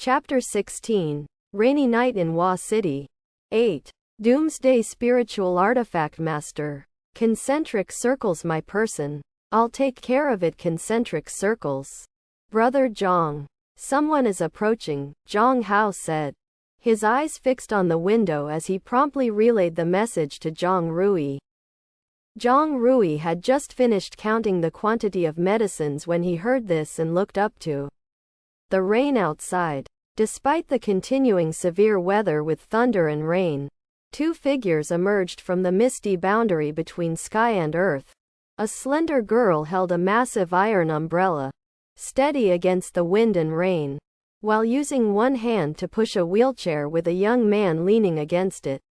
Chapter 16. Rainy Night in Wa City. 8. Doomsday Spiritual Artifact Master. Concentric circles my person. I'll take care of it. Concentric circles. Brother Zhang. Someone is approaching, Zhang Hao said. His eyes fixed on the window as he promptly relayed the message to Zhang Rui. Zhang Rui had just finished counting the quantity of medicines when he heard this and looked up to the rain outside. Despite the continuing severe weather with thunder and rain, two figures emerged from the misty boundary between sky and earth. A slender girl held a massive iron umbrella, steady against the wind and rain, while using one hand to push a wheelchair with a young man leaning against it.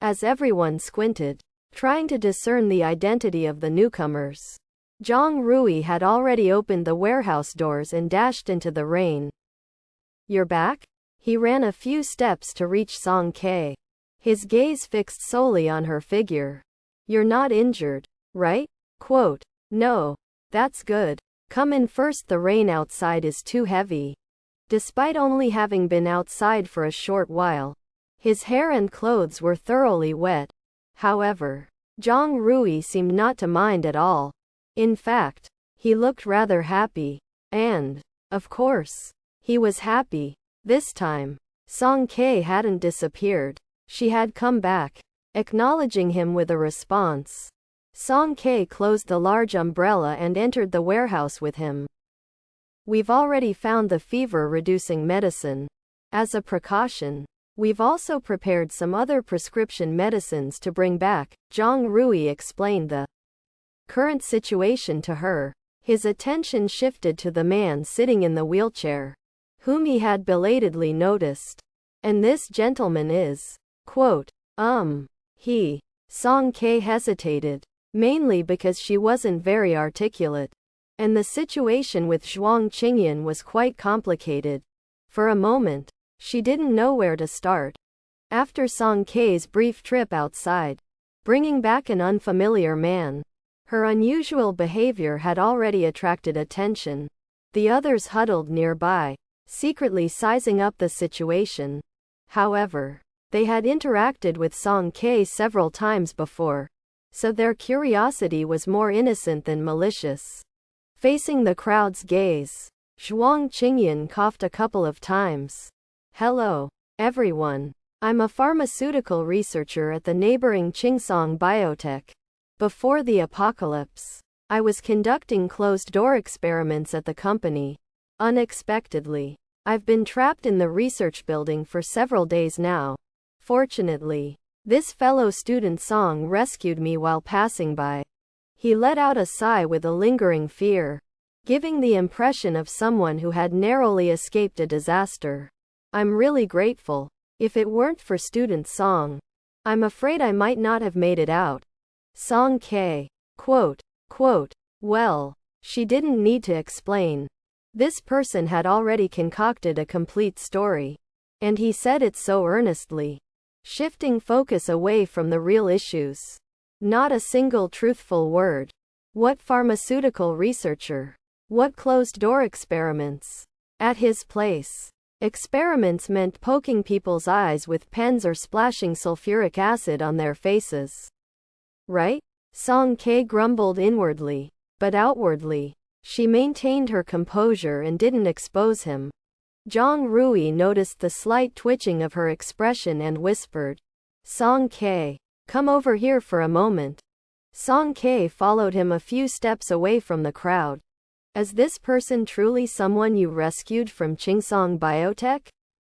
As everyone squinted, trying to discern the identity of the newcomers, Zhang Rui had already opened the warehouse doors and dashed into the rain. You're back? He ran a few steps to reach Song Ke, his gaze fixed solely on her figure. You're not injured, right? Quote, no. That's good. Come in first. The rain outside is too heavy. Despite only having been outside for a short while, his hair and clothes were thoroughly wet. However, Zhang Rui seemed not to mind at all. In fact, he looked rather happy. And, of course, he was happy. This time, Song Ke hadn't disappeared. She had come back, acknowledging him with a response. Song Ke closed the large umbrella and entered the warehouse with him. We've already found the fever-reducing medicine. As a precaution, we've also prepared some other prescription medicines to bring back. Zhang Rui explained the current situation to her. His attention shifted to the man sitting in the wheelchair, whom he had belatedly noticed. And this gentleman is, quote, he. Song Ke hesitated, mainly because she wasn't very articulate, and the situation with Zhuang Qingyan was quite complicated. For a moment, she didn't know where to start. After Song Ke's brief trip outside, bringing back an unfamiliar man, her unusual behavior had already attracted attention. The others huddled nearby, secretly sizing up the situation. However, they had interacted with Song Ke several times before, so their curiosity was more innocent than malicious. Facing the crowd's gaze, Zhuang Qingyan coughed a couple of times. Hello, everyone. I'm a pharmaceutical researcher at the neighboring Qingsong Biotech. Before the apocalypse, I was conducting closed-door experiments at the company. Unexpectedly, I've been trapped in the research building for several days now. Fortunately, this fellow student Song rescued me while passing by. He let out a sigh with a lingering fear, giving the impression of someone who had narrowly escaped a disaster. I'm really grateful. If it weren't for student Song, I'm afraid I might not have made it out. Song Ke, quote, well, she didn't need to explain. This person had already concocted a complete story, and he said it so earnestly, shifting focus away from the real issues. Not a single truthful word. What pharmaceutical researcher? What closed-door experiments? At his place, experiments meant poking people's eyes with pens or splashing sulfuric acid on their faces. Right? Song Ke grumbled inwardly, but outwardly, she maintained her composure and didn't expose him. Zhang Rui noticed the slight twitching of her expression and whispered, Song Ke, come over here for a moment. Song Ke followed him a few steps away from the crowd. Is this person truly someone you rescued from Qingsong Biotech?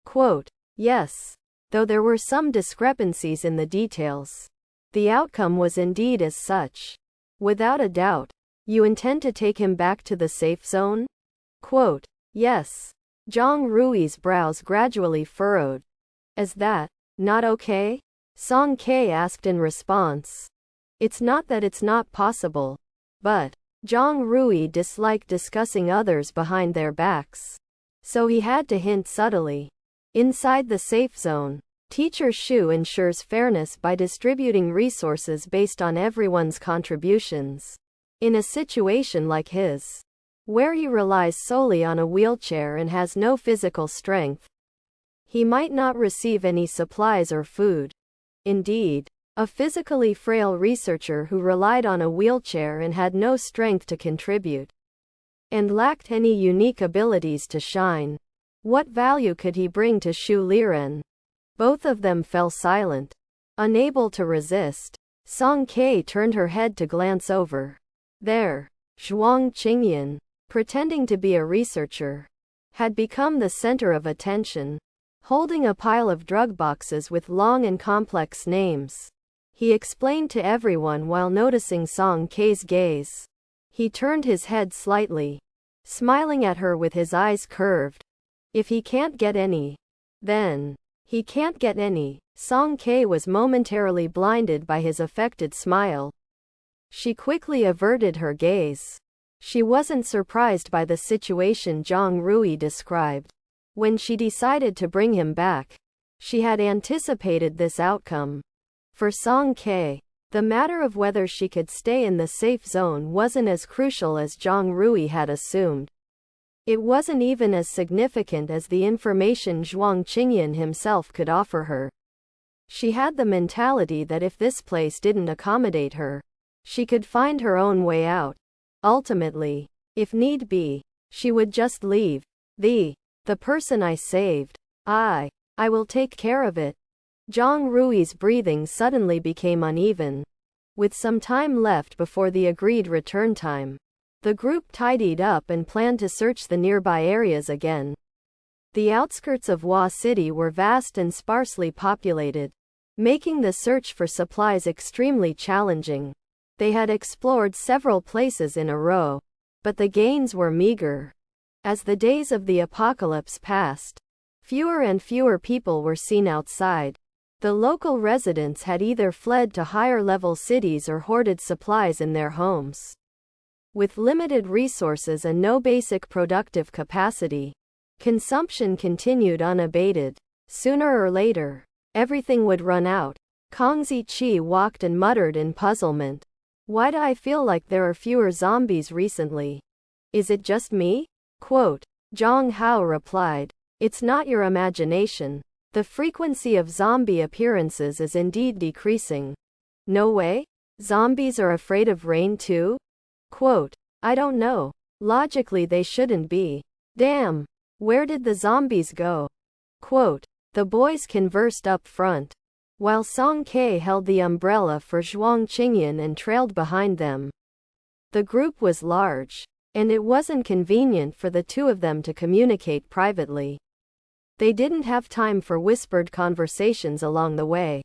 Quote, yes. Though there were some discrepancies in the details, the outcome was indeed as such. Without a doubt. You intend to take him back to the safe zone? Quote, yes. Zhang Rui's brows gradually furrowed. Is that not okay? Song Ke asked in response. It's not that it's not possible, but Zhang Rui disliked discussing others behind their backs, so he had to hint subtly. Inside the safe zone, Teacher Shu ensures fairness by distributing resources based on everyone's contributions. In a situation like his, where he relies solely on a wheelchair and has no physical strength. He might not receive any supplies or food. Indeed, a physically frail researcher who relied on a wheelchair and had no strength to contribute, and lacked any unique abilities to shine. What value could he bring to Shu Liren? Both of them fell silent, unable to resist. Song Ke turned her head to glance over. There, Zhuang Qingyan, pretending to be a researcher, had become the center of attention, holding a pile of drug boxes with long and complex names. He explained to everyone while noticing Song Ke's gaze. He turned his head slightly, smiling at her with his eyes curved. If he can't get any, then he can't get any. Song Ke was momentarily blinded by his affected smile. She quickly averted her gaze. She wasn't surprised by the situation Zhang Rui described. When she decided to bring him back, she had anticipated this outcome. For Song Ke, the matter of whether she could stay in the safe zone wasn't as crucial as Zhang Rui had assumed. It wasn't even as significant as the information Zhuang Qingyan himself could offer her. She had the mentality that if this place didn't accommodate her, she could find her own way out. Ultimately, if need be, she would just leave. The person I saved. I will take care of it. Zhang Rui's breathing suddenly became uneven. With some time left before the agreed return time, the group tidied up and planned to search the nearby areas again. The outskirts of Hua City were vast and sparsely populated, making the search for supplies extremely challenging. They had explored several places in a row, but the gains were meager. As the days of the apocalypse passed, fewer and fewer people were seen outside. The local residents had either fled to higher-level cities or hoarded supplies in their homes. With limited resources and no basic productive capacity, consumption continued unabated. Sooner or later, everything would run out. Kang Ziqi walked and muttered in puzzlement. Why do I feel like there are fewer zombies recently? Is it just me? Quote, Zhang Hao replied. It's not your imagination. The frequency of zombie appearances is indeed decreasing. No way? Zombies are afraid of rain too? Quote, I don't know. Logically they shouldn't be. Damn. Where did the zombies go? Quote, the boys conversed up front, while Song Ke held the umbrella for Zhuang Qingyan and trailed behind them. The group was large, and it wasn't convenient for the two of them to communicate privately. They didn't have time for whispered conversations along the way.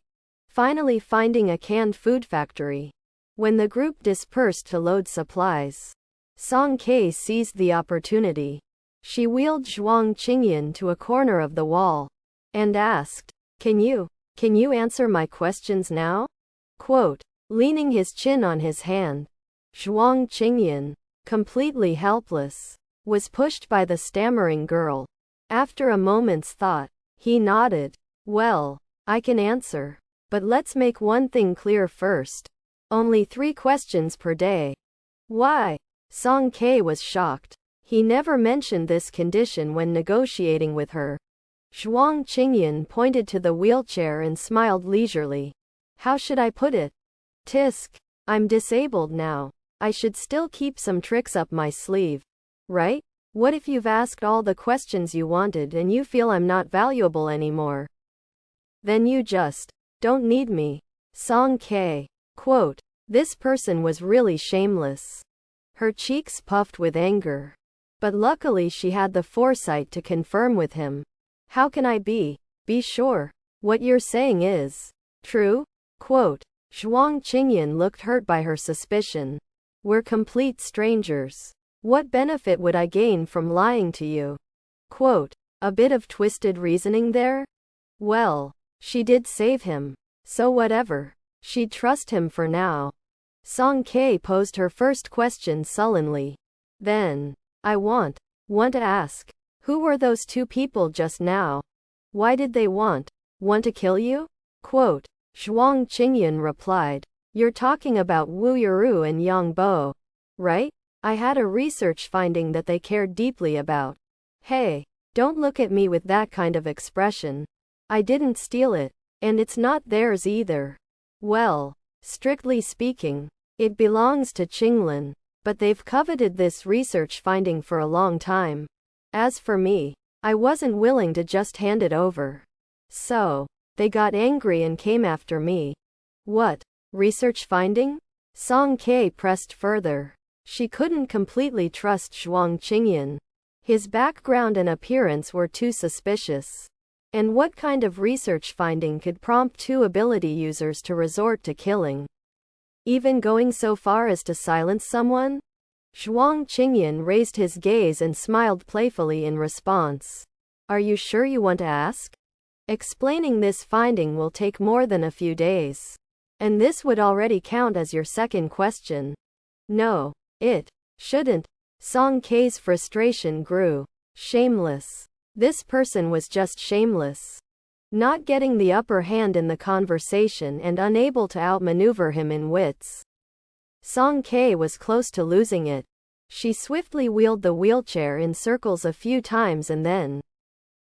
Finally finding a canned food factory, when the group dispersed to load supplies, Song Ke seized the opportunity. She wheeled Zhuang Qingyan to a corner of the wall, and asked, Can you answer my questions now? Quote, leaning his chin on his hand, Zhuang Qingyan, completely helpless, was pushed by the stammering girl. After a moment's thought, he nodded. Well, I can answer. But let's make one thing clear first. Only 3 questions per day. Why? Song Ke was shocked. He never mentioned this condition when negotiating with her. Zhuang Qingyan pointed to the wheelchair and smiled leisurely. How should I put it? Tisk. I'm disabled now. I should still keep some tricks up my sleeve. Right? What if you've asked all the questions you wanted and you feel I'm not valuable anymore? Then you just don't need me. Song Ke. Quote, this person was really shameless. Her cheeks puffed with anger. But luckily she had the foresight to confirm with him. How can I be sure what you're saying is true? Quote, Zhuang Qingyan looked hurt by her suspicion. We're complete strangers. What benefit would I gain from lying to you? Quote, a bit of twisted reasoning there? Well, she did save him. So whatever. She'd trust him for now. Song Ke posed her first question sullenly. Then, I want to ask. Who were those 2 people just now? Why did they want to kill you? Quote, Zhuang Qingyan replied. You're talking about Wu Yuru and Yang Bo, right? I had a research finding that they cared deeply about. Hey, don't look at me with that kind of expression. I didn't steal it, and it's not theirs either. Well, strictly speaking, it belongs to Qinglin, but they've coveted this research finding for a long time. As for me, I wasn't willing to just hand it over. So, they got angry and came after me. What? Research finding? Song Ke pressed further. She couldn't completely trust Zhuang Qingyan. His background and appearance were too suspicious. And what kind of research finding could prompt two ability users to resort to killing? Even going so far as to silence someone? Zhuang Qingyan raised his gaze and smiled playfully in response. Are you sure you want to ask? Explaining this finding will take more than a few days. And this would already count as your second question. No, it shouldn't. Song Ke's frustration grew. Shameless. This person was just shameless. Not getting the upper hand in the conversation and unable to outmaneuver him in wits. Song Ke was close to losing it. She swiftly wheeled the wheelchair in circles a few times and then,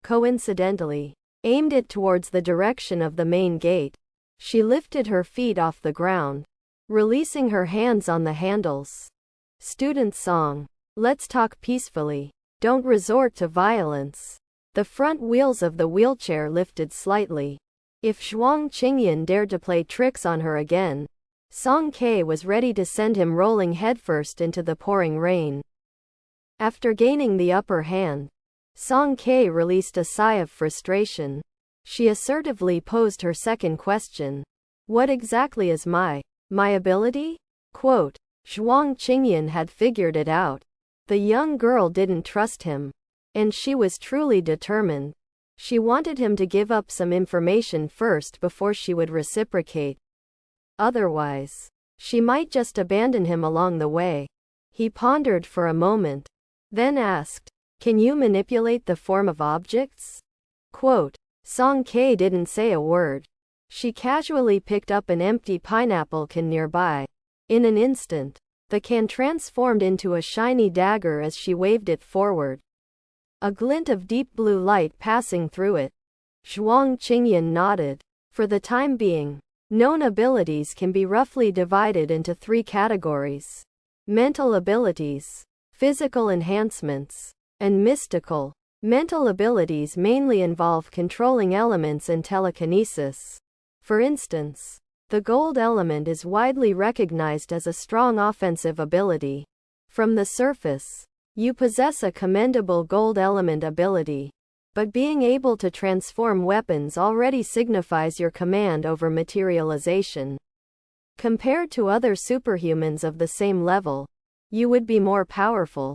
coincidentally, aimed it towards the direction of the main gate. She lifted her feet off the ground, releasing her hands on the handles. Student song. Let's talk peacefully. Don't resort to violence. The front wheels of the wheelchair lifted slightly. If Zhuang Qingyan dared to play tricks on her again, Song Ke was ready to send him rolling headfirst into the pouring rain. After gaining the upper hand, Song Ke released a sigh of frustration. She assertively posed her second question. What exactly is my ability? Quote, Zhuang Qingyan had figured it out. The young girl didn't trust him. And she was truly determined. She wanted him to give up some information first before she would reciprocate. Otherwise, she might just abandon him along the way. He pondered for a moment, then asked, can you manipulate the form of objects? Quote, Song Ke didn't say a word. She casually picked up an empty pineapple can nearby. In an instant, the can transformed into a shiny dagger as she waved it forward. A glint of deep blue light passing through it. Zhuang Qingyan nodded. For the time being, known abilities can be roughly divided into three categories: mental abilities, physical enhancements, and mystical. Mental abilities mainly involve controlling elements and telekinesis. For instance, the gold element is widely recognized as a strong offensive ability. From the surface, you possess a commendable gold element ability, but being able to transform weapons already signifies your command over materialization. Compared to other superhumans of the same level, you would be more powerful.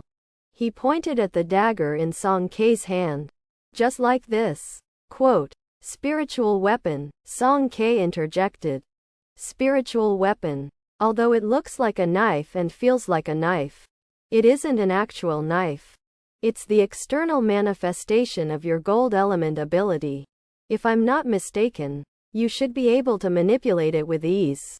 He pointed at the dagger in Song Ke's hand. Just like this. Quote, spiritual weapon, Song Ke interjected. Spiritual weapon. Although it looks like a knife and feels like a knife, it isn't an actual knife. It's the external manifestation of your gold element ability. If I'm not mistaken, you should be able to manipulate it with ease.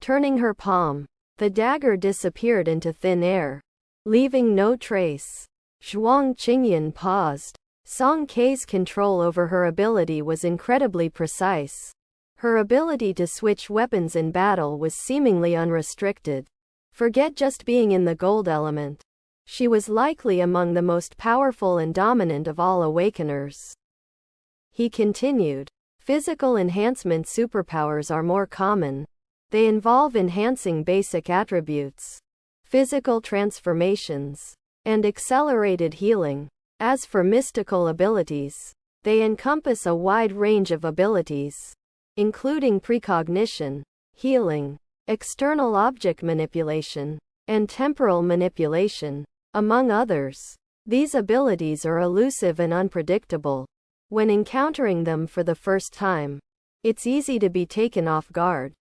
Turning her palm, the dagger disappeared into thin air, leaving no trace. Zhuang Qingyan paused. Song Ke's control over her ability was incredibly precise. Her ability to switch weapons in battle was seemingly unrestricted. Forget just being in the gold element. She was likely among the most powerful and dominant of all awakeners. He continued. Physical enhancement superpowers are more common. They involve enhancing basic attributes, physical transformations, and accelerated healing. As for mystical abilities, they encompass a wide range of abilities, including precognition, healing, external object manipulation, and temporal manipulation, among others. These abilities are elusive and unpredictable. When encountering them for the first time, it's easy to be taken off guard.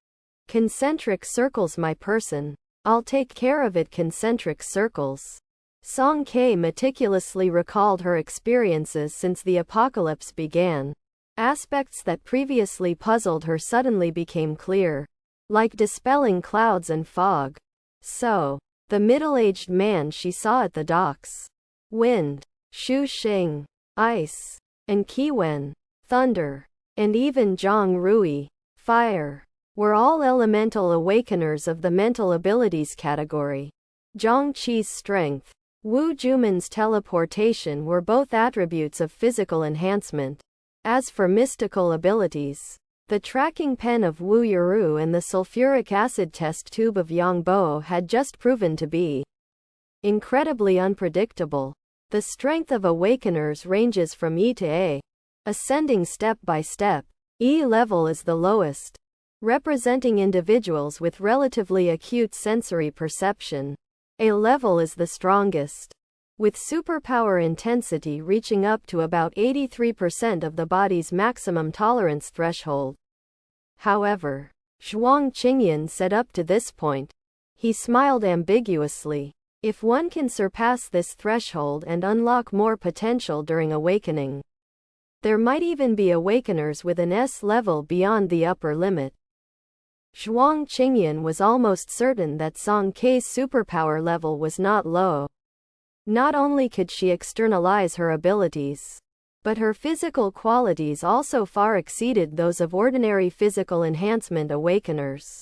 Concentric circles my person. I'll take care of it. Concentric circles. Song Ke meticulously recalled her experiences since the apocalypse began. Aspects that previously puzzled her suddenly became clear, like dispelling clouds and fog. So, the middle-aged man she saw at the docks. Wind, Shu Xing, ice, and Qi-wen, thunder, and even Zhang Rui, fire, were all elemental awakeners of the mental abilities category. Zhang Qi's strength, Wu Juman's teleportation were both attributes of physical enhancement. As for mystical abilities, the tracking pen of Wu Yuru and the sulfuric acid test tube of Yang Bo had just proven to be incredibly unpredictable. The strength of awakeners ranges from E to A, ascending step by step. E level is the lowest, representing individuals with relatively acute sensory perception. A level is the strongest, with superpower intensity reaching up to about 83% of the body's maximum tolerance threshold. However, Zhuang Qingyan said up to this point, he smiled ambiguously, if one can surpass this threshold and unlock more potential during awakening, there might even be awakeners with an S level beyond the upper limit. Zhuang Qingyan was almost certain that Song Kei's superpower level was not low. Not only could she externalize her abilities, but her physical qualities also far exceeded those of ordinary physical enhancement awakeners.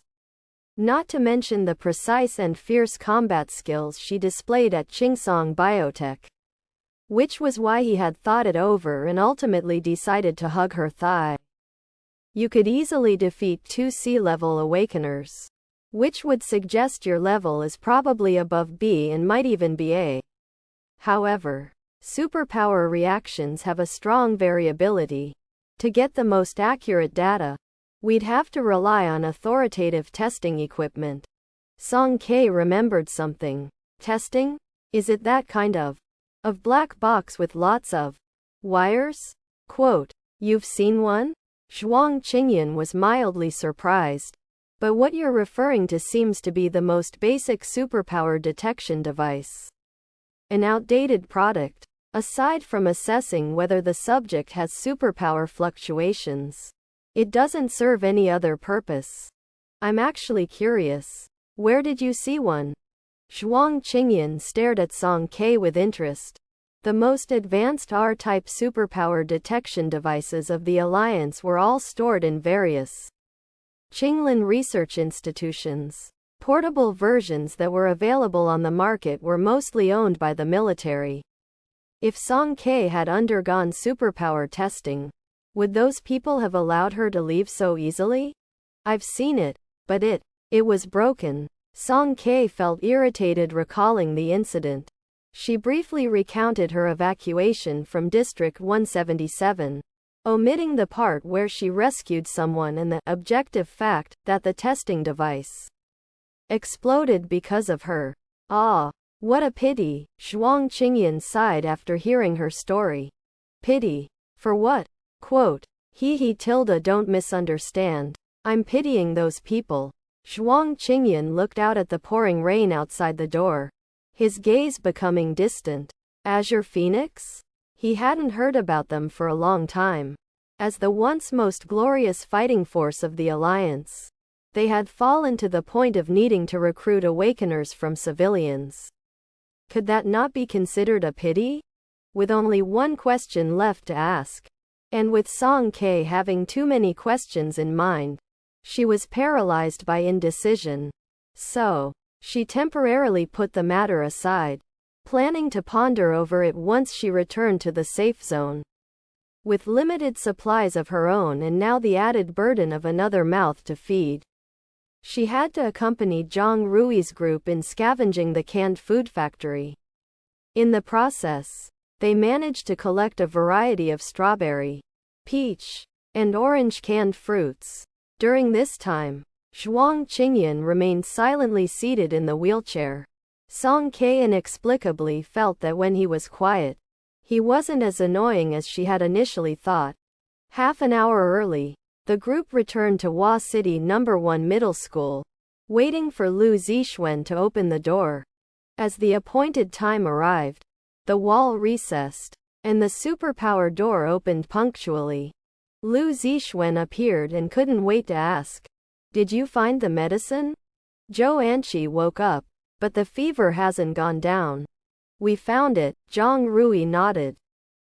Not to mention the precise and fierce combat skills she displayed at Qingsong Biotech. Which was why he had thought it over and ultimately decided to hug her thigh. You could easily defeat 2 C-level awakeners, which would suggest your level is probably above B and might even be A. However, superpower reactions have a strong variability. To get the most accurate data, we'd have to rely on authoritative testing equipment. Song Kei remembered something. Testing? Is it that kind of black box with lots of wires? Quote, you've seen one? Zhuang Qingyan was mildly surprised. But what you're referring to seems to be the most basic superpower detection device. An outdated product. Aside from assessing whether the subject has superpower fluctuations, it doesn't serve any other purpose. I'm actually curious. Where did you see one? Zhuang Qingyan stared at Song Kei with interest. The most advanced R-type superpower detection devices of the Alliance were all stored in various Qinglin research institutions. Portable versions that were available on the market were mostly owned by the military. If Song Kei had undergone superpower testing, would those people have allowed her to leave so easily? I've seen it, but it was broken. Song Kei felt irritated recalling the incident. She briefly recounted her evacuation from District 177, omitting the part where she rescued someone and the objective fact that the testing device exploded because of her. Ah, what a pity, Zhuang Qingyan sighed after hearing her story. Pity? For what? Quote, tilde don't misunderstand. I'm pitying those people. Zhuang Qingyan looked out at the pouring rain outside the door, his gaze becoming distant. Azure Phoenix? He hadn't heard about them for a long time. As the once most glorious fighting force of the Alliance, they had fallen to the point of needing to recruit awakeners from civilians. Could that not be considered a pity? With only one question left to ask, and with Song Kei having too many questions in mind, she was paralyzed by indecision. So, she temporarily put the matter aside, planning to ponder over it once she returned to the safe zone. With limited supplies of her own and now the added burden of another mouth to feed, she had to accompany Zhang Rui's group in scavenging the canned food factory. In the process, they managed to collect a variety of strawberry, peach, and orange canned fruits. During this time, Zhuang Qingyan remained silently seated in the wheelchair. Song Kei inexplicably felt that when he was quiet, he wasn't as annoying as she had initially thought. Half an hour early, the group returned to Hua City No. 1 Middle School, waiting for Lu Zixuan to open the door. As the appointed time arrived, the wall recessed, and the superpower door opened punctually. Lu Zixuan appeared and couldn't wait to ask, "Did you find the medicine?" Zhou Anqi woke up, But the fever hasn't gone down. We found it, Zhang Rui nodded.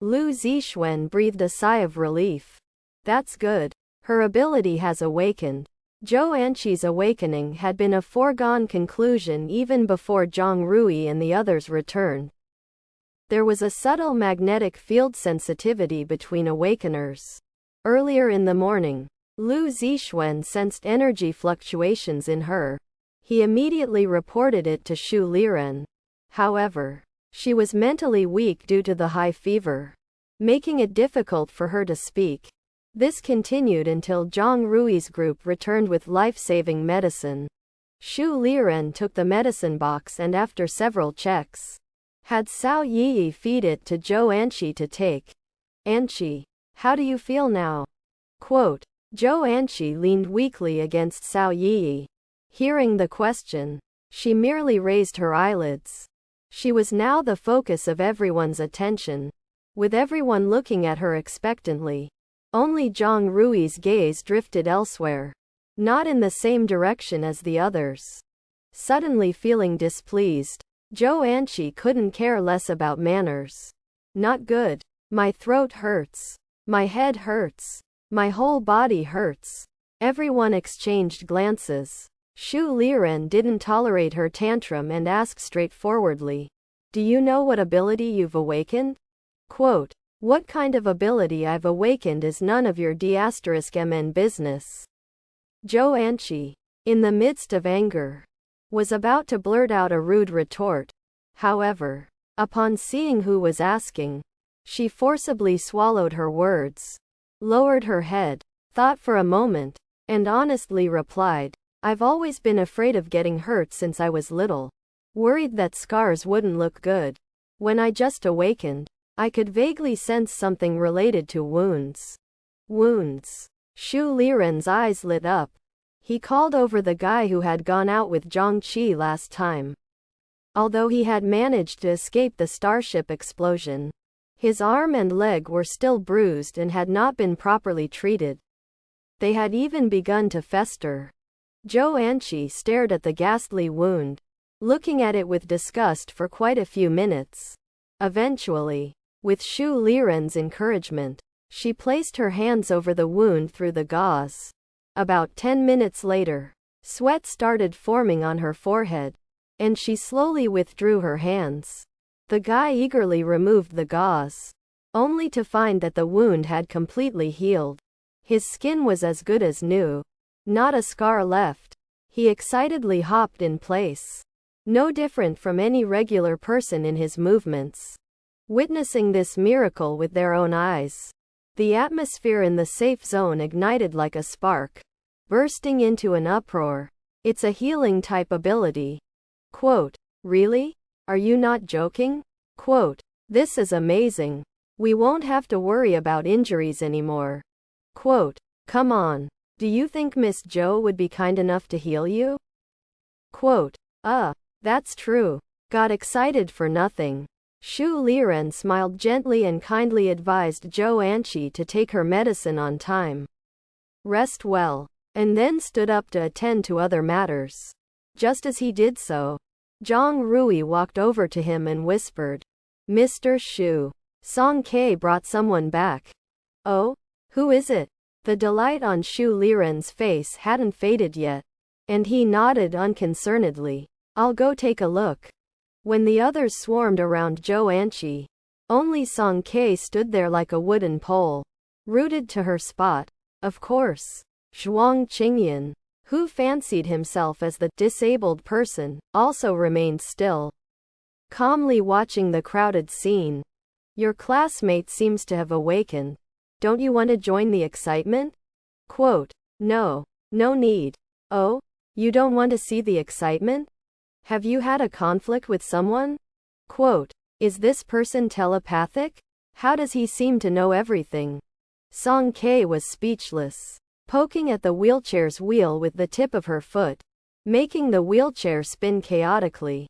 Lu Zixuan breathed a sigh of relief. That's good. Her ability has awakened. Zhou Anqi's awakening had been a foregone conclusion even before Zhang Rui and the others returned. There was a subtle magnetic field sensitivity between awakeners. Earlier in the morning, Lu Zixuan sensed energy fluctuations in her. He immediately reported it to Xu Liren. However, she was mentally weak due to the high fever, making it difficult for her to speak. This continued until Zhang Rui's group returned with life-saving medicine. Xu Liren took the medicine box and after several checks, had Cao Yi feed it to Zhou Anqi to take. Anqi, how do you feel now? Quote, Zhou Anqi leaned weakly against Cao Yi. Hearing the question, she merely raised her eyelids. She was now the focus of everyone's attention, with everyone looking at her expectantly. Only Zhang Rui's gaze drifted elsewhere, not in the same direction as the others. Suddenly feeling displeased, Zhou Anqi couldn't care less about manners. Not good. My throat hurts. My head hurts. My whole body hurts. Everyone exchanged glances. Xu Liren didn't tolerate her tantrum and asked straightforwardly, do you know what ability you've awakened? Quote, what kind of ability I've awakened is none of your d*mn business. Zhou Anqi, in the midst of anger, was about to blurt out a rude retort. However, upon seeing who was asking, she forcibly swallowed her words, lowered her head, thought for a moment, and honestly replied, I've always been afraid of getting hurt since I was little, worried that scars wouldn't look good. When I just awakened, I could vaguely sense something related to wounds. Wounds. Xu Liren's eyes lit up. He called over the guy who had gone out with Zhang Qi last time. Although he had managed to escape the starship explosion, his arm and leg were still bruised and had not been properly treated. They had even begun to fester. Zhou Anqi stared at the ghastly wound, looking at it with disgust for quite a few minutes. Eventually, with Xu Liren's encouragement, she placed her hands over the wound through the gauze. About 10 minutes later, sweat started forming on her forehead, and she slowly withdrew her hands. The guy eagerly removed the gauze, only to find that the wound had completely healed. His skin was as good as new. Not a scar left. He excitedly hopped in place, no different from any regular person in his movements. Witnessing this miracle with their own eyes, the atmosphere in the safe zone ignited like a spark, bursting into an uproar. It's a healing type ability. Quote, really? Are you not joking? Quote, this is amazing. We won't have to worry about injuries anymore. Quote, come on. Do you think Miss Zhou would be kind enough to heal you? Quote, that's true. Got excited for nothing. Xu Liren smiled gently and kindly advised Zhou Anqi to take her medicine on time. Rest well. And then stood up to attend to other matters. Just as he did so, Zhang Rui walked over to him and whispered, Mr. Xu, Song Ke brought someone back. Oh? Who is it? The delight on Xu Liren's face hadn't faded yet, and he nodded unconcernedly. I'll go take a look. When the others swarmed around Zhou Anqi, only Song Ke stood there like a wooden pole, rooted to her spot. Of course, Zhuang Qingyan, who fancied himself as the disabled person, also remained still, calmly watching the crowded scene. Your classmate seems to have awakened. Don't you want to join the excitement? Quote, no need. Oh, you don't want to see the excitement? Have you had a conflict with someone? Quote, is this person telepathic? How does he seem to know everything? Song Ke was speechless, poking at the wheelchair's wheel with the tip of her foot, making the wheelchair spin chaotically.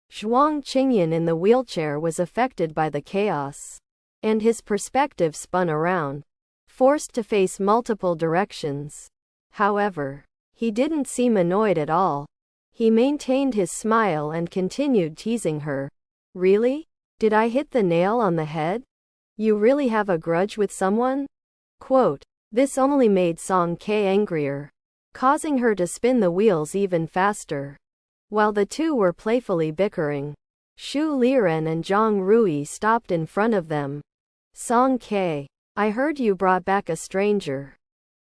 Zhuang Qingyan in the wheelchair was affected by the chaos, and his perspective spun around, forced to face multiple directions. However, he didn't seem annoyed at all. He maintained his smile and continued teasing her. Really? Did I hit the nail on the head? You really have a grudge with someone? Quote. This only made Song K angrier, causing her to spin the wheels even faster. While the two were playfully bickering, Shu Liren and Zhang Rui stopped in front of them. Song K, I heard you brought back a stranger.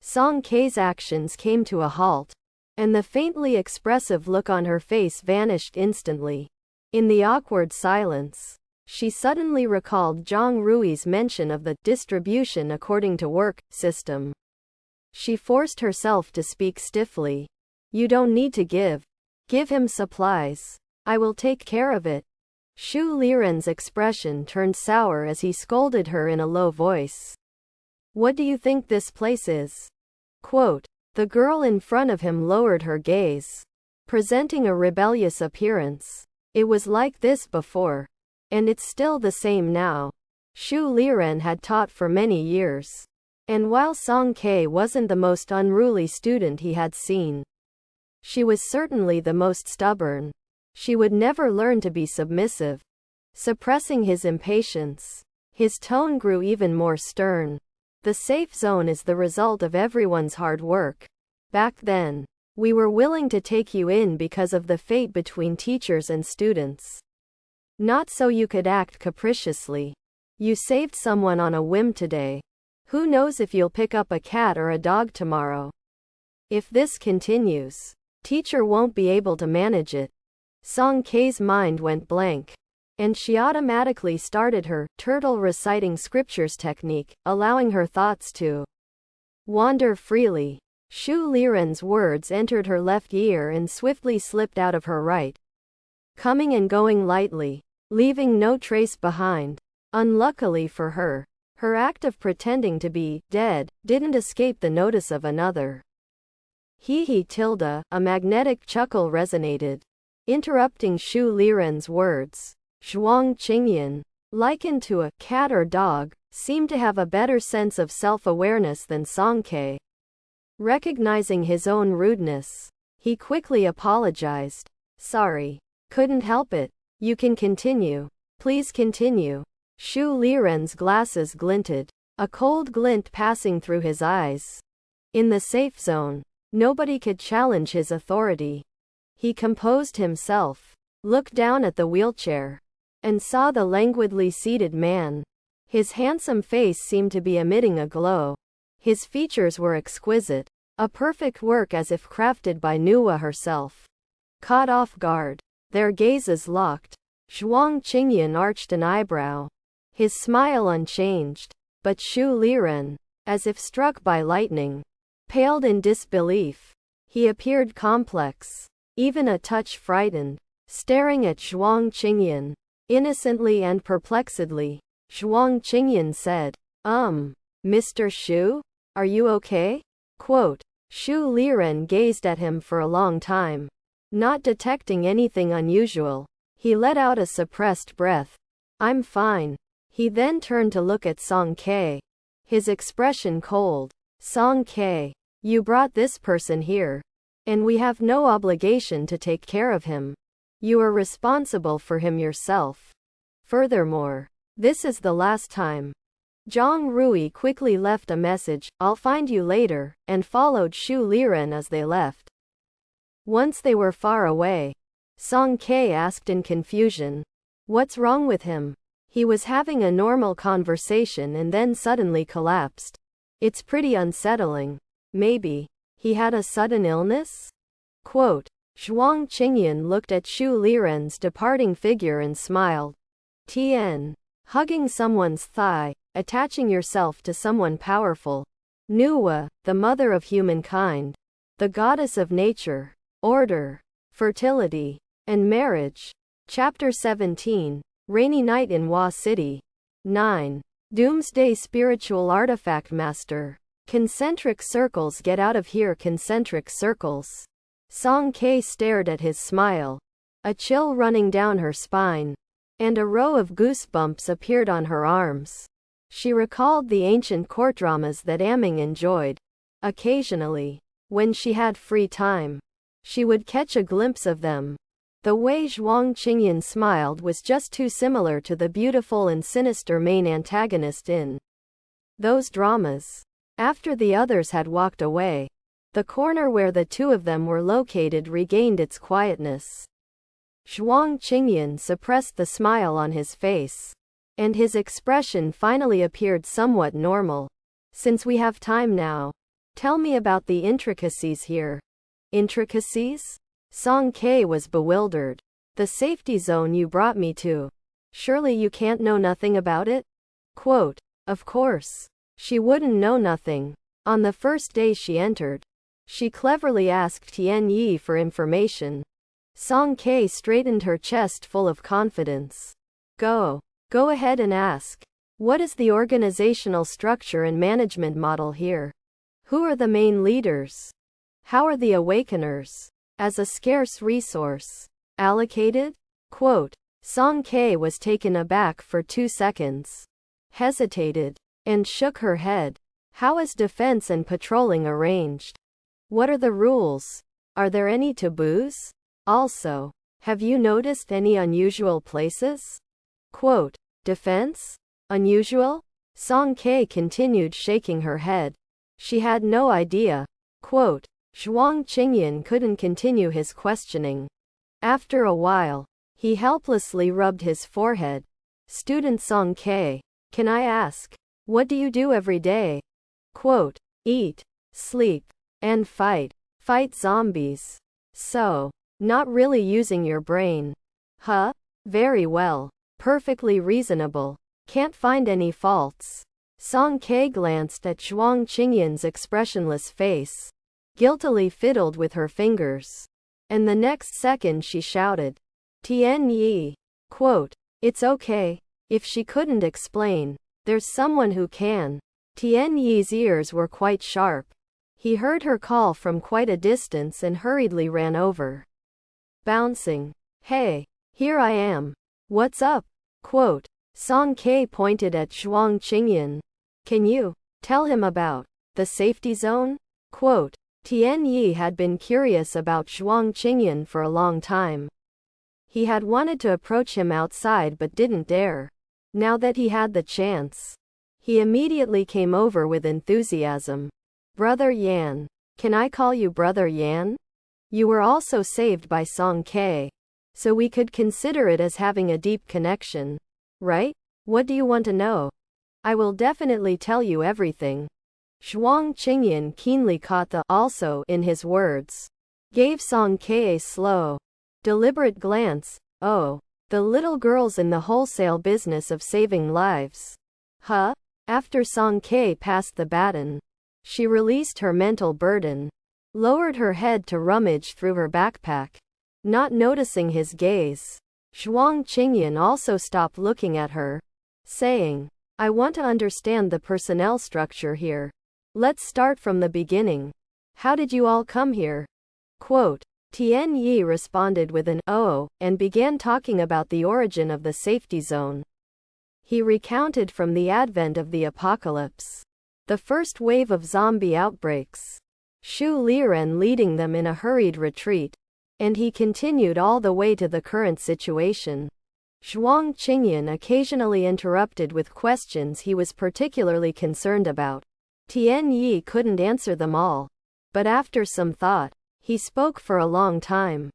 Song K's actions came to a halt, and the faintly expressive look on her face vanished instantly. In the awkward silence, she suddenly recalled Zhang Rui's mention of the distribution according to work system. She forced herself to speak stiffly. You don't need to give. Give him supplies. I will take care of it. Shu Liren's expression turned sour as he scolded her in a low voice. What do you think this place is? Quote. The girl in front of him lowered her gaze, presenting a rebellious appearance. It was like this before, and it's still the same now. Shu Liren had taught for many years, and while Song K wasn't the most unruly student he had seen, she was certainly the most stubborn. She would never learn to be submissive. Suppressing his impatience, his tone grew even more stern. The safe zone is the result of everyone's hard work. Back then, we were willing to take you in because of the fate between teachers and students. Not so you could act capriciously. You saved someone on a whim today. Who knows if you'll pick up a cat or a dog tomorrow? If this continues, teacher won't be able to manage it. Song K's mind went blank, and she automatically started her turtle reciting scriptures technique, allowing her thoughts to wander freely. Shu Liren's words entered her left ear and swiftly slipped out of her right, coming and going lightly, leaving no trace behind. Unluckily for her, her act of pretending to be dead didn't escape the notice of another. Hee tilde, a magnetic chuckle resonated, interrupting Shu Liren's words. Zhuang Qingyan, likened to a cat or dog, seemed to have a better sense of self-awareness than Song K. Recognizing his own rudeness, he quickly apologized. Sorry. Couldn't help it. You can continue. Please continue. Shu Liren's glasses glinted, a cold glint passing through his eyes. In the safe zone, nobody could challenge his authority. He composed himself, looked down at the wheelchair, and saw the languidly seated man. His handsome face seemed to be emitting a glow. His features were exquisite, a perfect work as if crafted by Nuwa herself. Caught off guard, their gazes locked. Zhuang Qingyan arched an eyebrow, his smile unchanged, but Shu Liren, as if struck by lightning, paled in disbelief. He appeared complex, even a touch frightened, staring at Zhuang Qingyan. Innocently and perplexedly, Zhuang Qingyan said, Mr. Shu? Are you okay? Quote. Shu Liren gazed at him for a long time, not detecting anything unusual. He let out a suppressed breath. I'm fine. He then turned to look at Song K, his expression cold. Song K, you brought this person here, and we have no obligation to take care of him. You are responsible for him yourself. Furthermore, this is the last time. Zhang Rui quickly left a message, I'll find you later, and followed Shu Liren as they left. Once they were far away, Song K asked in confusion, what's wrong with him? He was having a normal conversation and then suddenly collapsed. It's pretty unsettling. Maybe he had a sudden illness? Quote. Zhuang Qingyan looked at Shu Liren's departing figure and smiled. Tien. Hugging someone's thigh, attaching yourself to someone powerful. Nuwa, the mother of humankind, the goddess of nature, order, fertility, and marriage. Chapter 17. Rainy Night in Wa City. 9. Doomsday Spiritual Artifact Master. Concentric circles, get out of here, concentric circles. Song K stared at his smile, a chill running down her spine, and a row of goosebumps appeared on her arms. She recalled the ancient court dramas that Aming enjoyed. Occasionally, when she had free time, she would catch a glimpse of them. The way Zhuang Qingyan smiled was just too similar to the beautiful and sinister main antagonist in those dramas. After the others had walked away, the corner where the two of them were located regained its quietness. Zhuang Qingyan suppressed the smile on his face, and his expression finally appeared somewhat normal. Since we have time now, tell me about the intricacies here. Intricacies? Song Ke was bewildered. The safety zone you brought me to. Surely you can't know nothing about it? Quote, of course. She wouldn't know nothing. On the first day she entered, she cleverly asked Tian Yi for information. Song Ke straightened her chest full of confidence. Go ahead and ask. What is the organizational structure and management model here? Who are the main leaders? How are the awakeners, as a scarce resource, allocated? Quote, Song Ke was taken aback for 2 seconds, hesitated, and shook her head. How is defense and patrolling arranged? What are the rules? Are there any taboos? Also, have you noticed any unusual places? Quote, defense? Unusual? Song Ke continued shaking her head. She had no idea. Quote, Zhuang Qingyan couldn't continue his questioning. After a while, he helplessly rubbed his forehead. Student Song Ke, can I ask, what do you do every day? Quote, eat, sleep, and fight. Fight zombies. So, not really using your brain. Huh? Very well. Perfectly reasonable. Can't find any faults. Song Ke glanced at Zhuang Qingyan's expressionless face, guiltily fiddled with her fingers, and the next second she shouted, Tian Yi. Quote, it's okay. If she couldn't explain, there's someone who can. Tian Yi's ears were quite sharp. He heard her call from quite a distance and hurriedly ran over. Bouncing. Hey, here I am. What's up? Quote, Song Ke pointed at Zhuang Qingyan. Can you tell him about the safety zone? Quote, Tian Yi had been curious about Zhuang Qingyan for a long time. He had wanted to approach him outside but didn't dare. Now that he had the chance, he immediately came over with enthusiasm. Brother Yan. Can I call you Brother Yan? You were also saved by Song Ke, so we could consider it as having a deep connection. Right? What do you want to know? I will definitely tell you everything. Zhuang Qingyan keenly caught the also in his words, gave Song Ke a slow, deliberate glance. Oh, the little girls in the wholesale business of saving lives. Huh? After Song Ke passed the baton, she released her mental burden, lowered her head to rummage through her backpack. Not noticing his gaze, Zhuang Qingyan also stopped looking at her, saying, I want to understand the personnel structure here. Let's start from the beginning. How did you all come here? Quote, Tian Yi responded with an oh, and began talking about the origin of the safety zone. He recounted from the advent of the apocalypse, the first wave of zombie outbreaks, Shu Liren leading them in a hurried retreat, and he continued all the way to the current situation. Zhuang Qingyan occasionally interrupted with questions he was particularly concerned about. Tian Yi couldn't answer them all, but after some thought, he spoke for a long time.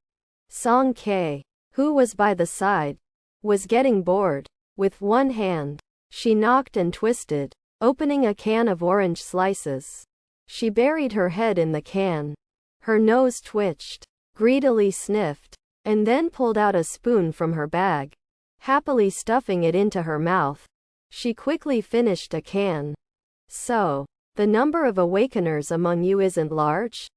Song Ke, who was by the side, was getting bored. With one hand, she knocked and twisted, opening a can of orange slices. She buried her head in the can. Her nose twitched, greedily sniffed, and then pulled out a spoon from her bag. Happily stuffing it into her mouth, she quickly finished a can. So, the number of awakeners among you isn't large?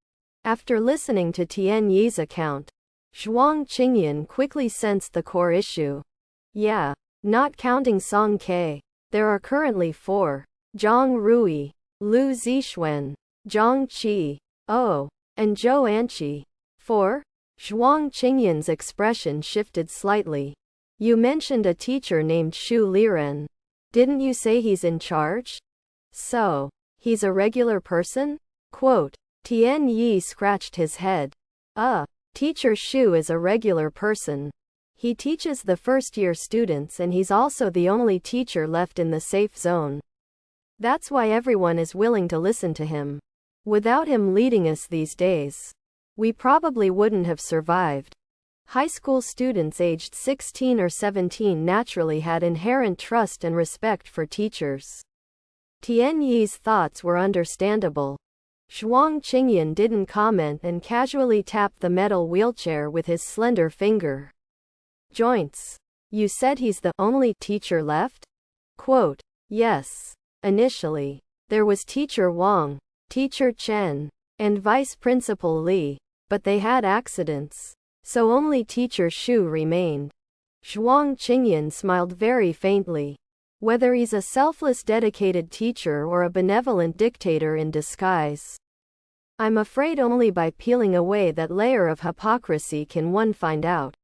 After listening to Tian Yi's account, Zhuang Qingyan quickly sensed the core issue. Yeah, not counting Song Ke, there are currently 4. Zhang Rui, Lu Zixuan, Zhang Qi, oh, and Zhou Anqi. 4? Zhuang Qingyan's expression shifted slightly. You mentioned a teacher named Shu Liren. Didn't you say he's in charge? So, he's a regular person? Quote, Tian Yi scratched his head. Teacher Shu is a regular person. He teaches the first-year students and he's also the only teacher left in the safe zone. That's why everyone is willing to listen to him. Without him leading us these days, we probably wouldn't have survived. High school students aged 16 or 17 naturally had inherent trust and respect for teachers. Tian Yi's thoughts were understandable. Zhuang Qingyan didn't comment and casually tapped the metal wheelchair with his slender finger. Joints. You said he's the only teacher left? Quote, yes. Initially, there was Teacher Wang, Teacher Chen, and Vice Principal Li, but they had accidents, so only Teacher Shu remained. Zhuang Qingyan smiled very faintly. Whether he's a selfless dedicated teacher or a benevolent dictator in disguise, I'm afraid only by peeling away that layer of hypocrisy can one find out.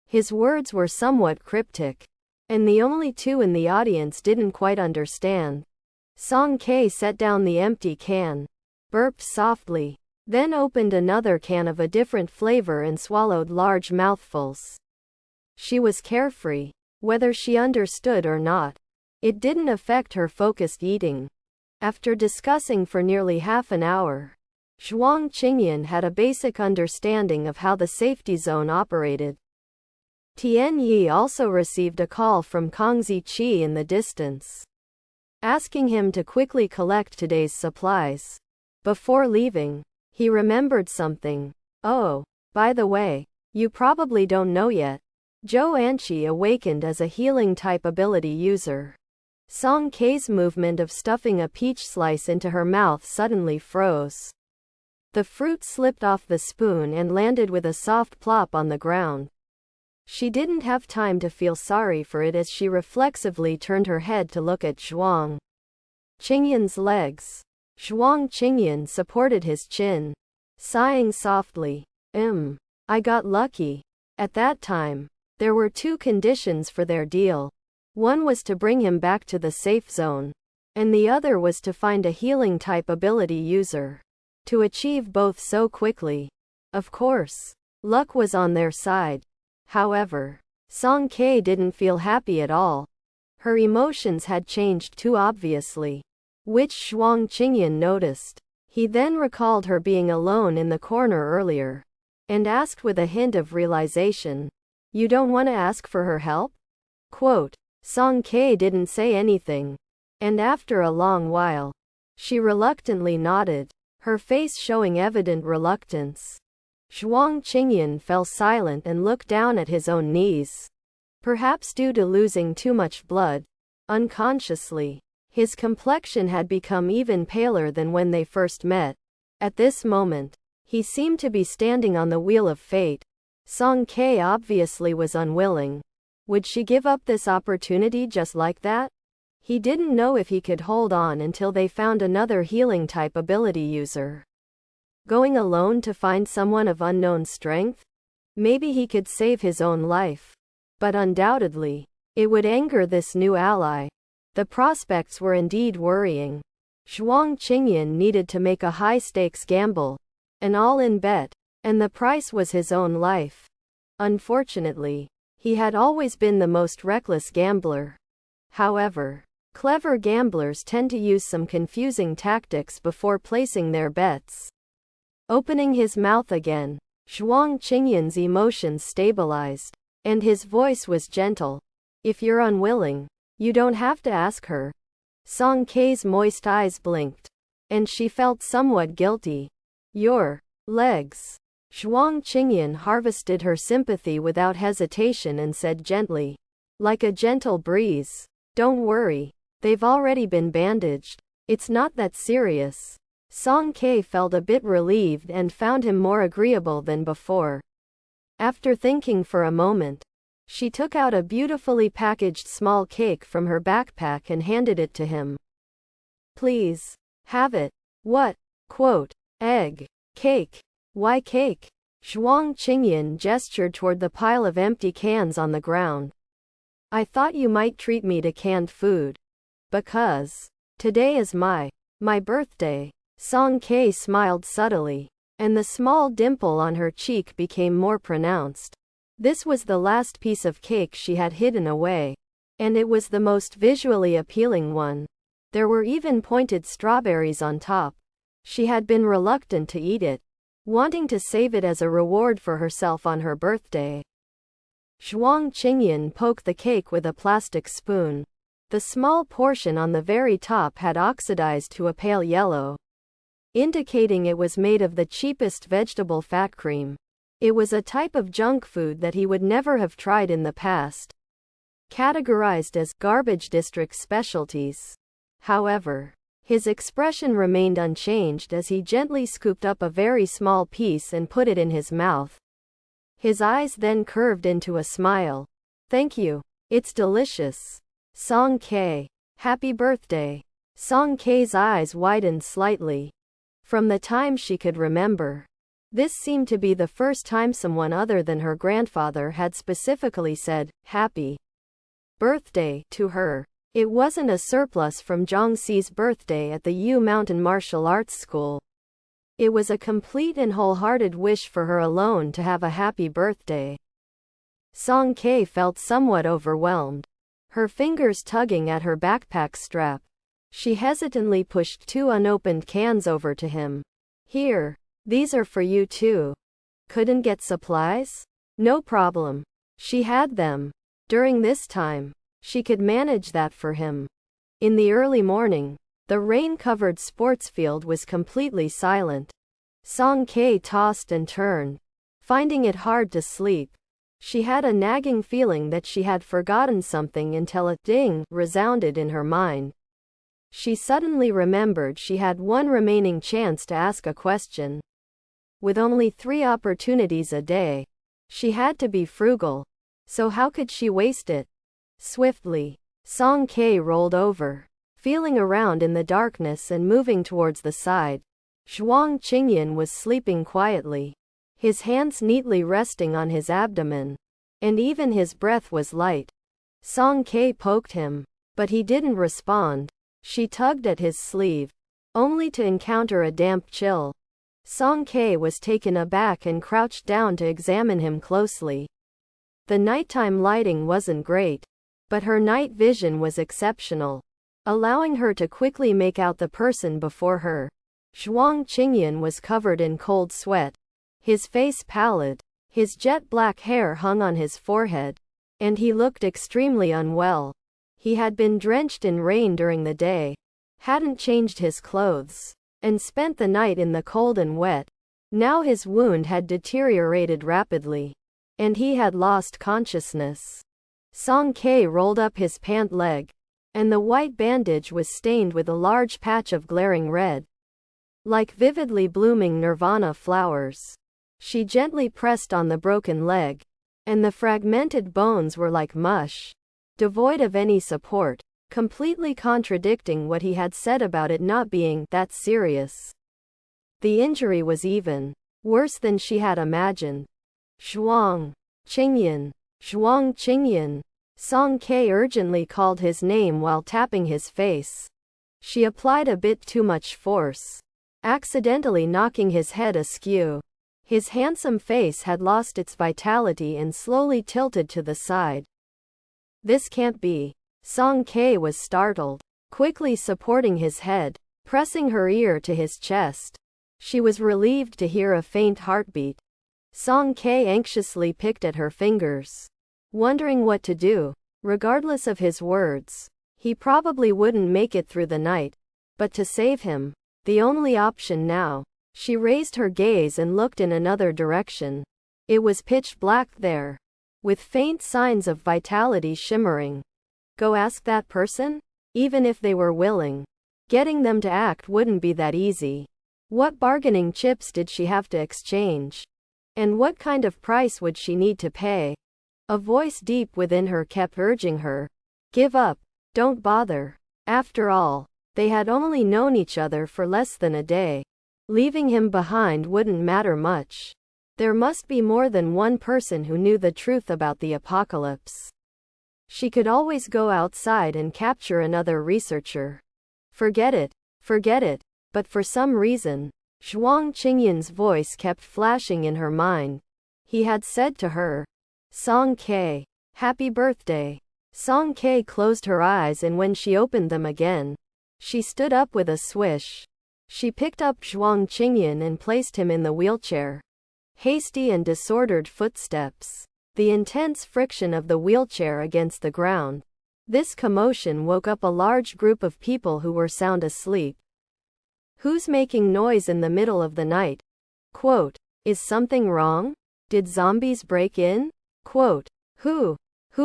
His words were somewhat cryptic, and the only two in the audience didn't quite understand. Song K set down the empty can, burped softly, then opened another can of a different flavor and swallowed large mouthfuls. She was carefree, whether she understood or not. It didn't affect her focused eating. After discussing for nearly half an hour, Zhuang Qingyan had a basic understanding of how the safety zone operated. Tian Yi also received a call from Kang Ziqi in the distance, asking him to quickly collect today's supplies. Before leaving, he remembered something. Oh, by the way, you probably don't know yet. Zhou Anqi awakened as a healing-type ability user. Song K's movement of stuffing a peach slice into her mouth suddenly froze. The fruit slipped off the spoon and landed with a soft plop on the ground. She didn't have time to feel sorry for it as she reflexively turned her head to look at Zhuang Qingyan's legs. Zhuang Qingyan supported his chin, sighing softly. I got lucky. At that time, there were two conditions for their deal. One was to bring him back to the safe zone, and the other was to find a healing-type ability user. To achieve both so quickly, of course, luck was on their side. However, Song K didn't feel happy at all. Her emotions had changed too obviously, which Zhuang Qingyan noticed. He then recalled her being alone in the corner earlier, and asked with a hint of realization, "You don't want to ask for her help?" Quote, Song K didn't say anything, and after a long while, she reluctantly nodded, her face showing evident reluctance. Zhuang Qingyan fell silent and looked down at his own knees. Perhaps due to losing too much blood, unconsciously, his complexion had become even paler than when they first met. At this moment, he seemed to be standing on the wheel of fate. Song K obviously was unwilling. Would she give up this opportunity just like that? He didn't know if he could hold on until they found another healing-type ability user. Going alone to find someone of unknown strength? Maybe he could save his own life. But undoubtedly, it would anger this new ally. The prospects were indeed worrying. Zhuang Qingyan needed to make a high-stakes gamble, an all-in bet, and the price was his own life. Unfortunately, he had always been the most reckless gambler. However, clever gamblers tend to use some confusing tactics before placing their bets. Opening his mouth again, Zhuang Qingyan's emotions stabilized, and his voice was gentle. If you're unwilling, you don't have to ask her. Song K's moist eyes blinked, and she felt somewhat guilty. Your legs. Zhuang Qingyan harvested her sympathy without hesitation and said gently, like a gentle breeze, "Don't worry, they've already been bandaged. It's not that serious." Song K felt a bit relieved and found him more agreeable than before. After thinking for a moment, she took out a beautifully packaged small cake from her backpack and handed it to him. "Please, have it." "What?" Quote, "Egg. Cake." "Why cake?" Zhuang Qingyan gestured toward the pile of empty cans on the ground. "I thought you might treat me to canned food. Because today is my birthday." Song K smiled subtly. and the small dimple on her cheek became more pronounced. This was the last piece of cake she had hidden away, and it was the most visually appealing one. There were even pointed strawberries on top. She had been reluctant to eat it, wanting to save it as a reward for herself on her birthday. Zhuang Qingyan poked the cake with a plastic spoon. The small portion on the very top had oxidized to a pale yellow, indicating it was made of the cheapest vegetable fat cream. It was a type of junk food that he would never have tried in the past, categorized as garbage district specialties. However, his expression remained unchanged as he gently scooped up a very small piece and put it in his mouth. His eyes then curved into a smile. "Thank you. It's delicious. Song K. Happy birthday." Song K's eyes widened slightly. From the time she could remember, this seemed to be the first time someone other than her grandfather had specifically said, "Happy birthday," to her. It wasn't a surplus from Zhangxi's birthday at the Yu Mountain Martial Arts School. It was a complete and wholehearted wish for her alone to have a happy birthday. Song K felt somewhat overwhelmed, her fingers tugging at her backpack strap. She hesitantly pushed 2 unopened cans over to him. "Here, these are for you too. Couldn't get supplies? No problem. She had them. During this time, she could manage that for him." In the early morning, the rain-covered sports field was completely silent. Song K tossed and turned, finding it hard to sleep. She had a nagging feeling that she had forgotten something until a ding resounded in her mind. She suddenly remembered she had one remaining chance to ask a question. With only 3 opportunities a day, she had to be frugal. So how could she waste it? Swiftly, Song K rolled over, feeling around in the darkness and moving towards the side. Zhuang Qingyan was sleeping quietly, his hands neatly resting on his abdomen, and even his breath was light. Song K poked him, but he didn't respond. She tugged at his sleeve, only to encounter a damp chill. Song K was taken aback and crouched down to examine him closely. The nighttime lighting wasn't great, but her night vision was exceptional, allowing her to quickly make out the person before her. Zhuang Qingyan was covered in cold sweat, his face pallid, his jet black hair hung on his forehead, and he looked extremely unwell. He had been drenched in rain during the day, hadn't changed his clothes, and spent the night in the cold and wet. Now his wound had deteriorated rapidly, and he had lost consciousness. Song K rolled up his pant leg, and the white bandage was stained with a large patch of glaring red, like vividly blooming nirvana flowers. She gently pressed on the broken leg, and the fragmented bones were like mush, devoid of any support, completely contradicting what he had said about it not being that serious. The injury was even worse than she had imagined. Zhuang Qingyan. Zhuang Qingyan. Song K urgently called his name while tapping his face. She applied a bit too much force, accidentally knocking his head askew. His handsome face had lost its vitality and slowly tilted to the side. "This can't be." Song K was startled, quickly supporting his head, pressing her ear to his chest. She was relieved to hear a faint heartbeat. Song K anxiously picked at her fingers, wondering what to do. Regardless of his words, he probably wouldn't make it through the night, but to save him, the only option now. She raised her gaze and looked in another direction. It was pitch black there, with faint signs of vitality shimmering. Go ask that person? Even if they were willing, getting them to act wouldn't be that easy. What bargaining chips did she have to exchange? And what kind of price would she need to pay? A voice deep within her kept urging her. Give up. Don't bother. After all, they had only known each other for less than a day. Leaving him behind wouldn't matter much. There must be more than one person who knew the truth about the apocalypse. She could always go outside and capture another researcher. Forget it. But for some reason, Zhuang Qingyan's voice kept flashing in her mind. He had said to her, Song Ke, happy birthday. Song Ke closed her eyes, and when she opened them again, she stood up with a swish. She picked up Zhuang Qingyan and placed him in the wheelchair. Hasty and disordered footsteps. The intense friction of the wheelchair against the ground. This commotion woke up a large group of people who were sound asleep. Who's making noise in the middle of the night? Quote, is something wrong? Did zombies break in? Quote, who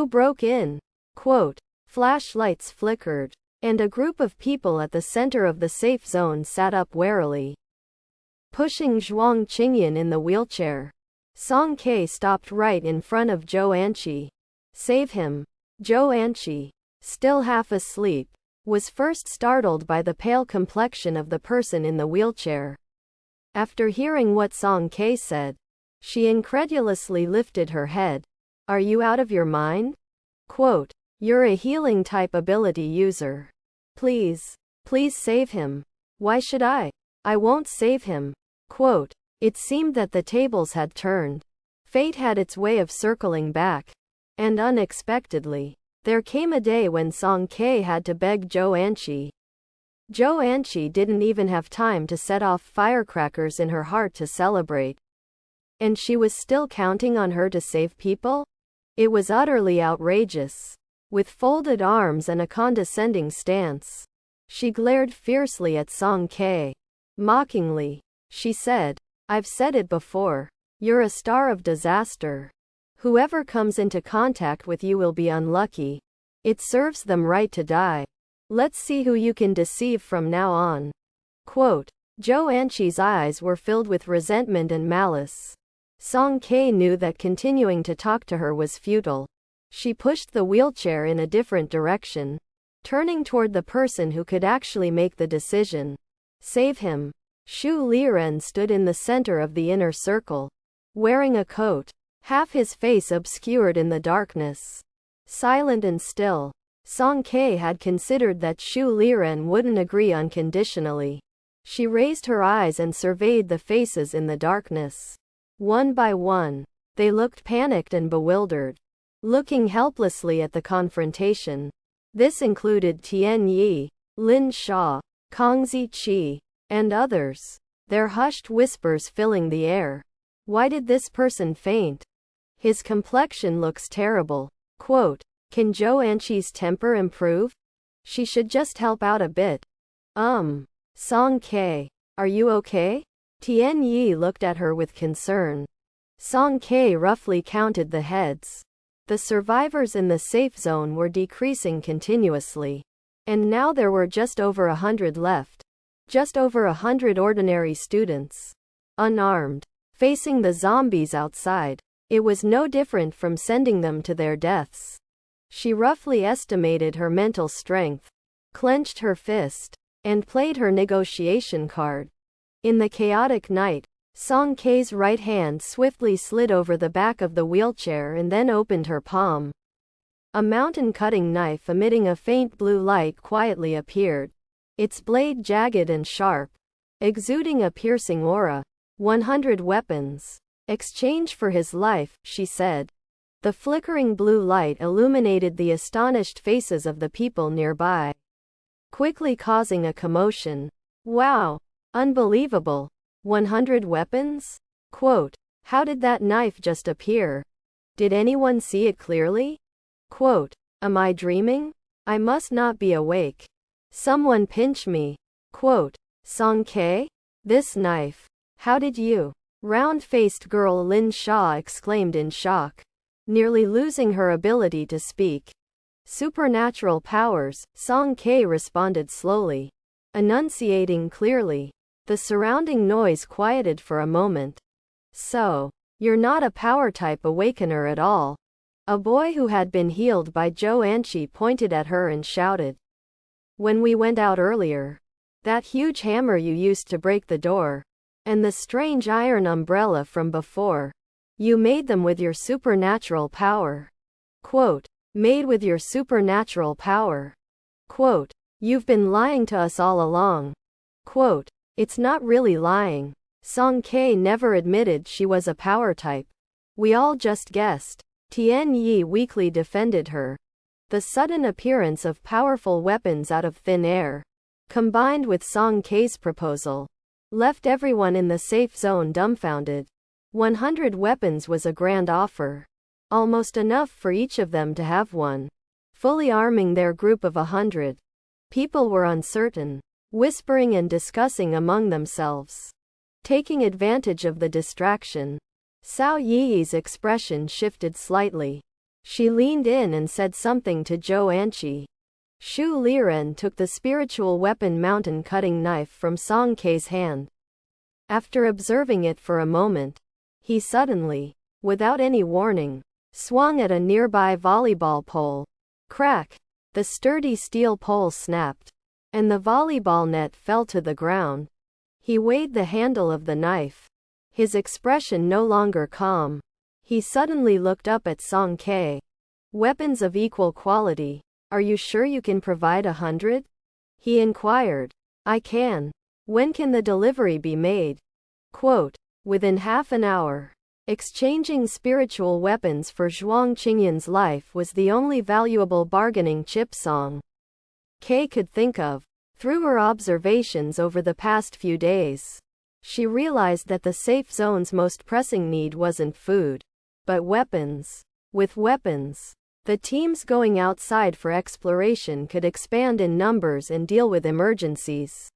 broke in? Quote, flashlights flickered, and a group of people at the center of the safe zone sat up warily, pushing Zhuang Qingyan in the wheelchair. Song Ke stopped right in front of Zhou Anqi. Save him. Zhou Anqi, still half asleep, was first startled by the pale complexion of the person in the wheelchair. After hearing what Song Ke said, she incredulously lifted her head. Are you out of your mind? Quote, you're a healing type ability user. Please save him. Why should I? I won't save him. Quote, it seemed that the tables had turned. Fate had its way of circling back. And unexpectedly, there came a day when Song Ke had to beg Zhou Anqi. Zhou Anqi didn't even have time to set off firecrackers in her heart to celebrate. And she was still counting on her to save people? It was utterly outrageous. With folded arms and a condescending stance, she glared fiercely at Song Ke. Mockingly, she said, I've said it before. You're a star of disaster. Whoever comes into contact with you will be unlucky. It serves them right to die. Let's see who you can deceive from now on. Quote, Zhou Anqi's eyes were filled with resentment and malice. Song Ke knew that continuing to talk to her was futile. She pushed the wheelchair in a different direction, turning toward the person who could actually make the decision. Save him. Shu Liren stood in the center of the inner circle, wearing a coat, half his face obscured in the darkness. Silent and still, Song Ke had considered that Shu Liren wouldn't agree unconditionally. She raised her eyes and surveyed the faces in the darkness. One by one, they looked panicked and bewildered, looking helplessly at the confrontation. This included Tian Yi, Lin Sha, Kang Ziqi, and others, their hushed whispers filling the air. Why did this person faint? His complexion looks terrible. Quote, can Zhou Anqi's temper improve? She should just help out a bit. Song Ke, are you okay? Tian Yi looked at her with concern. Song Ke roughly counted the heads. The survivors in the safe zone were decreasing continuously. And now there were just over 100 left. Just over 100 ordinary students. Unarmed. Facing the zombies outside. It was no different from sending them to their deaths. She roughly estimated her mental strength, clenched her fist, and played her negotiation card. In the chaotic night, Song Ke's right hand swiftly slid over the back of the wheelchair and then opened her palm. A mountain-cutting knife emitting a faint blue light quietly appeared, its blade jagged and sharp, exuding a piercing aura. 100 weapons. Exchange for his life, she said. The flickering blue light illuminated the astonished faces of the people nearby, quickly causing a commotion. Wow! Unbelievable! 100 weapons? Quote, how did that knife just appear? Did anyone see it clearly? Quote, am I dreaming? I must not be awake. Someone pinch me. Quote, Song Ke? This knife. How did you? Round-faced girl Lin Sha exclaimed in shock, nearly losing her ability to speak. Supernatural powers, Song Ke responded slowly, enunciating clearly. The surrounding noise quieted for a moment. So, you're not a power-type awakener at all. A boy who had been healed by Zhou Anqi pointed at her and shouted. When we went out earlier, that huge hammer you used to break the door, and the strange iron umbrella from before, you made them with your supernatural power. Quote, made with your supernatural power. Quote, you've been lying to us all along. Quote, It's not really lying. Song K never admitted she was a power type. We all just guessed. Tian Yi weakly defended her. The sudden appearance of powerful weapons out of thin air, combined with Song K's proposal, left everyone in the safe zone dumbfounded. 100 weapons was a grand offer. Almost enough for each of them to have one. Fully arming their group of 100. People were uncertain, whispering and discussing among themselves. Taking advantage of the distraction, Cao Yi's expression shifted slightly. She leaned in and said something to Zhou Anqi. Shu Liren took the spiritual weapon mountain cutting knife from Song K's hand. After observing it for a moment, he suddenly, without any warning, swung at a nearby volleyball pole. Crack! The sturdy steel pole snapped, and the volleyball net fell to the ground. He weighed the handle of the knife, his expression no longer calm. He suddenly looked up at Song K. Weapons of equal quality. Are you sure you can provide 100? He inquired. I can. When can the delivery be made? Quote, within half an hour. Exchanging spiritual weapons for Zhuang Qingyan's life was the only valuable bargaining chip Song K could think of. Through her observations over the past few days, she realized that the safe zone's most pressing need wasn't food, but weapons. With weapons, the teams going outside for exploration could expand in numbers and deal with emergencies.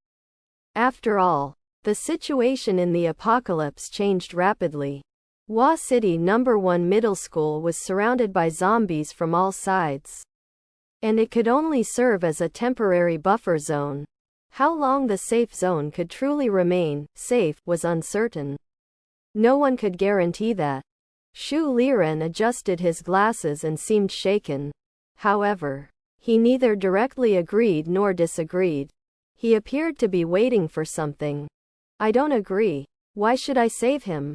After all, the situation in the apocalypse changed rapidly. Wa City No. 1 Middle School was surrounded by zombies from all sides, and it could only serve as a temporary buffer zone. How long the safe zone could truly remain safe was uncertain. No one could guarantee that. Shu Liren adjusted his glasses and seemed shaken. However, he neither directly agreed nor disagreed. He appeared to be waiting for something. I don't agree. Why should I save him?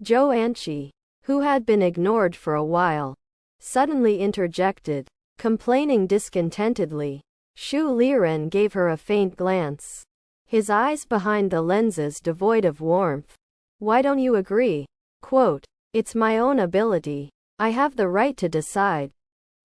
Zhou Anqi, who had been ignored for a while, suddenly interjected, complaining discontentedly. Shu Liren gave her a faint glance, his eyes behind the lenses devoid of warmth. Why don't you agree? Quote, it's my own ability. I have the right to decide.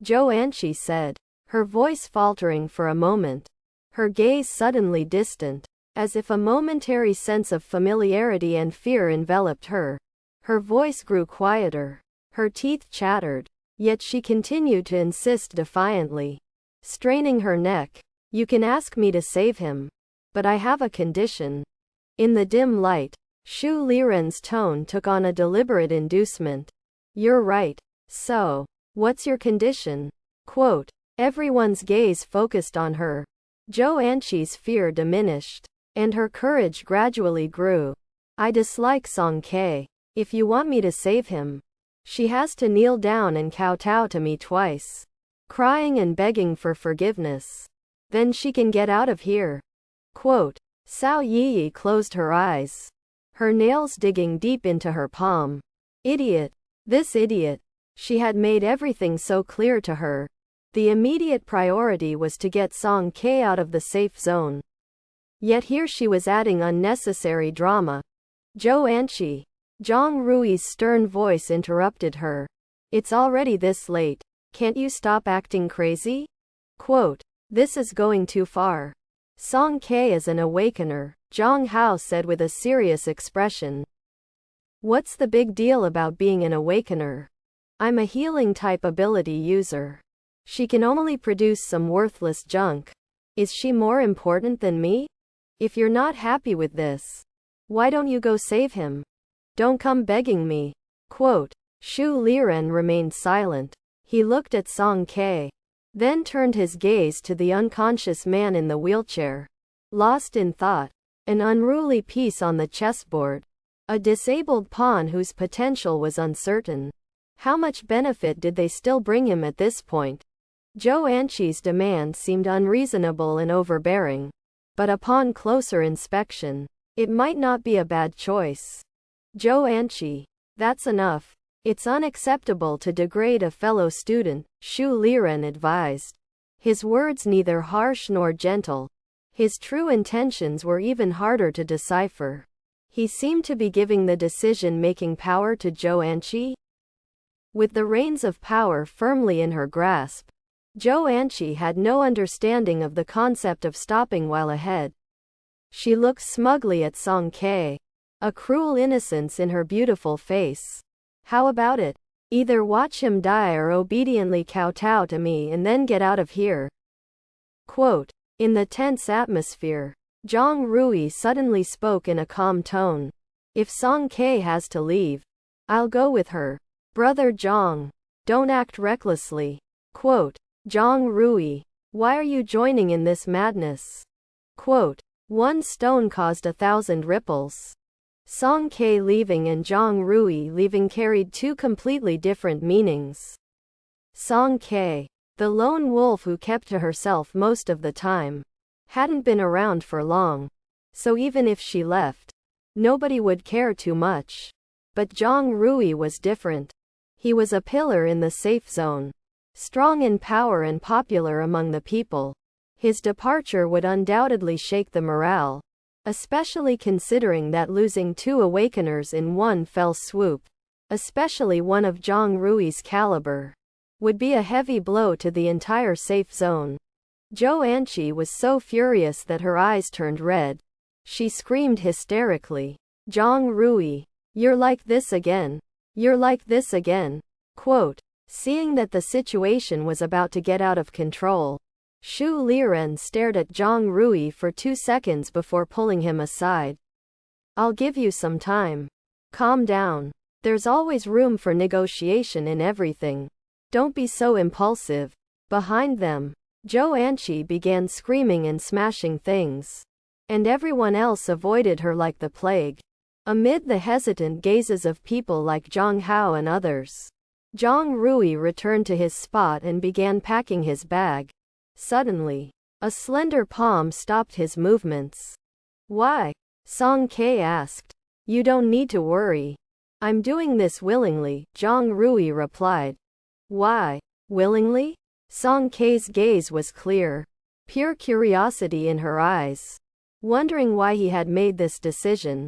Zhou Anqi said, her voice faltering for a moment, her gaze suddenly distant, as if a momentary sense of familiarity and fear enveloped her. Her voice grew quieter, her teeth chattered, yet she continued to insist defiantly, straining her neck. You can ask me to save him, but I have a condition. In the dim light, Shu Liren's tone took on a deliberate inducement. You're right. So, what's your condition? Quote, everyone's gaze focused on her. Zhou Anqi's fear diminished, and her courage gradually grew. I dislike Song K. If you want me to save him, she has to kneel down and kowtow to me twice, crying and begging for forgiveness. Then she can get out of here. Quote, Cao Yi closed her eyes, her nails digging deep into her palm. Idiot. This idiot. She had made everything so clear to her. The immediate priority was to get Song K out of the safe zone. Yet here she was adding unnecessary drama. Zhou Anqi. Zhang Rui's stern voice interrupted her. It's already this late. Can't you stop acting crazy? Quote, this is going too far. Song K is an awakener, Zhang Hao said with a serious expression. What's the big deal about being an awakener? I'm a healing type ability user. She can only produce some worthless junk. Is she more important than me? If you're not happy with this, why don't you go save him? Don't come begging me. Quote, Shu Liren remained silent. He looked at Song K, then turned his gaze to the unconscious man in the wheelchair. Lost in thought, an unruly piece on the chessboard, a disabled pawn whose potential was uncertain. How much benefit did they still bring him at this point? Zhou Anqi's demand seemed unreasonable and overbearing, but upon closer inspection, it might not be a bad choice. Zhou Anqi, that's enough. It's unacceptable to degrade a fellow student, Shu Liren advised. His words neither harsh nor gentle. His true intentions were even harder to decipher. He seemed to be giving the decision-making power to Zhou Anqi. With the reins of power firmly in her grasp, Zhou Anqi had no understanding of the concept of stopping while ahead. She looked smugly at Song Ke, a cruel innocence in her beautiful face. How about it? Either watch him die or obediently kowtow to me and then get out of here. Quote, in the tense atmosphere, Zhang Rui suddenly spoke in a calm tone. If Song Ke has to leave, I'll go with her. Brother Zhang, don't act recklessly. Quote, Zhang Rui, why are you joining in this madness? Quote, one stone caused 1,000 ripples. Song Ke leaving and Zhang Rui leaving carried two completely different meanings. Song Ke, the lone wolf who kept to herself most of the time, hadn't been around for long, so even if she left, nobody would care too much. But Zhang Rui was different. He was a pillar in the safe zone, strong in power and popular among the people. His departure would undoubtedly shake the morale, especially considering that losing 2 awakeners in one fell swoop, especially one of Zhang Rui's caliber, would be a heavy blow to the entire safe zone. Zhou Anqi was so furious that her eyes turned red. She screamed hysterically, Zhang Rui, you're like this again. You're like this again. Quote, seeing that the situation was about to get out of control, Shu Liren stared at Zhang Rui for 2 seconds before pulling him aside. I'll give you some time. Calm down. There's always room for negotiation in everything. Don't be so impulsive. Behind them, Zhou Anqi began screaming and smashing things, and everyone else avoided her like the plague. Amid the hesitant gazes of people like Zhang Hao and others, Zhang Rui returned to his spot and began packing his bag. Suddenly, a slender palm stopped his movements. Why? Song Ke asked. You don't need to worry. I'm doing this willingly, Zhang Rui replied. Why? Willingly? Song Ke's gaze was clear, pure curiosity in her eyes. Wondering why he had made this decision,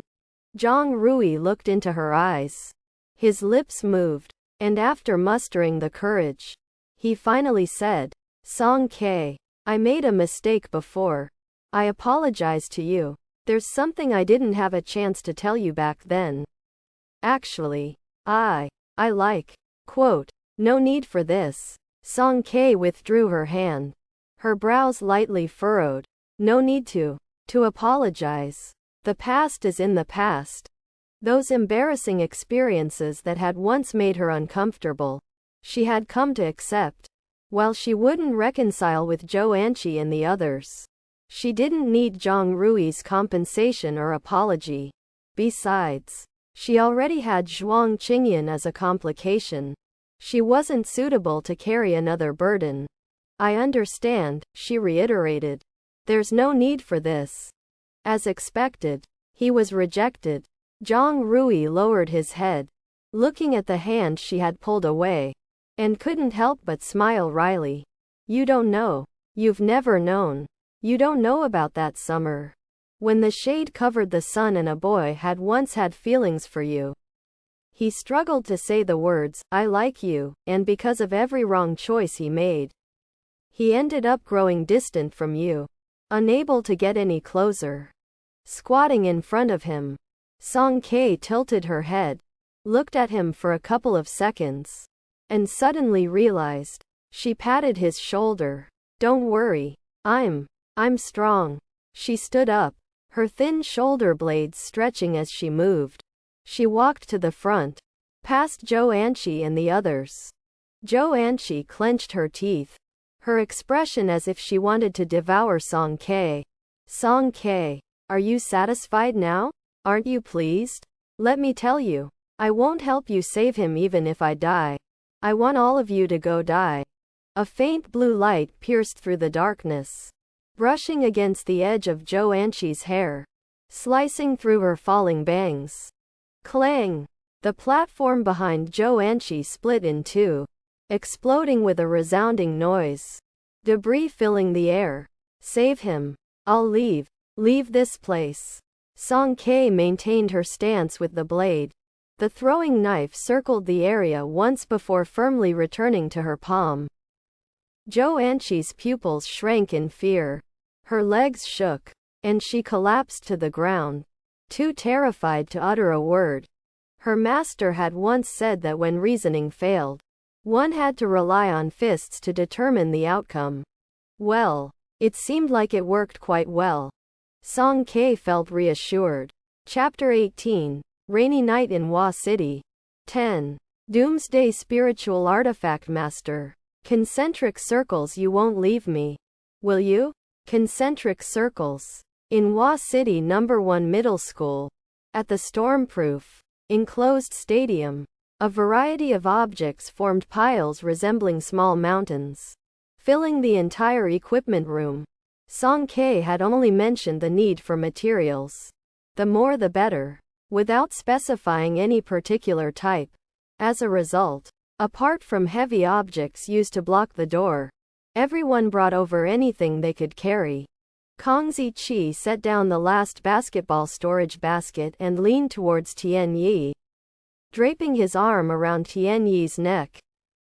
Zhang Rui looked into her eyes. His lips moved, and after mustering the courage, he finally said, Song Ke, I made a mistake before. I apologize to you. There's something I didn't have a chance to tell you back then. Actually, I like. Quote, no need for this. Song Ke withdrew her hand. Her brows lightly furrowed. No need to apologize. The past is in the past. Those embarrassing experiences that had once made her uncomfortable, she had come to accept. While she wouldn't reconcile with Zhou Anqi and the others, she didn't need Zhang Rui's compensation or apology. Besides, she already had Zhuang Qingyan as a complication. She wasn't suitable to carry another burden. I understand, she reiterated. There's no need for this. As expected, he was rejected. Zhang Rui lowered his head, looking at the hand she had pulled away, and couldn't help but smile wryly. You don't know. You've never known. You don't know about that summer, when the shade covered the sun and a boy had once had feelings for you. He struggled to say the words, I like you, and because of every wrong choice he made, he ended up growing distant from you, unable to get any closer. Squatting in front of him, Song Ke tilted her head, looked at him for a couple of seconds, and suddenly realized. She patted his shoulder. Don't worry. I'm strong. She stood up, her thin shoulder blades stretching as she moved. She walked to the front, past Zhou Anqi and the others. Zhou Anqi clenched her teeth, her expression as if she wanted to devour Song Ke. Song Ke, are you satisfied now? Aren't you pleased? Let me tell you, I won't help you save him even if I die. I want all of you to go die. A faint blue light pierced through the darkness, brushing against the edge of Zhou Anqi's hair, slicing through her falling bangs. Clang! The platform behind Zhou Anqi split in two, exploding with a resounding noise. Debris filling the air. Save him. I'll leave. Leave this place. Song K maintained her stance with the blade. The throwing knife circled the area once before firmly returning to her palm. Jo Anchi's pupils shrank in fear. Her legs shook, and she collapsed to the ground, too terrified to utter a word. Her master had once said that when reasoning failed, one had to rely on fists to determine the outcome. Well, it seemed like it worked quite well. Song K felt reassured. Chapter 18. Rainy Night in Wa City. 10. Doomsday Spiritual Artifact Master. Concentric circles. You won't leave me, will you? Concentric circles. In Wa City No. 1 Middle School. At the stormproof, enclosed stadium, a variety of objects formed piles resembling small mountains, filling the entire equipment room. Song K had only mentioned the need for materials. The more the better, without specifying any particular type. As a result, apart from heavy objects used to block the door, everyone brought over anything they could carry. Kong Ziqi set down the last basketball storage basket and leaned towards Tian Yi, draping his arm around Tian Yi's neck.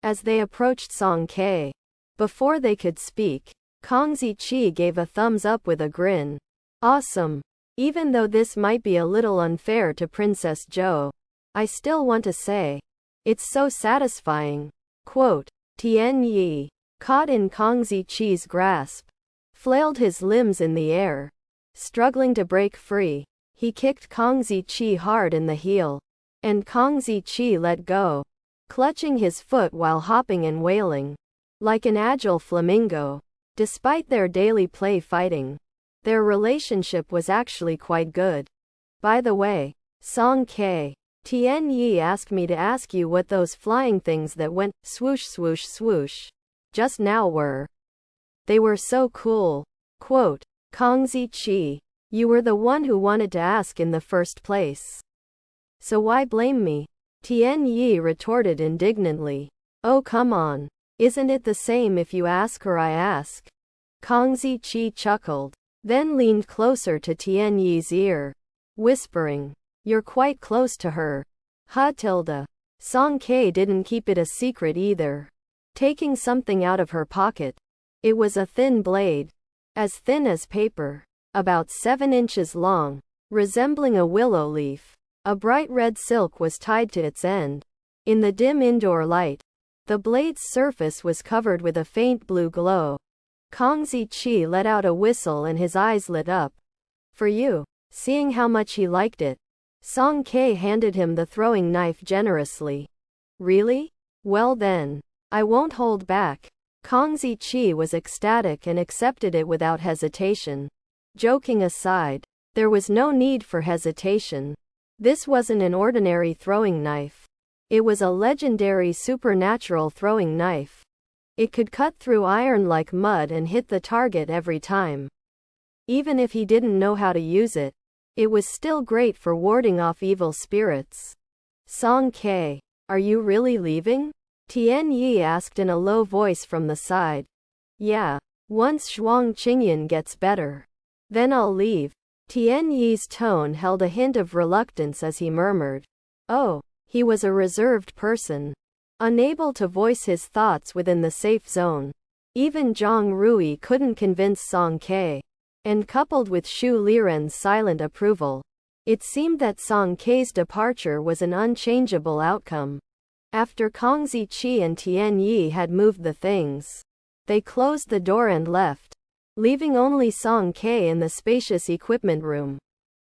As they approached Song K, before they could speak, Kong Ziqi gave a thumbs up with a grin. Awesome. Even though this might be a little unfair to Princess Jo, I still want to say, it's so satisfying. Quote. Tian Yi, caught in Kong Ziqi's grasp, flailed his limbs in the air. Struggling to break free, he kicked Kong Ziqi hard in the heel, and Kong Ziqi let go, clutching his foot while hopping and wailing, like an agile flamingo. Despite their daily play fighting, their relationship was actually quite good. By the way, Song K, Tian Yi asked me to ask you what those flying things that went swoosh swoosh swoosh just now were. They were so cool. Quote. Kong Ziqi, you were the one who wanted to ask in the first place. So why blame me? Tian Yi retorted indignantly. Oh come on. Isn't it the same if you ask or I ask? Kong Ziqi chuckled, then leaned closer to Tian Yi's ear, whispering, you're quite close to her. Ha tilde. Song K didn't keep it a secret either. Taking something out of her pocket. It was a thin blade, as thin as paper, about 7 inches long, resembling a willow leaf. A bright red silk was tied to its end. In the dim indoor light, the blade's surface was covered with a faint blue glow. Kong Ziqi let out a whistle and his eyes lit up. For you. Seeing how much he liked it, Song K handed him the throwing knife generously. Really? Well then, I won't hold back. Kong Ziqi was ecstatic and accepted it without hesitation. Joking aside, there was no need for hesitation. This wasn't an ordinary throwing knife. It was a legendary supernatural throwing knife. It could cut through iron like mud and hit the target every time. Even if he didn't know how to use it, it was still great for warding off evil spirits. Song K, are you really leaving? Tian Yi asked in a low voice from the side. Yeah, once Shuang Qingyan gets better, then I'll leave. Tian Yi's tone held a hint of reluctance as he murmured. Oh. He was a reserved person, unable to voice his thoughts within the safe zone. Even Zhang Rui couldn't convince Song K, and coupled with Xu Liren's silent approval, it seemed that Song K's departure was an unchangeable outcome. After Kong Ziqi and Tian Yi had moved the things, they closed the door and left, leaving only Song K in the spacious equipment room.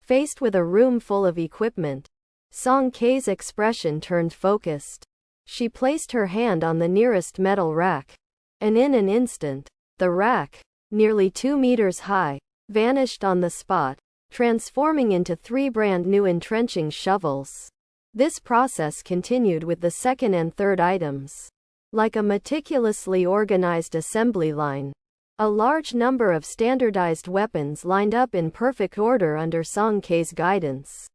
Faced with a room full of equipment, Song K's expression turned focused. She placed her hand on the nearest metal rack, and in an instant, the rack, nearly 2 meters high, vanished on the spot, transforming into 3 brand new entrenching shovels. This process continued with the second and third items. Like a meticulously organized assembly line, a large number of standardized weapons lined up in perfect order under Song K's guidance,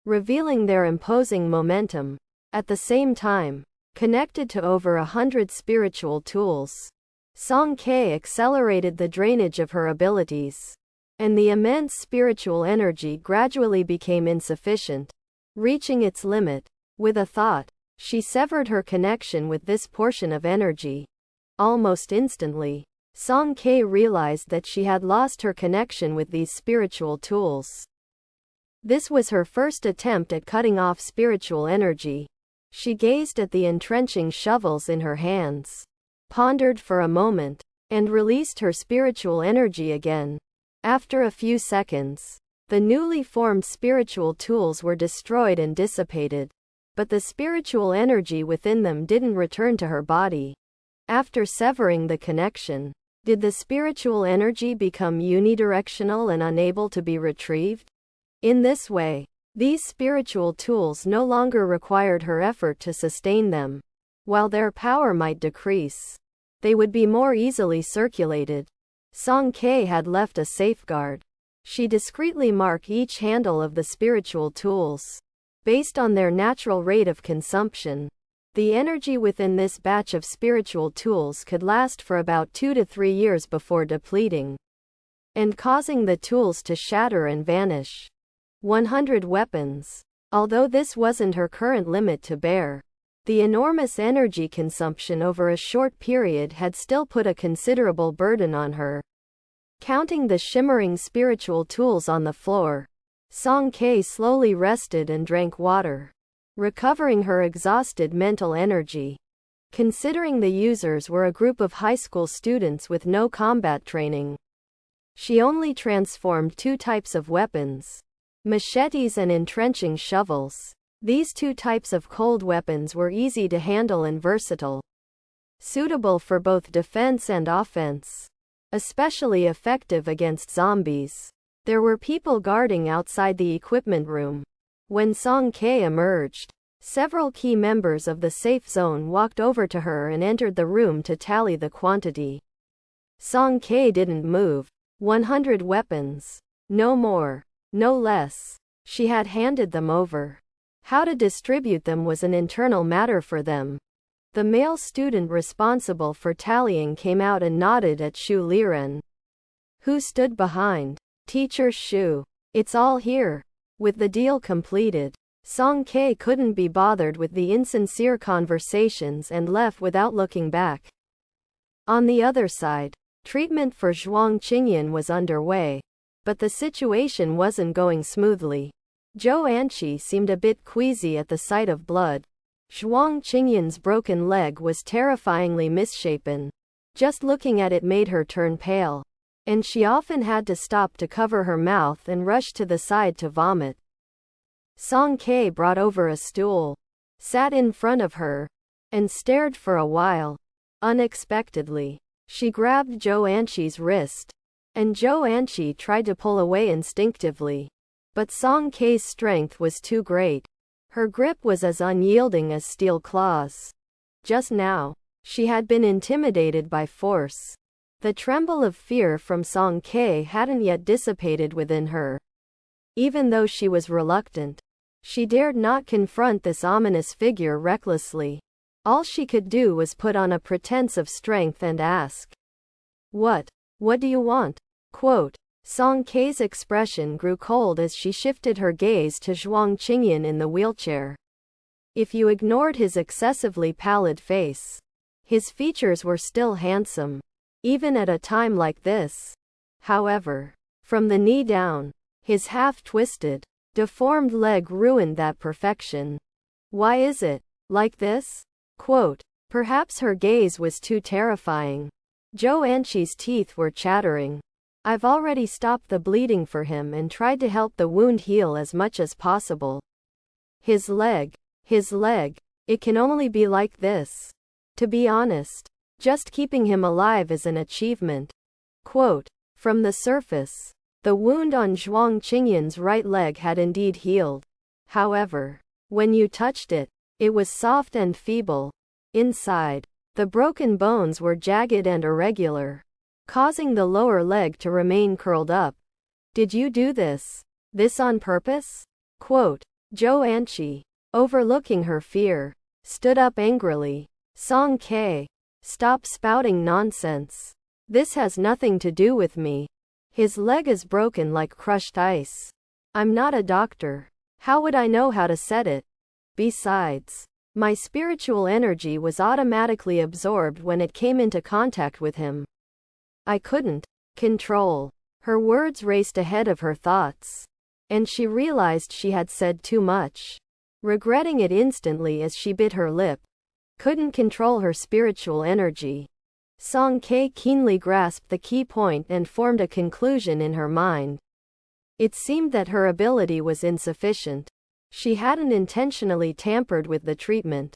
revealing their imposing momentum. At the same time, connected to over 100 spiritual tools, Song K accelerated the drainage of her abilities. and the immense spiritual energy gradually became insufficient. Reaching its limit, with a thought, she severed her connection with this portion of energy. Almost instantly, Song Kei realized that she had lost her connection with these spiritual tools. This was her first attempt at cutting off spiritual energy. She gazed at the entrenching shovels in her hands, pondered for a moment, and released her spiritual energy again. After a few seconds, the newly formed spiritual tools were destroyed and dissipated, but the spiritual energy within them didn't return to her body. After severing the connection, did the spiritual energy become unidirectional and unable to be retrieved? In this way, these spiritual tools no longer required her effort to sustain them. While their power might decrease, they would be more easily circulated. Song Kei had left a safeguard. She discreetly marked each handle of the spiritual tools based on their natural rate of consumption. The energy within this batch of spiritual tools could last for about 2 to 3 years before depleting and causing the tools to shatter and vanish. 100 weapons. Although this wasn't her current limit to bear, the enormous energy consumption over a short period had still put a considerable burden on her. Counting the shimmering spiritual tools on the floor, Song Kei slowly rested and drank water, recovering her exhausted mental energy. Considering the users were a group of high school students with no combat training, she only transformed 2 types of weapons: machetes and entrenching shovels. These 2 types of cold weapons were easy to handle and versatile, suitable for both defense and offense, especially effective against zombies. There were people guarding outside the equipment room. When Song Kei emerged, several key members of the safe zone walked over to her and entered the room to tally the quantity. Song Kei didn't move. 100 weapons. No more, no less. She had handed them over. How to distribute them was an internal matter for them. The male student responsible for tallying came out and nodded at Shu Liren, who stood behind. Teacher Shu, it's all here. With the deal completed, Song Kei couldn't be bothered with the insincere conversations and left without looking back. On the other side, treatment for Zhuang Qingyan was underway, but the situation wasn't going smoothly. Zhou Anqi seemed a bit queasy at the sight of blood. Zhuang Qingyan's broken leg was terrifyingly misshapen. Just looking at it made her turn pale, and she often had to stop to cover her mouth and rush to the side to vomit. Song Kei brought over a stool, sat in front of her, and stared for a while. Unexpectedly, she grabbed Zhou Anqi's wrist, and Zhou Anqi tried to pull away instinctively. But Song Kei's strength was too great. Her grip was as unyielding as steel claws. Just now, she had been intimidated by force. The tremble of fear from Song Kei hadn't yet dissipated within her. Even though she was reluctant, she dared not confront this ominous figure recklessly. All she could do was put on a pretense of strength and ask, What do you want?" Quote. Song Kei's expression grew cold as she shifted her gaze to Zhuang Qingyan in the wheelchair. If you ignored his excessively pallid face, his features were still handsome, even at a time like this. However, from the knee down, his half-twisted, deformed leg ruined that perfection. Why is it like this? Quote. Perhaps her gaze was too terrifying. Zhou Anqi's teeth were chattering. I've already stopped the bleeding for him and tried to help the wound heal as much as possible. His leg, it can only be like this. To be honest, just keeping him alive is an achievement. Quote. From the surface, the wound on Zhuang Qingyan's right leg had indeed healed. However, when you touched it, it was soft and feeble. Inside, the broken bones were jagged and irregular, causing the lower leg to remain curled up. Did you do this on purpose? Quote. Zhou Anqi, overlooking her fear, stood up angrily. Song Kei, stop spouting nonsense. This has nothing to do with me. His leg is broken like crushed ice. I'm not a doctor. How would I know how to set it? Besides, my spiritual energy was automatically absorbed when it came into contact with him. I couldn't control. Her words raced ahead of her thoughts, and she realized she had said too much, regretting it instantly as she bit her lip. Couldn't control her spiritual energy. Song K keenly grasped the key point and formed a conclusion in her mind. It seemed that her ability was insufficient. She hadn't intentionally tampered with the treatment.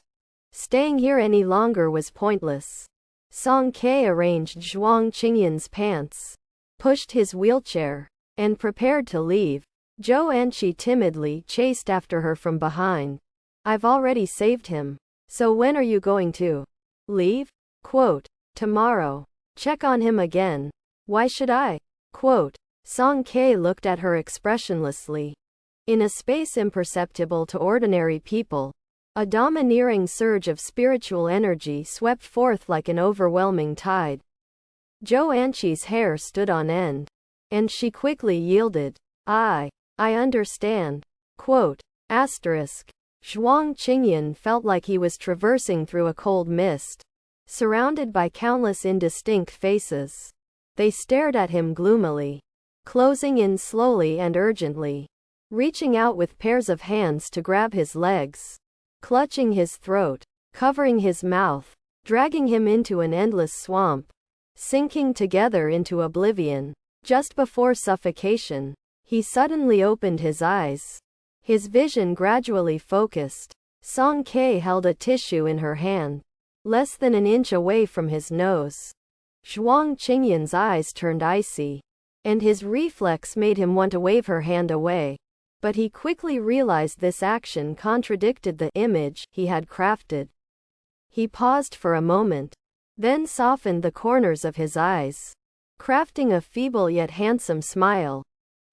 Staying here any longer was pointless. Song K arranged Zhuang Qingyan's pants, pushed his wheelchair, and prepared to leave. Zhou Anqi timidly chased after her from behind. I've already saved him. So when are you going to leave? Quote, tomorrow. Check on him again. Why should I? Quote, Song K looked at her expressionlessly. In a space imperceptible to ordinary people, a domineering surge of spiritual energy swept forth like an overwhelming tide. Zhou Anqi's hair stood on end, and she quickly yielded. I understand. Quote, asterisk. Zhuang Qingyan felt like he was traversing through a cold mist, surrounded by countless indistinct faces. They stared at him gloomily, closing in slowly and urgently, reaching out with pairs of hands to grab his legs, clutching his throat, covering his mouth, dragging him into an endless swamp, sinking together into oblivion. Just before suffocation, he suddenly opened his eyes. His vision gradually focused. Song K held a tissue in her hand, less than an inch away from his nose. Zhuang Qingyan's eyes turned icy, and his reflex made him want to wave her hand away. But he quickly realized this action contradicted the image he had crafted. He paused for a moment, then softened the corners of his eyes, crafting a feeble yet handsome smile.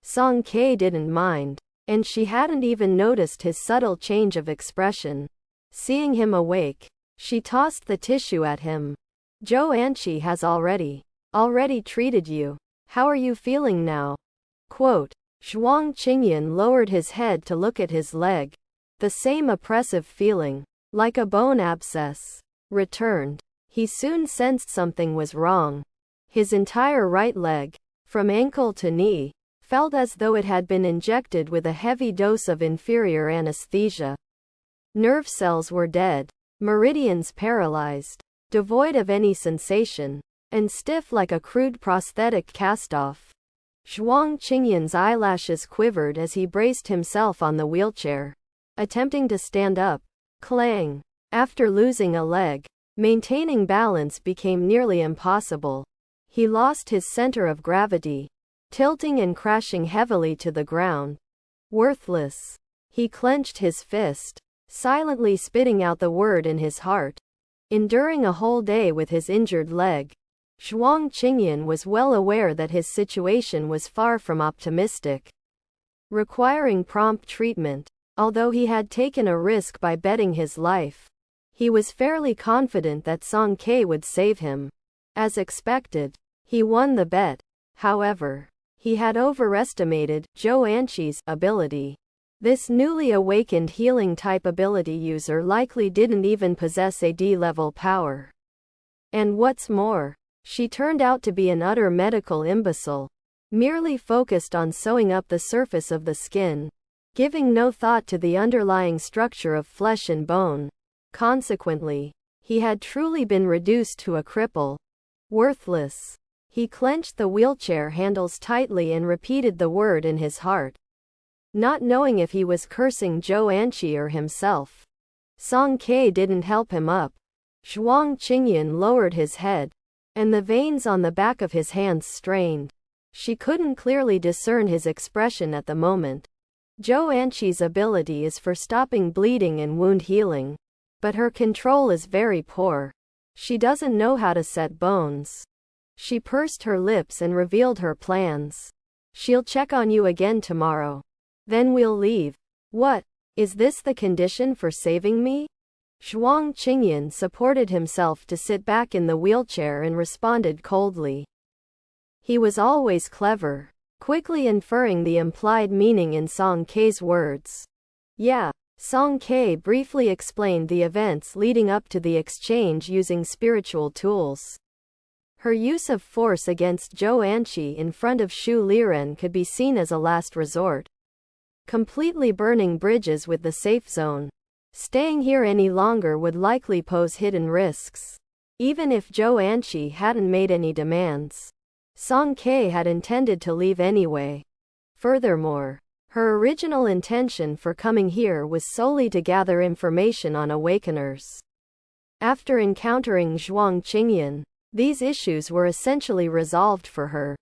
Song K didn't mind, and she hadn't even noticed his subtle change of expression. Seeing him awake, she tossed the tissue at him. Zhou Anqi has already treated you. How are you feeling now? Quote, Zhuang Qingyan lowered his head to look at his leg. The same oppressive feeling, like a bone abscess, returned. He soon sensed something was wrong. His entire right leg, from ankle to knee, felt as though it had been injected with a heavy dose of inferior anesthesia. Nerve cells were dead, meridians paralyzed, devoid of any sensation, and stiff like a crude prosthetic cast-off. Zhuang Qingyan's eyelashes quivered as he braced himself on the wheelchair, attempting to stand up. Clang! After losing a leg, maintaining balance became nearly impossible. He lost his center of gravity, tilting and crashing heavily to the ground. Worthless. He clenched his fist, silently spitting out the word in his heart. Enduring a whole day with his injured leg, Zhuang Qingyan was well aware that his situation was far from optimistic, requiring prompt treatment. Although he had taken a risk by betting his life, he was fairly confident that Song K would save him. As expected, he won the bet. However, he had overestimated Zhou Anqi's ability. This newly awakened healing type ability user likely didn't even possess a D-level power. And what's more, she turned out to be an utter medical imbecile, merely focused on sewing up the surface of the skin, giving no thought to the underlying structure of flesh and bone. Consequently, he had truly been reduced to a cripple. Worthless. He clenched the wheelchair handles tightly and repeated the word in his heart, not knowing if he was cursing Zhou Anqi or himself. Song K didn't help him up. Zhuang Qingyan lowered his head, and the veins on the back of his hands strained. She couldn't clearly discern his expression at the moment. Zhou Anqi's ability is for stopping bleeding and wound healing, but her control is very poor. She doesn't know how to set bones. She pursed her lips and revealed her plans. She'll check on you again tomorrow. Then we'll leave. What? Is this the condition for saving me? Zhuang Qingyan supported himself to sit back in the wheelchair and responded coldly. He was always clever, quickly inferring the implied meaning in Song Kei's words. Yeah. Song Kei briefly explained the events leading up to the exchange using spiritual tools. Her use of force against Zhou Anqi in front of Shu Liren could be seen as a last resort. Completely burning bridges with the safe zone. Staying here any longer would likely pose hidden risks. Even if Zhou Anqi hadn't made any demands, Song Kei had intended to leave anyway. Furthermore, her original intention for coming here was solely to gather information on awakeners. After encountering Zhuang Qingyan, these issues were essentially resolved for her.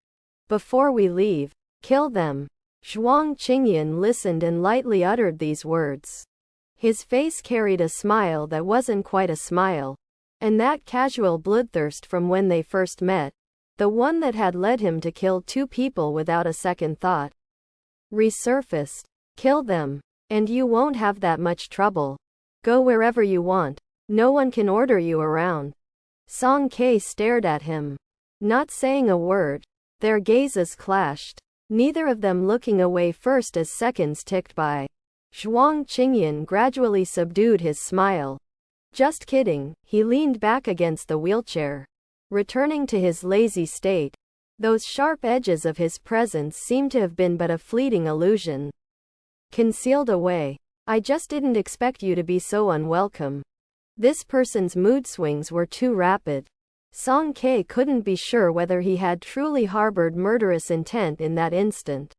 Before we leave, kill them. Zhuang Qingyan listened and lightly uttered these words. His face carried a smile that wasn't quite a smile, and that casual bloodthirst from when they first met, the one that had led him to kill 2 people without a second thought, resurfaced. Kill them, and you won't have that much trouble. Go wherever you want. No one can order you around. Song Kei stared at him, not saying a word. Their gazes clashed, neither of them looking away first as seconds ticked by. Zhuang Qingyan gradually subdued his smile. Just kidding, he leaned back against the wheelchair, returning to his lazy state. Those sharp edges of his presence seemed to have been but a fleeting illusion. Concealed away. I just didn't expect you to be so unwelcome. This person's mood swings were too rapid. Song Kei couldn't be sure whether he had truly harbored murderous intent in that instant.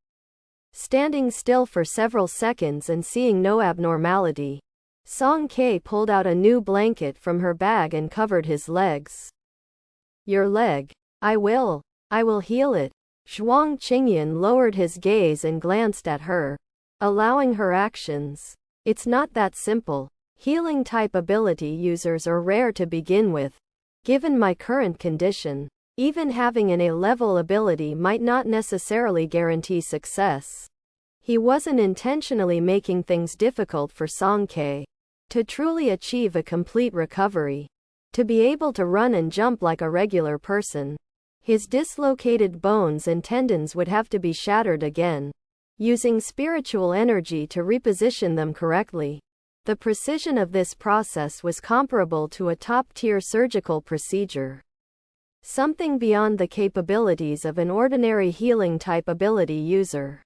Standing still for several seconds and seeing no abnormality, Song Kei pulled out a new blanket from her bag and covered his legs. Your leg. I will heal it. Zhuang Qingyan lowered his gaze and glanced at her, allowing her actions. It's not that simple. Healing type ability users are rare to begin with. Given my current condition, even having an A-level ability might not necessarily guarantee success. He wasn't intentionally making things difficult for Song Kei. To truly achieve a complete recovery, to be able to run and jump like a regular person, his dislocated bones and tendons would have to be shattered again, using spiritual energy to reposition them correctly. The precision of this process was comparable to a top-tier surgical procedure. Something beyond the capabilities of an ordinary healing-type ability user.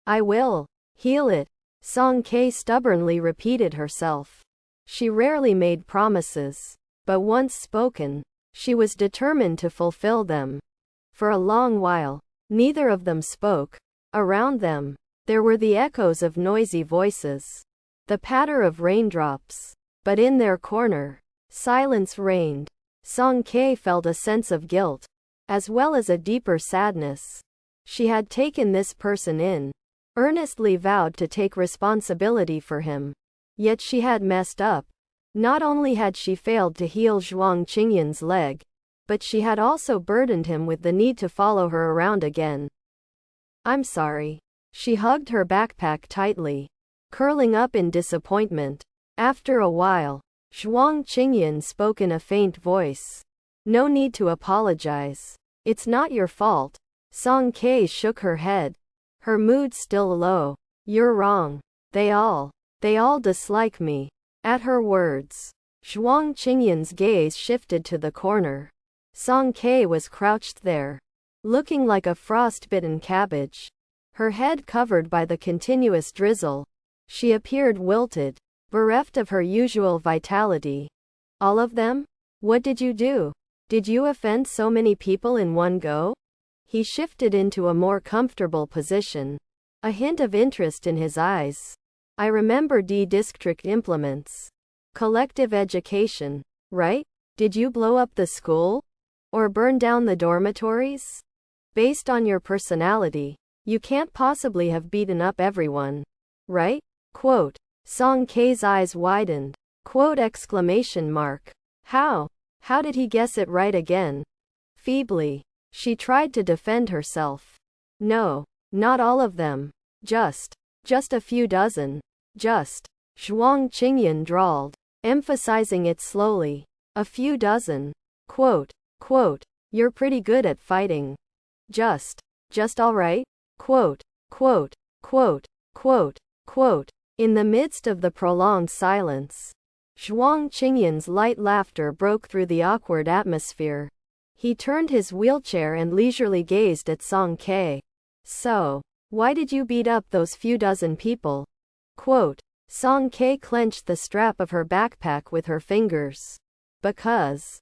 I will heal it, Song Kei stubbornly repeated herself. She rarely made promises, but once spoken, she was determined to fulfill them. For a long while, neither of them spoke. Around them, there were the echoes of noisy voices, the patter of raindrops, but in their corner, silence reigned. Song Kei felt a sense of guilt, as well as a deeper sadness. She had taken this person in, earnestly vowed to take responsibility for him. Yet she had messed up. Not only had she failed to heal Zhuang Qingyan's leg, but she had also burdened him with the need to follow her around again. I'm sorry. She hugged her backpack tightly, curling up in disappointment. After a while, Zhuang Qingyan spoke in a faint voice. No need to apologize. It's not your fault. Song Kei shook her head, her mood still low. You're wrong. They all dislike me. At her words, Zhuang Qingyan's gaze shifted to the corner. Song Kei was crouched there, looking like a frostbitten cabbage, her head covered by the continuous drizzle. She appeared wilted, bereft of her usual vitality. All of them? What did you do? Did you offend so many people in one go? He shifted into a more comfortable position, a hint of interest in his eyes. I remember district implements. Collective education, right? Did you blow up the school? Or burn down the dormitories? Based on your personality, you can't possibly have beaten up everyone, right? Quote. Song Kei's eyes widened. Quote exclamation mark. How did he guess it right again? Feebly, she tried to defend herself. No, not all of them. Just a few dozen. Zhuang Qingyan drawled, emphasizing it slowly. A few dozen. Quote. You're pretty good at fighting. Just alright? Quote, quote, quote, quote, quote. In the midst of the prolonged silence, Zhuang Qingyan's light laughter broke through the awkward atmosphere. He turned his wheelchair and leisurely gazed at Song Ke. So, why did you beat up those few dozen people? Quote. Song Ke clenched the strap of her backpack with her fingers. Because.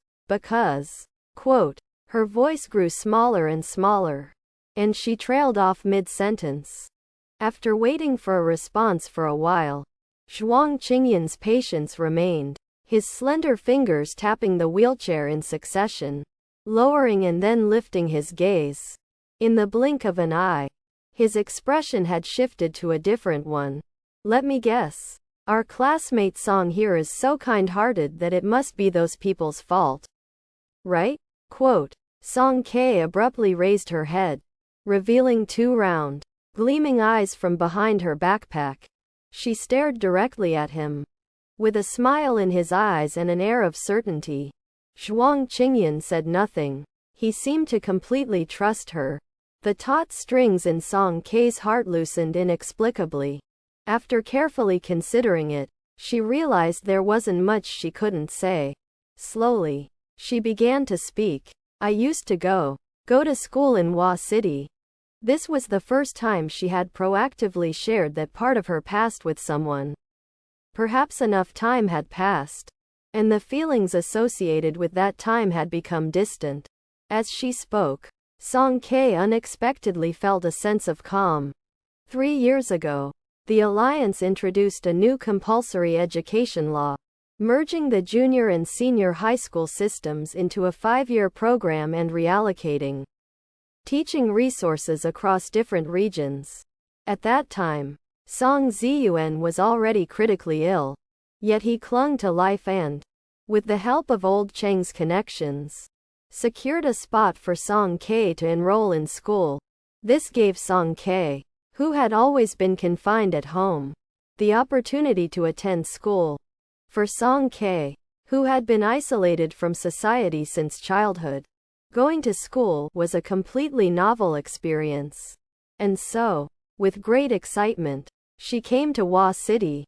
Quote. Her voice grew smaller and smaller, and she trailed off mid-sentence. After waiting for a response for a while, Zhuang Qingyan's patience remained, his slender fingers tapping the wheelchair in succession, lowering and then lifting his gaze. In the blink of an eye, his expression had shifted to a different one. Let me guess. Our classmate Song here is so kind-hearted that it must be those people's fault. Right? Quote. Song Ke abruptly raised her head, revealing two round, gleaming eyes from behind her backpack. She stared directly at him, with a smile in his eyes and an air of certainty. Zhuang Qingyan said nothing. He seemed to completely trust her. The taut strings in Song Ke's heart loosened inexplicably. After carefully considering it, she realized there wasn't much she couldn't say. Slowly, she began to speak. I used to go to school in Hua City. This was the first time she had proactively shared that part of her past with someone. Perhaps enough time had passed, and the feelings associated with that time had become distant. As she spoke, Song Ke unexpectedly felt a sense of calm. 3 years ago, the Alliance introduced a new compulsory education law, merging the junior and senior high school systems into a 5-year program and reallocating teaching resources across different regions. At that time, Song Ziyuan was already critically ill, yet he clung to life and, with the help of old Cheng's connections, secured a spot for Song Ke to enroll in school. This gave Song Ke, who had always been confined at home, the opportunity to attend school. For Song Ke, who had been isolated from society since childhood, going to school was a completely novel experience. And so, with great excitement, she came to Hua City.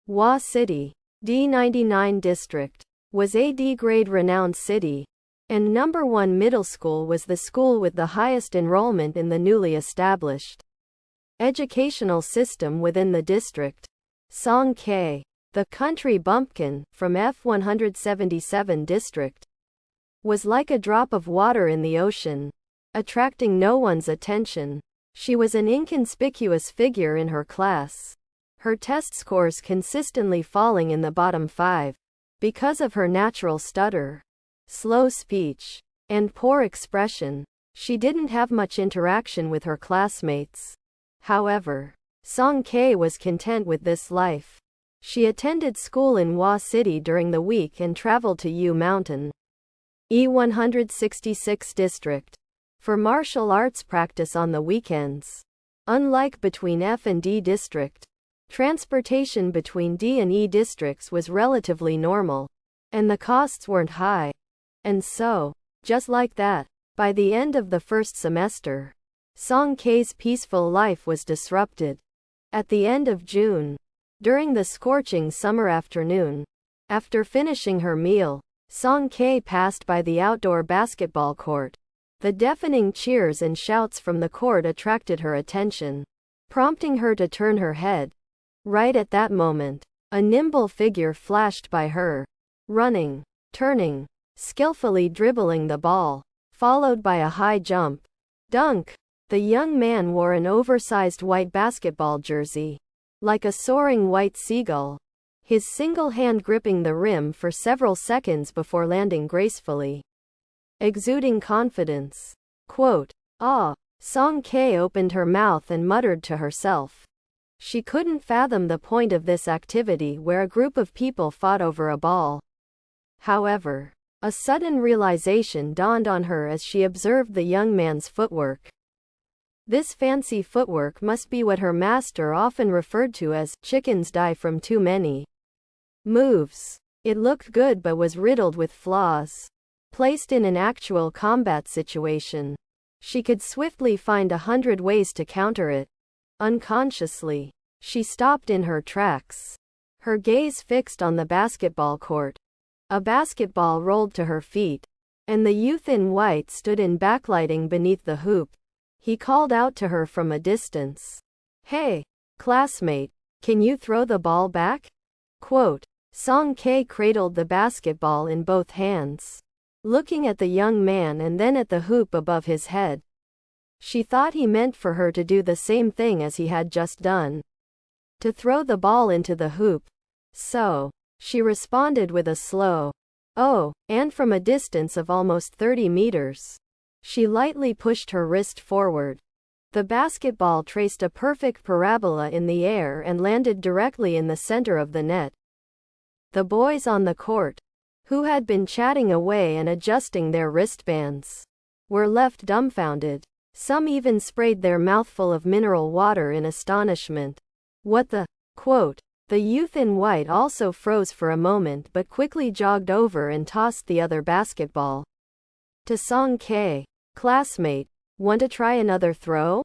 Hua City, D99 district, was a D-grade renowned city, and number 1 middle school was the school with the highest enrollment in the newly established educational system within the district. Song Ke, the country bumpkin from F177 district, was like a drop of water in the ocean, attracting no one's attention. She was an inconspicuous figure in her class, her test scores consistently falling in the bottom 5. Because of her natural stutter, slow speech, and poor expression, she didn't have much interaction with her classmates. However, Song Ke was content with this life. She attended school in Hua City during the week and traveled to Yu Mountain, E166 district, for martial arts practice on the weekends. Unlike between F and D district, transportation between D and E districts was relatively normal, and the costs weren't high. And so, just like that, by the end of the first semester, Song Ke's peaceful life was disrupted. At the end of June, during the scorching summer afternoon, after finishing her meal, Song Ke passed by the outdoor basketball court. The deafening cheers and shouts from the court attracted her attention, prompting her to turn her head. Right at that moment, a nimble figure flashed by her, running, turning, skillfully dribbling the ball, followed by a high jump. Dunk! The young man wore an oversized white basketball jersey, like a soaring white seagull, his single hand gripping the rim for several seconds before landing gracefully, exuding confidence. Quote, "Ah!" Song Ke opened her mouth and muttered to herself. She couldn't fathom the point of this activity where a group of people fought over a ball. However, a sudden realization dawned on her as she observed the young man's footwork. This fancy footwork must be what her master often referred to as chickens die from too many moves. It looked good but was riddled with flaws. Placed in an actual combat situation, She could swiftly find 100 ways to counter it. Unconsciously, she stopped in her tracks, her gaze fixed on the basketball court. A basketball rolled to her feet, and the youth in white stood in backlighting beneath the hoop. He called out to her from a distance. "Hey, classmate, can you throw the ball back?" Quote. Song K cradled the basketball in both hands, looking at the young man and then at the hoop above his head. She thought he meant for her to do the same thing as he had just done, to throw the ball into the hoop. So, she responded with a slow, "Oh," and from a distance of almost 30 meters. She lightly pushed her wrist forward. The basketball traced a perfect parabola in the air and landed directly in the center of the net. The boys on the court, who had been chatting away and adjusting their wristbands, were left dumbfounded. Some even sprayed their mouthful of mineral water in astonishment. "What the?" Quote. The youth in white also froze for a moment but quickly jogged over and tossed the other basketball to Song K. "Classmate, want to try another throw?"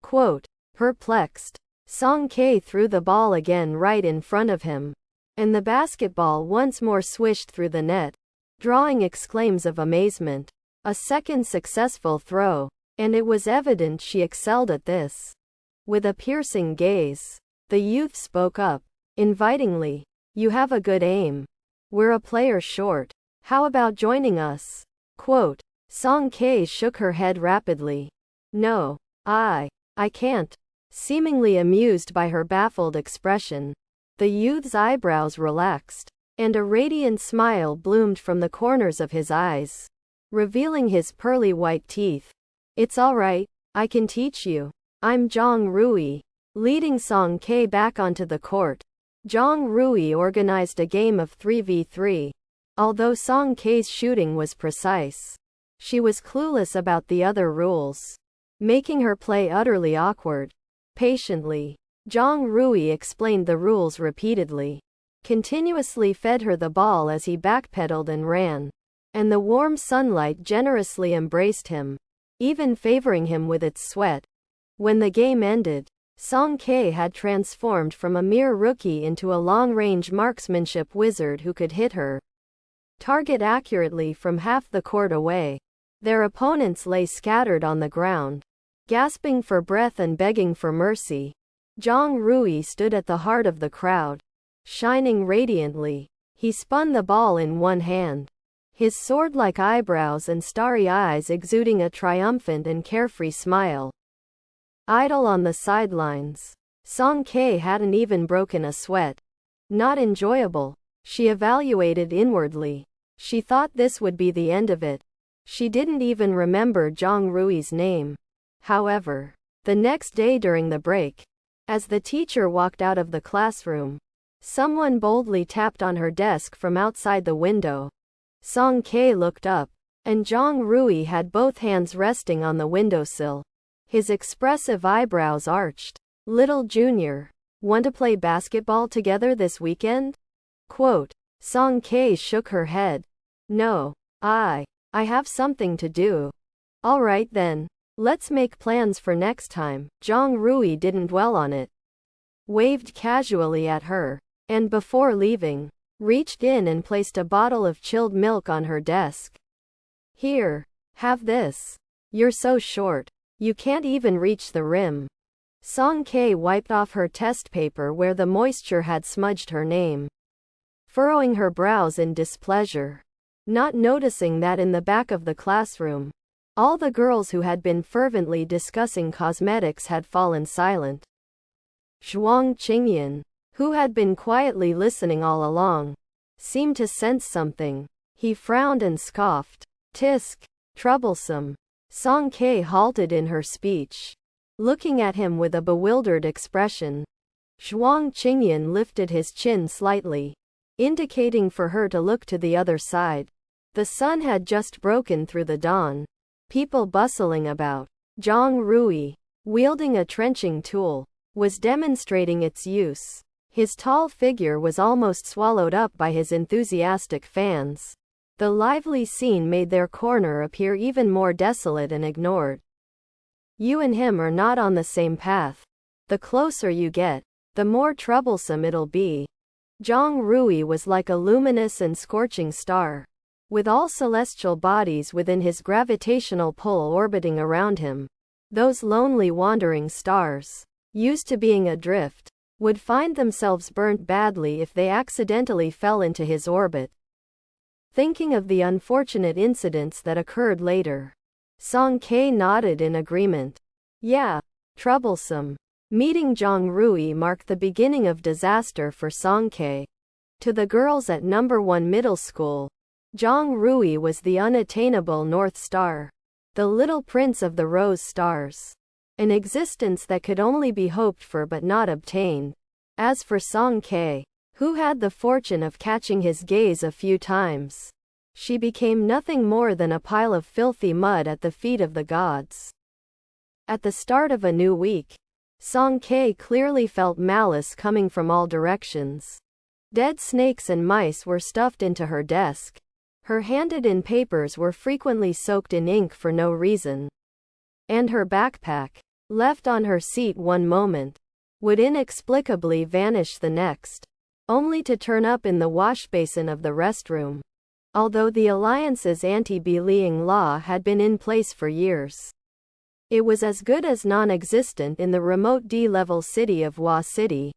Quote. Perplexed, Song K threw the ball again right in front of him, and the basketball once more swished through the net, drawing exclaims of amazement. A second successful throw, and it was evident she excelled at this. With a piercing gaze, the youth spoke up, invitingly. "You have a good aim. We're a player short. How about joining us?" Quote. Song K shook her head rapidly. "No, I can't." Seemingly amused by her baffled expression, the youth's eyebrows relaxed, and a radiant smile bloomed from the corners of his eyes, revealing his pearly white teeth. "It's all right, I can teach you. I'm Zhang Rui." Leading Song K back onto the court, Zhang Rui organized a game of 3v3. Although Song K's shooting was precise, she was clueless about the other rules, making her play utterly awkward. Patiently, Zhang Rui explained the rules repeatedly, continuously fed her the ball as he backpedaled and ran, and the warm sunlight generously embraced him, even favoring him with its sweat. When the game ended, Song K had transformed from a mere rookie into a long-range marksmanship wizard who could hit her target accurately from half the court away. Their opponents lay scattered on the ground, gasping for breath and begging for mercy. Zhang Rui stood at the heart of the crowd, shining radiantly. He spun the ball in one hand, his sword-like eyebrows and starry eyes exuding a triumphant and carefree smile. Idle on the sidelines, Song K hadn't even broken a sweat. Not enjoyable, she evaluated inwardly. She thought this would be the end of it. She didn't even remember Zhang Rui's name. However, the next day during the break, as the teacher walked out of the classroom, someone boldly tapped on her desk from outside the window. Song K looked up, and Zhang Rui had both hands resting on the windowsill. His expressive eyebrows arched. "Little Junior, want to play basketball together this weekend?" Quote. Song K shook her head. "No, I have something to do." "All right then, let's make plans for next time." Zhang Rui didn't dwell on it, waved casually at her, and before leaving, reached in and placed a bottle of chilled milk on her desk. "Here, have this. You're so short, you can't even reach the rim." Song K wiped off her test paper where the moisture had smudged her name, furrowing her brows in displeasure, not noticing that in the back of the classroom, all the girls who had been fervently discussing cosmetics had fallen silent. Zhuang Qingyan, who had been quietly listening all along, seemed to sense something. He frowned and scoffed. "Tisk, troublesome." Song K halted in her speech, looking at him with a bewildered expression. Zhuang Qingyan lifted his chin slightly, indicating for her to look to the other side. The sun had just broken through the dawn. People bustling about. Zhang Rui, wielding a trenching tool, was demonstrating its use. His tall figure was almost swallowed up by his enthusiastic fans. The lively scene made their corner appear even more desolate and ignored. You and him are not on the same path. The closer you get, the more troublesome it'll be. Zhang Rui was like a luminous and scorching star, with all celestial bodies within his gravitational pull orbiting around him. Those lonely wandering stars, used to being adrift, would find themselves burnt badly if they accidentally fell into his orbit. Thinking of the unfortunate incidents that occurred later, Song Ke nodded in agreement. Yeah, troublesome. Meeting Zhang Rui marked the beginning of disaster for Song Ke. To the girls at No. 1 middle school, Zhang Rui was the unattainable North Star, the little prince of the rose stars, an existence that could only be hoped for but not obtained. As for Song Ke, who had the fortune of catching his gaze a few times, she became nothing more than a pile of filthy mud at the feet of the gods. At the start of a new week, Song Ke clearly felt malice coming from all directions. Dead snakes and mice were stuffed into her desk. Her handed-in papers were frequently soaked in ink for no reason. And her backpack, left on her seat one moment, would inexplicably vanish the next, only to turn up in the washbasin of the restroom. Although the Alliance's anti-bullying law had been in place for years, it was as good as non-existent in the remote D-level city of Hua City.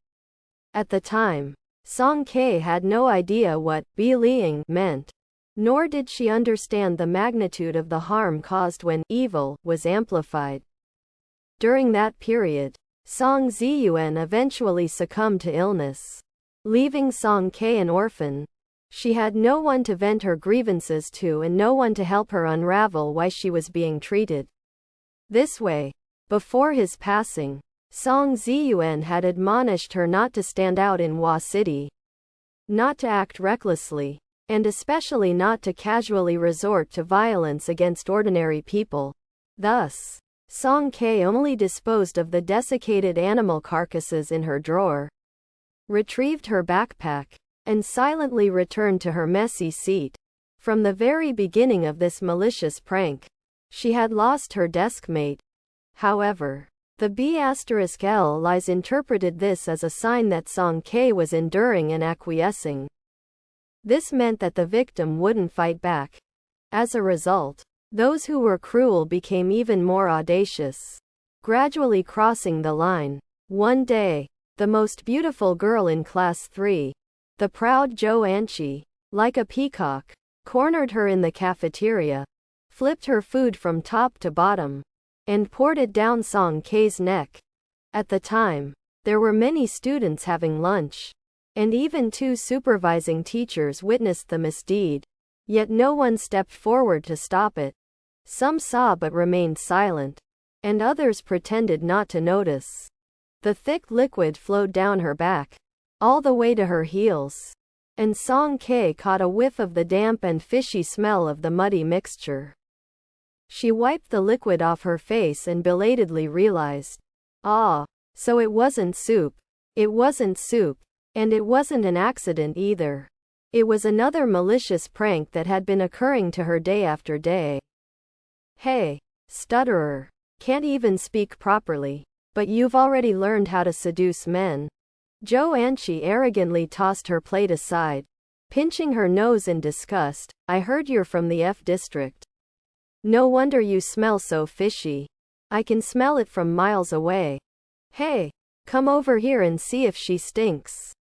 At the time, Song Ke had no idea what bullying meant, nor did she understand the magnitude of the harm caused when evil was amplified. During that period, Song Ziyuan eventually succumbed to illness, leaving Song Ke an orphan. She had no one to vent her grievances to and no one to help her unravel why she was being treated this way. Before his passing, Song Ziyuan had admonished her not to stand out in Hua City, not to act recklessly, and especially not to casually resort to violence against ordinary people. Thus, Song Ke only disposed of the desiccated animal carcasses in her drawer, retrieved her backpack, and silently returned to her messy seat. From the very beginning of this malicious prank, she had lost her deskmate. However, the B*L lies interpreted this as a sign that Song Ke was enduring and acquiescing. This meant that the victim wouldn't fight back. As a result, those who were cruel became even more audacious, gradually crossing the line. One day, the most beautiful girl in Class 3, the proud Zhou Anqi, like a peacock, cornered her in the cafeteria, flipped her food from top to bottom, and poured it down Song Ke's neck. At the time, there were many students having lunch, and even 2 supervising teachers witnessed the misdeed. Yet no one stepped forward to stop it. Some saw but remained silent, and others pretended not to notice. The thick liquid flowed down her back, all the way to her heels, and Song Ke caught a whiff of the damp and fishy smell of the muddy mixture. She wiped the liquid off her face and belatedly realized, so it wasn't soup. It wasn't soup. And it wasn't an accident either. It was another malicious prank that had been occurring to her day after day. Hey, stutterer, can't even speak properly, but you've already learned how to seduce men. Zhou Anqi arrogantly tossed her plate aside, pinching her nose in disgust. I heard you're from the F district. No wonder you smell so fishy. I can smell it from miles away. Hey, come over here and see if she stinks.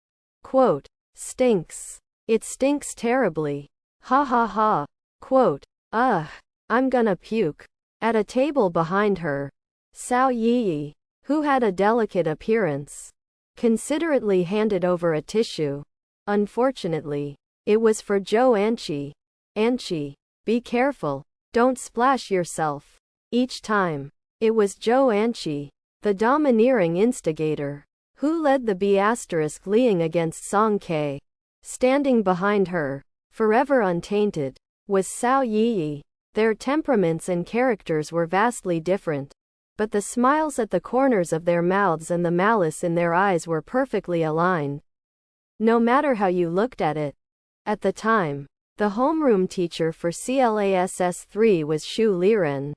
Quote, stinks. It stinks terribly. Ha ha ha. Quote, ugh, I'm gonna puke. At a table behind her, Cao Yi, who had a delicate appearance, considerately handed over a tissue. Unfortunately, it was for Zhou Anqi. Anqi, be careful. Don't splash yourself. Each time, it was Zhou Anqi, the domineering instigator, who led the B***ing against Song Ke. Standing behind her, forever untainted, was Cao Yi. Their temperaments and characters were vastly different, but the smiles at the corners of their mouths and the malice in their eyes were perfectly aligned, no matter how you looked at it. At the time, the homeroom teacher for CLASS 3 was Xu Liren.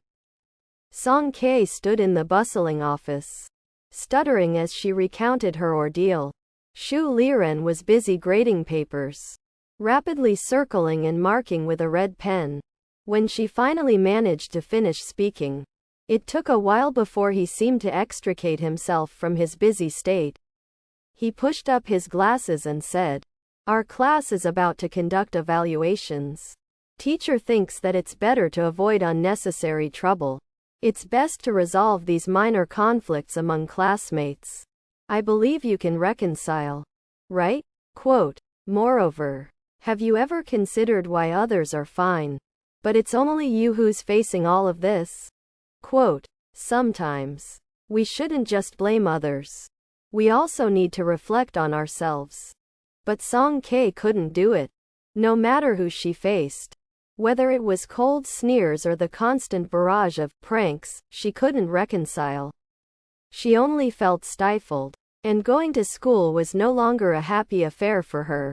Song K stood in the bustling office, stuttering as she recounted her ordeal. Shu Liren was busy grading papers, rapidly circling and marking with a red pen. When she finally managed to finish speaking, it took a while before he seemed to extricate himself from his busy state. He pushed up his glasses and said, "Our class is about to conduct evaluations. Teacher thinks that it's better to avoid unnecessary trouble. It's best to resolve these minor conflicts among classmates. I believe you can reconcile, right?" Quote, "Moreover, have you ever considered why others are fine, but it's only you who's facing all of this?" Quote, "Sometimes we shouldn't just blame others. We also need to reflect on ourselves." But Song K couldn't do it. No matter who she faced, whether it was cold sneers or the constant barrage of pranks, she couldn't reconcile. She only felt stifled, and going to school was no longer a happy affair for her.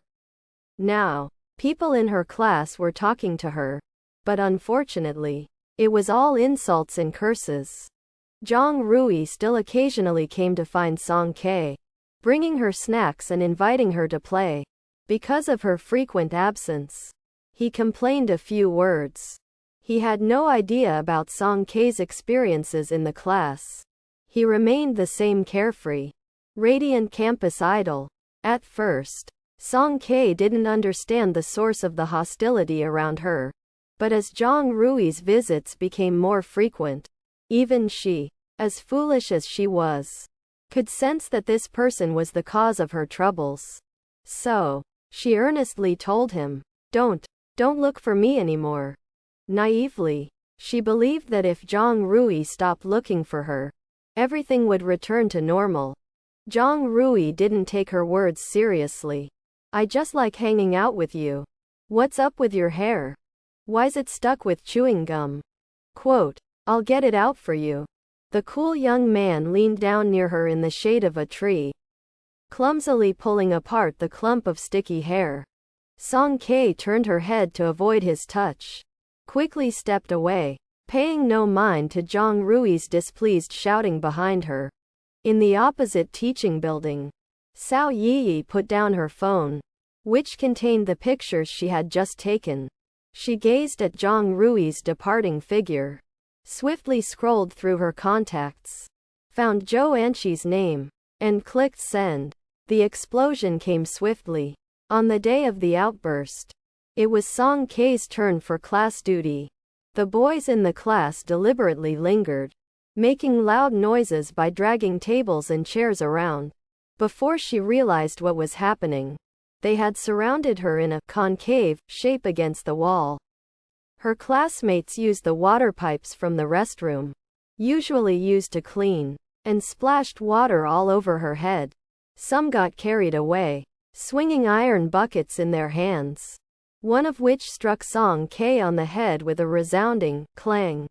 Now, people in her class were talking to her, but unfortunately, it was all insults and curses. Zhang Rui still occasionally came to find Song K, bringing her snacks and inviting her to play. Because of her frequent absence, he complained a few words. He had no idea about Song K's experiences in the class. He remained the same carefree, radiant campus idol. At first, Song K didn't understand the source of the hostility around her. But as Zhang Rui's visits became more frequent, even she, as foolish as she was, could sense that this person was the cause of her troubles. So, she earnestly told him, Don't look for me anymore." Naively, she believed that if Zhang Rui stopped looking for her, everything would return to normal. Zhang Rui didn't take her words seriously. "I just like hanging out with you. What's up with your hair? Why's it stuck with chewing gum?" Quote, "I'll get it out for you." The cool young man leaned down near her in the shade of a tree, clumsily pulling apart the clump of sticky hair. Song K turned her head to avoid his touch, quickly stepped away, paying no mind to Zhang Rui's displeased shouting behind her. In the opposite teaching building, Cao Yi put down her phone, which contained the pictures she had just taken. She gazed at Zhang Rui's departing figure, swiftly scrolled through her contacts, found Zhou Anqi's name, and clicked send. The explosion came swiftly. On the day of the outburst, it was Song K's turn for class duty. The boys in the class deliberately lingered, making loud noises by dragging tables and chairs around. Before she realized what was happening, they had surrounded her in a concave shape against the wall. Her classmates used the water pipes from the restroom, usually used to clean, and splashed water all over her head. Some got carried away, swinging iron buckets in their hands, one of which struck Song K on the head with a resounding clang.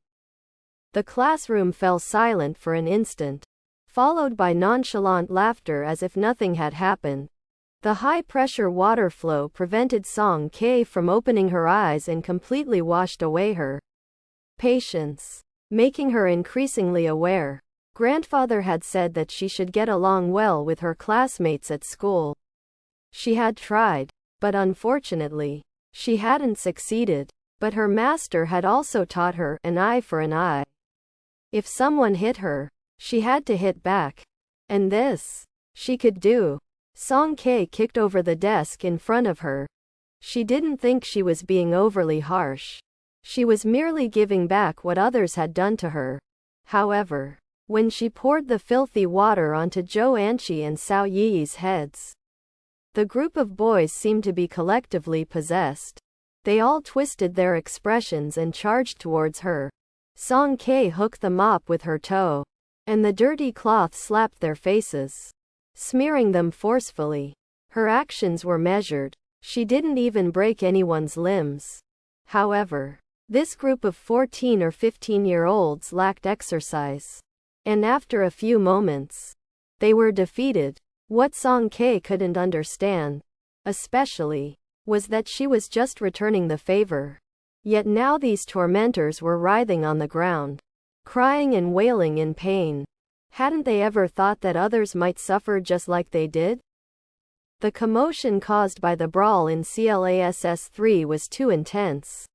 The classroom fell silent for an instant, followed by nonchalant laughter as if nothing had happened. The high-pressure water flow prevented Song K from opening her eyes and completely washed away her patience, making her increasingly aware. Grandfather had said that she should get along well with her classmates at school. She had tried, but unfortunately, she hadn't succeeded. But her master had also taught her an eye for an eye. If someone hit her, she had to hit back. And this, she could do. Song K kicked over the desk in front of her. She didn't think she was being overly harsh. She was merely giving back what others had done to her. However, when she poured the filthy water onto Zhou Anqi and Cao Yi's heads, the group of boys seemed to be collectively possessed. They all twisted their expressions and charged towards her. Song K hooked the mop with her toe, and the dirty cloth slapped their faces, smearing them forcefully. Her actions were measured. She didn't even break anyone's limbs. However, this group of 14 or 15-year-olds lacked exercise. And after a few moments, they were defeated. What Song K couldn't understand, especially, was that she was just returning the favor. Yet now these tormentors were writhing on the ground, crying and wailing in pain. Hadn't they ever thought that others might suffer just like they did? The commotion caused by the brawl in CLASS 3 was too intense.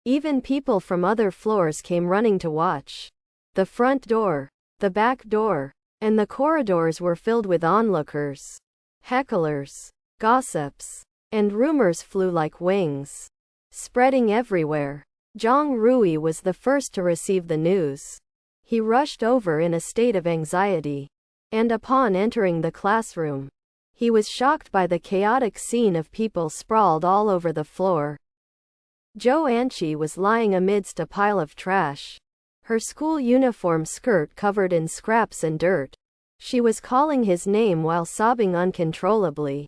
Even people from other floors came running to watch. The front door, the back door, and the corridors were filled with onlookers, hecklers, gossips, and rumors flew like wings, spreading everywhere. Zhang Rui was the first to receive the news. He rushed over in a state of anxiety, and upon entering the classroom, he was shocked by the chaotic scene of people sprawled all over the floor. Zhou Anqi was lying amidst a pile of trash, her school uniform skirt covered in scraps and dirt. She was calling his name while sobbing uncontrollably.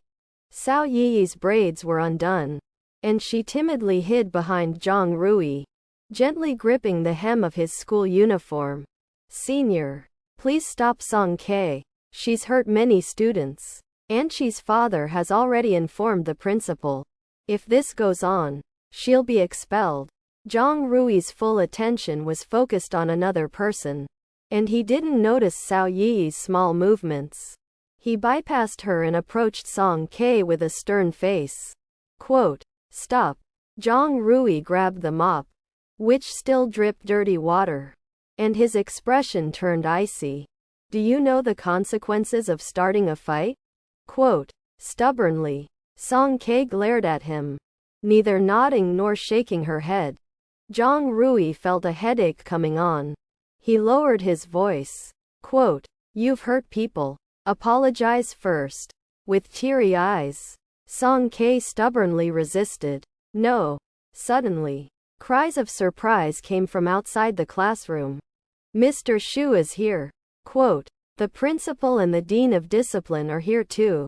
Cao Yi's braids were undone, and she timidly hid behind Zhang Rui, gently gripping the hem of his school uniform. "Senior, please stop Song Ke. She's hurt many students. Anqi's father has already informed the principal. If this goes on, she'll be expelled." Zhang Rui's full attention was focused on another person, and he didn't notice Cao Yi's small movements. He bypassed her and approached Song Ke with a stern face. Quote, "Stop." Zhang Rui grabbed the mop, which still dripped dirty water, and his expression turned icy. "Do you know the consequences of starting a fight?" Quote, stubbornly. Song Ke glared at him, neither nodding nor shaking her head. Zhang Rui felt a headache coming on. He lowered his voice. Quote, "You've hurt people. Apologize first." With teary eyes, Song Ke stubbornly resisted. "No." Suddenly, cries of surprise came from outside the classroom. "Mr. Shu is here." Quote, "The principal and the dean of discipline are here too."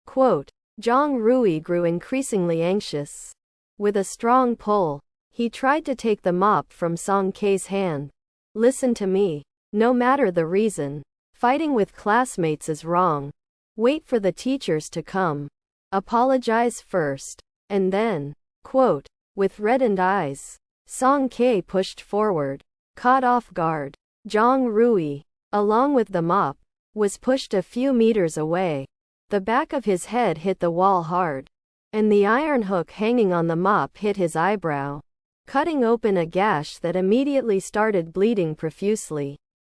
Quote, Zhang Rui grew increasingly anxious. With a strong pull, he tried to take the mop from Song Ke's hand. "Listen to me. No matter the reason, fighting with classmates is wrong. Wait for the teachers to come. Apologize first. And then." Quote, with reddened eyes, Song Ke pushed forward. Caught off guard, Zhang Rui, along with the mop, was pushed a few meters away. The back of his head hit the wall hard, and the iron hook hanging on the mop hit his eyebrow, cutting open a gash that immediately started bleeding profusely.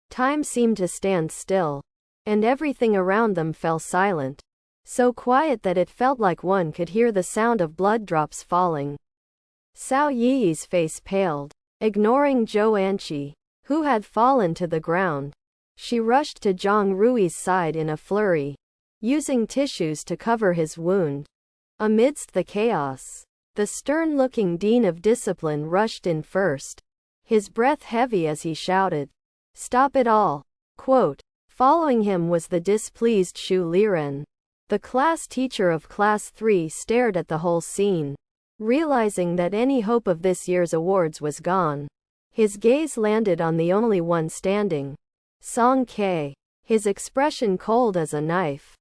Time seemed to stand still, and everything around them fell silent, so quiet that it felt like one could hear the sound of blood drops falling. Cao Yi's face paled, ignoring Zhou Anqi, who had fallen to the ground. She rushed to Zhang Rui's side in a flurry, using tissues to cover his wound. Amidst the chaos, the stern-looking dean of discipline rushed in first, his breath heavy as he shouted, "Stop it all!" Quote, following him was the displeased Shu Liren. The class teacher of Class 3 stared at the whole scene, realizing that any hope of this year's awards was gone. His gaze landed on the only one standing, Song Ke, his expression cold as a knife.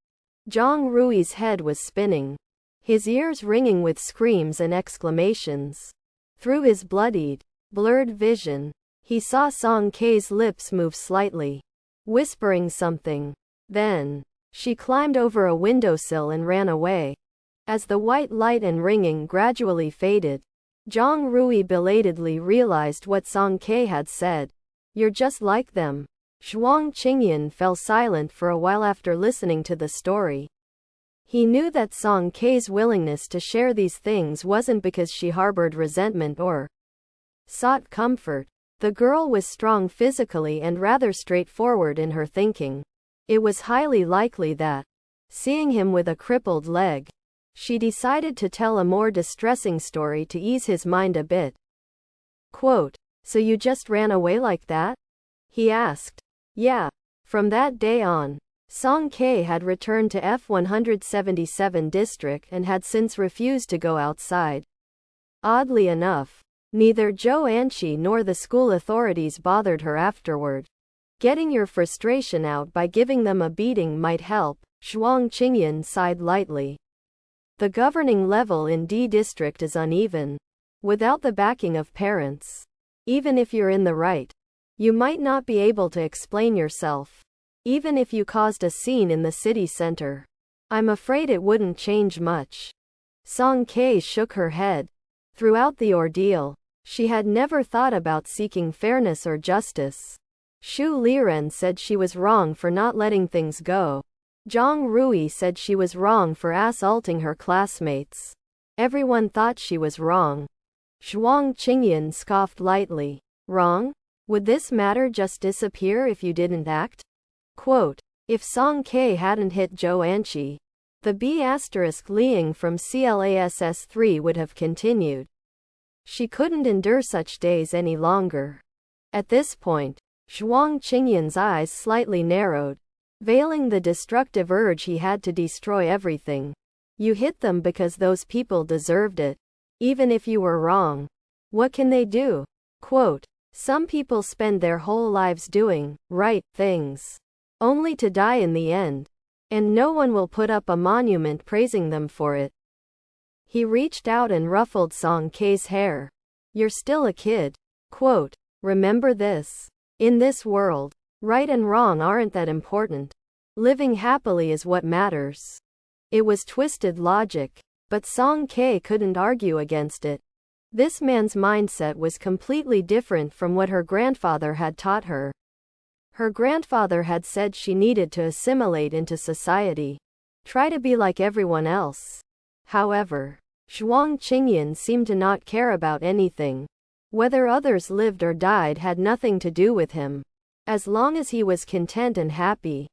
Zhang Rui's head was spinning, his ears ringing with screams and exclamations. Through his bloodied, blurred vision, he saw Song Ke's lips move slightly, whispering something. Then, she climbed over a windowsill and ran away. As the white light and ringing gradually faded, Zhang Rui belatedly realized what Song Ke had said. "You're just like them." Zhuang Qingyan fell silent for a while after listening to the story. He knew that Song Ke's willingness to share these things wasn't because she harbored resentment or sought comfort. The girl was strong physically and rather straightforward in her thinking. It was highly likely that, seeing him with a crippled leg, she decided to tell a more distressing story to ease his mind a bit. Quote, "So you just ran away like that?" he asked. "Yeah." From that day on, Song Ke had returned to F-177 district and had since refused to go outside. Oddly enough, neither Zhou Anqi nor the school authorities bothered her afterward. Getting your frustration out by giving them a beating might help, Zhuang Qingyan sighed lightly. The governing level in D district is uneven. Without the backing of parents, even if you're in the right, You might not be able to explain yourself, even if you caused a scene in the city center. I'm afraid it wouldn't change much. Song Kei shook her head. Throughout the ordeal, she had never thought about seeking fairness or justice. Shu Liren said she was wrong for not letting things go. Zhang Rui said she was wrong for assaulting her classmates. Everyone thought she was wrong. Zhuang Qingyan scoffed lightly. Wrong? Would this matter just disappear if you didn't act? Quote, if Song Kei hadn't hit Zhou Anqi, the B*Liang from CLASS 3 would have continued. She couldn't endure such days any longer. At this point, Zhuang Qingyan's eyes slightly narrowed, veiling the destructive urge he had to destroy everything. You hit them because those people deserved it, even if you were wrong. What can they do? Quote, some people spend their whole lives doing right things, only to die in the end, and no one will put up a monument praising them for it. He reached out and ruffled Song Kei's hair. You're still a kid. Quote, remember this. In this world, right and wrong aren't that important. Living happily is what matters. It was twisted logic, but Song Kei couldn't argue against it. This man's mindset was completely different from what her grandfather had taught her. Her grandfather had said she needed to assimilate into society, try to be like everyone else. However, Zhuang Qingyan seemed to not care about anything. Whether others lived or died had nothing to do with him, as long as he was content and happy.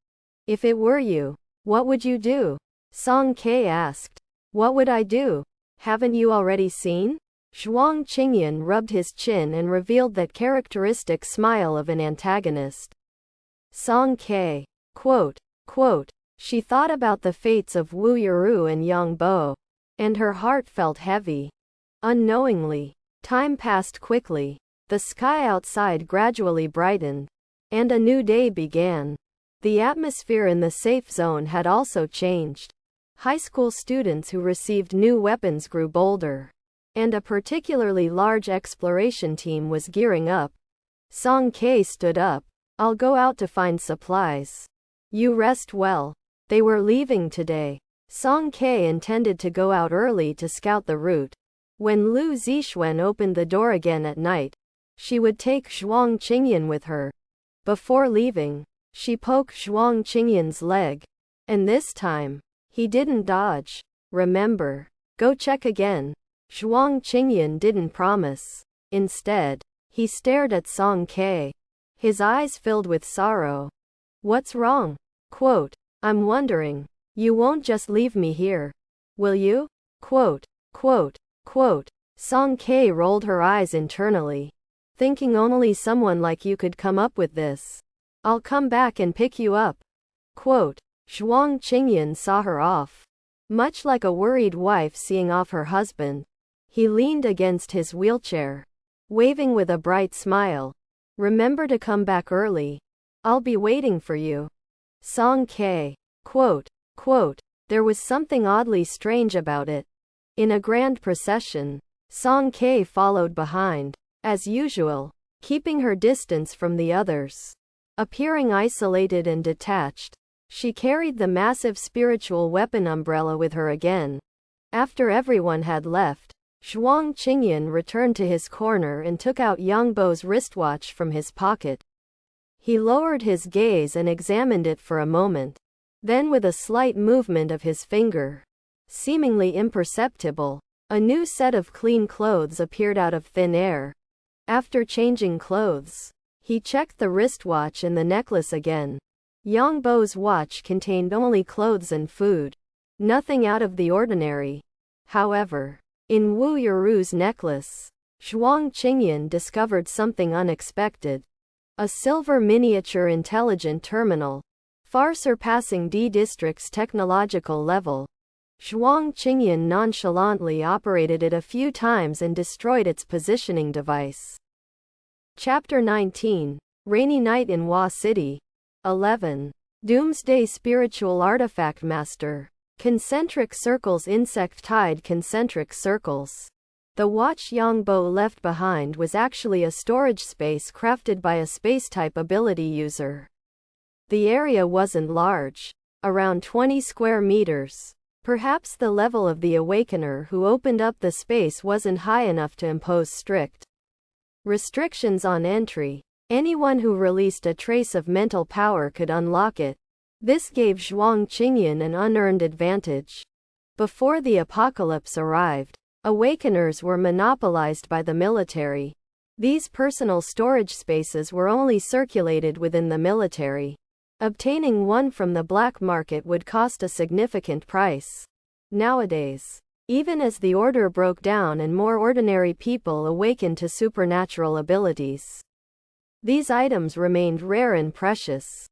If it were you, what would you do? Song Kei asked. What would I do? Haven't you already seen? Zhuang Qingyan rubbed his chin and revealed that characteristic smile of an antagonist. Song Kei. Quote, she thought about the fates of Wu Yuru and Yang Bo, and her heart felt heavy. Unknowingly, time passed quickly. The sky outside gradually brightened, and a new day began. The atmosphere in the safe zone had also changed. High school students who received new weapons grew bolder, and a particularly large exploration team was gearing up. Song Kei stood up. I'll go out to find supplies. You rest well. They were leaving today. Song Kei intended to go out early to scout the route. When Lu Zixuan opened the door again at night, she would take Zhuang Qingyan with her. Before leaving, she poked Zhuang Qingyan's leg. And this time, he didn't dodge. Remember, go check again. Zhuang Qingyan didn't promise. Instead, he stared at Song Kei. His eyes filled with sorrow. What's wrong? Quote, I'm wondering. You won't just leave me here, will you? Quote, Song Kei rolled her eyes internally, thinking only someone like you could come up with this. I'll come back and pick you up. Quote, Zhuang Qingyan saw her off. Much like a worried wife seeing off her husband, he leaned against his wheelchair, waving with a bright smile. Remember to come back early. I'll be waiting for you. Song Kei. Quote, there was something oddly strange about it. In a grand procession, Song Kei followed behind, as usual, keeping her distance from the others. Appearing isolated and detached, she carried the massive spiritual weapon umbrella with her again. After everyone had left, Zhuang Qingyan returned to his corner and took out Yang Bo's wristwatch from his pocket. He lowered his gaze and examined it for a moment. Then with a slight movement of his finger, seemingly imperceptible, a new set of clean clothes appeared out of thin air. After changing clothes, he checked the wristwatch and the necklace again. Yang Bo's watch contained only clothes and food. Nothing out of the ordinary. However, in Wu Yuru's necklace, Zhuang Qingyan discovered something unexpected. A silver miniature intelligent terminal, far surpassing D District's technological level. Zhuang Qingyan nonchalantly operated it a few times and destroyed its positioning device. Chapter 19. Rainy Night in Hua City. 11. Doomsday Spiritual Artifact Master. Concentric circles. Insect-tied concentric circles. The watch Yangbo left behind was actually a storage space crafted by a space-type ability user. The area wasn't large, around 20 square meters. Perhaps the level of the awakener who opened up the space wasn't high enough to impose strict restrictions on entry. Anyone who released a trace of mental power could unlock it. This gave Zhuang Qingyan an unearned advantage. Before the apocalypse arrived, awakeners were monopolized by the military. These personal storage spaces were only circulated within the military. Obtaining one from the black market would cost a significant price. Nowadays, even as the order broke down and more ordinary people awakened to supernatural abilities, these items remained rare and precious.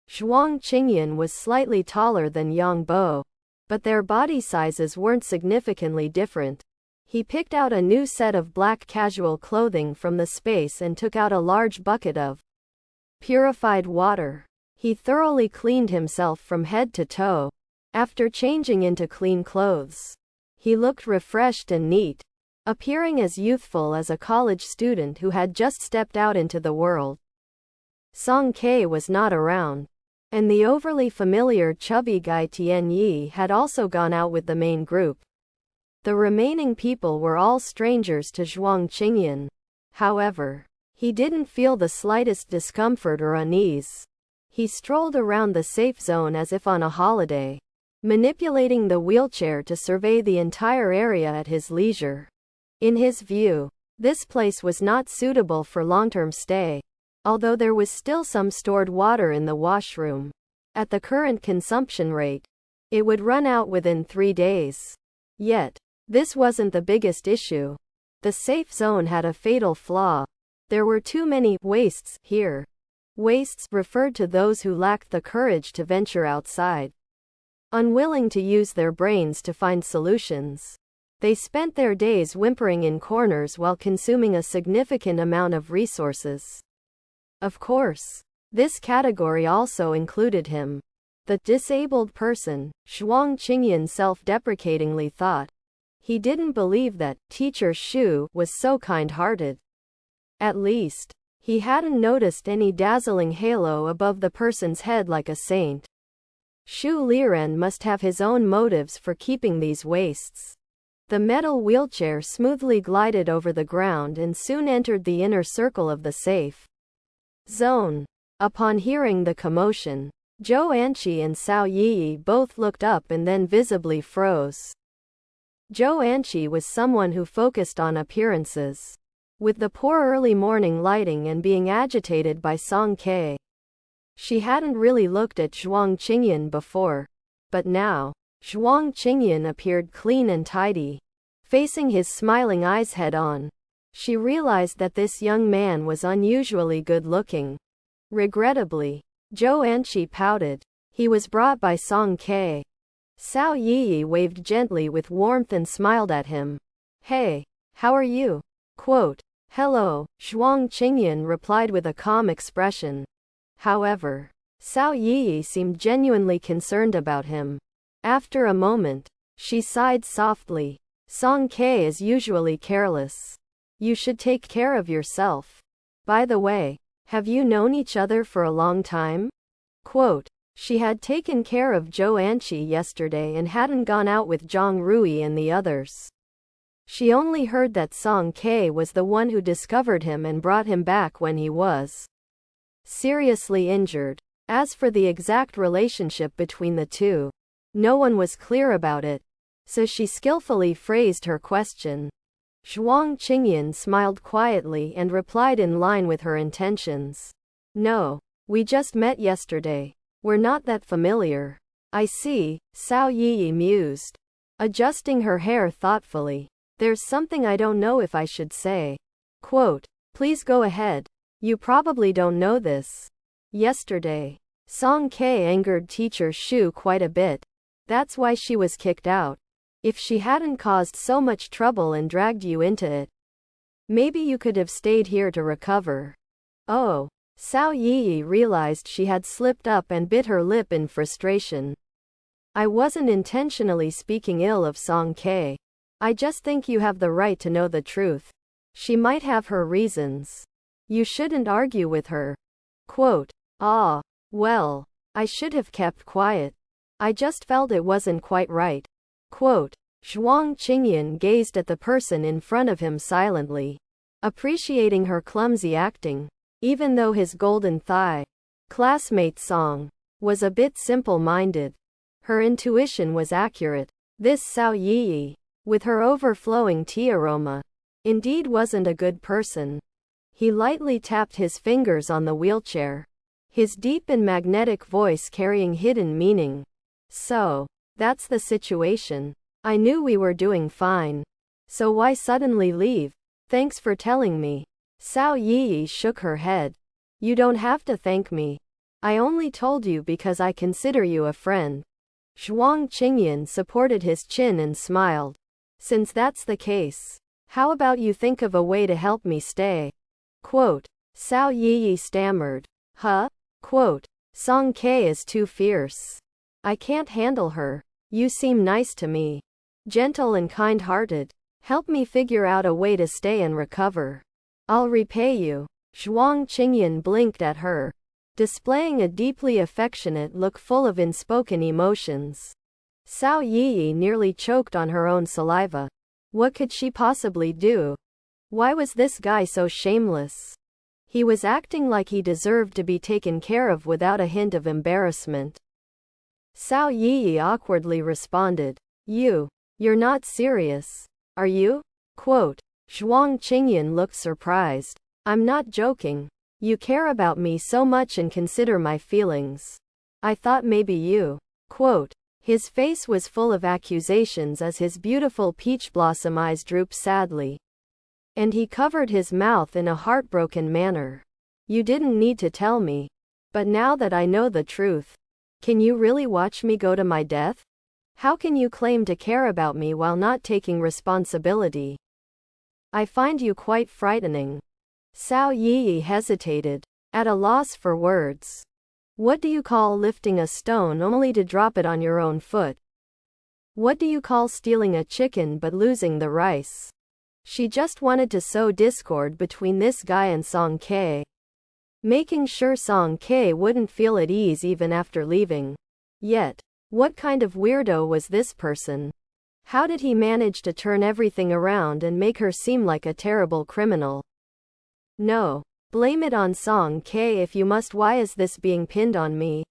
Zhuang Qingyan was slightly taller than Yang Bo, but their body sizes weren't significantly different. He picked out a new set of black casual clothing from the space and took out a large bucket of purified water. He thoroughly cleaned himself from head to toe. After changing into clean clothes, he looked refreshed and neat, appearing as youthful as a college student who had just stepped out into the world. Song Ke was not around, and the overly familiar chubby guy Tian Yi had also gone out with the main group. The remaining people were all strangers to Zhuang Qingyan. However, he didn't feel the slightest discomfort or unease. He strolled around the safe zone as if on a holiday, manipulating the wheelchair to survey the entire area at his leisure. In his view, this place was not suitable for long-term stay, although there was still some stored water in the washroom. At the current consumption rate, it would run out within 3 days. Yet, this wasn't the biggest issue. The safe zone had a fatal flaw. There were too many wastes here. Wastes referred to those who lacked the courage to venture outside. Unwilling to use their brains to find solutions, they spent their days whimpering in corners while consuming a significant amount of resources. Of course, this category also included him. The disabled person, Zhuang Qingyan self-deprecatingly thought. He didn't believe that Teacher Shu was so kind-hearted. At least, he hadn't noticed any dazzling halo above the person's head like a saint. Shu Liren must have his own motives for keeping these wastes. The metal wheelchair smoothly glided over the ground and soon entered the inner circle of the safe zone. Upon hearing the commotion, Zhou Anqi and Cao Yi both looked up and then visibly froze. Zhou Anqi was someone who focused on appearances. With the poor early morning lighting and being agitated by Song Ke, she hadn't really looked at Zhuang Qingyan before. But now, Zhuang Qingyan appeared clean and tidy, facing his smiling eyes head-on. She realized that this young man was unusually good-looking. Regrettably, Zhou Anqi pouted. He was brought by Song Ke. Cao Yi waved gently with warmth and smiled at him. "Hey, how are you?" Quote, "Hello," Zhuang Qingyan replied with a calm expression. However, Cao Yi seemed genuinely concerned about him. After a moment, she sighed softly. "Song Ke is usually careless. You should take care of yourself. By the way, have you known each other for a long time?" Quote, she had taken care of Zhou Anqi yesterday and hadn't gone out with Zhang Rui and the others. She only heard that Song Ke was the one who discovered him and brought him back when he was seriously injured. As for the exact relationship between the two, no one was clear about it, so she skillfully phrased her question. Zhuang Qingyan smiled quietly and replied in line with her intentions. "No, we just met yesterday. We're not that familiar." "I see," Cao Yi mused, adjusting her hair thoughtfully. "There's something I don't know if I should say." Quote, "Please go ahead. You probably don't know this. Yesterday, Song Ke angered Teacher Shu quite a bit. That's why she was kicked out. If she hadn't caused so much trouble and dragged you into it, maybe you could have stayed here to recover." Oh, Cao Yi realized she had slipped up and bit her lip in frustration. "I wasn't intentionally speaking ill of Song Ke. I just think you have the right to know the truth. She might have her reasons. You shouldn't argue with her. Quote, ah, well, I should have kept quiet. I just felt it wasn't quite right. Quote, Zhuang Qingyan gazed at the person in front of him silently, appreciating her clumsy acting, even though his golden thigh classmate Song was a bit simple-minded. Her intuition was accurate. This Cao Yi, with her overflowing tea aroma, indeed wasn't a good person. He lightly tapped his fingers on the wheelchair, his deep and magnetic voice carrying hidden meaning. So, that's the situation. I knew we were doing fine. So why suddenly leave? Thanks for telling me. Cao Yi shook her head. You don't have to thank me. I only told you because I consider you a friend. Zhuang Qingyan supported his chin and smiled. Since that's the case, how about you think of a way to help me stay? Quote, Cao Yi stammered. Huh? Quote, Song Ke is too fierce. I can't handle her. You seem nice to me. Gentle and kind-hearted. Help me figure out a way to stay and recover. I'll repay you. Zhuang Qingyan blinked at her, displaying a deeply affectionate look full of unspoken emotions. Cao Yi nearly choked on her own saliva. What could she possibly do? Why was this guy so shameless? He was acting like he deserved to be taken care of without a hint of embarrassment. Cao Yi awkwardly responded. You're not serious, are you? Quote, Zhuang Qingyan looked surprised. I'm not joking. You care about me so much and consider my feelings. I thought maybe you. Quote, his face was full of accusations as his beautiful peach blossom eyes drooped sadly. And he covered his mouth in a heartbroken manner. You didn't need to tell me. But now that I know the truth, can you really watch me go to my death? How can you claim to care about me while not taking responsibility? I find you quite frightening. Cao Yi hesitated, at a loss for words. What do you call lifting a stone only to drop it on your own foot? What do you call stealing a chicken but losing the rice? She just wanted to sow discord between this guy and Song Ke, making sure Song Ke wouldn't feel at ease even after leaving. Yet, what kind of weirdo was this person? How did he manage to turn everything around and make her seem like a terrible criminal? No, blame it on Song Ke if you must. Why is this being pinned on me?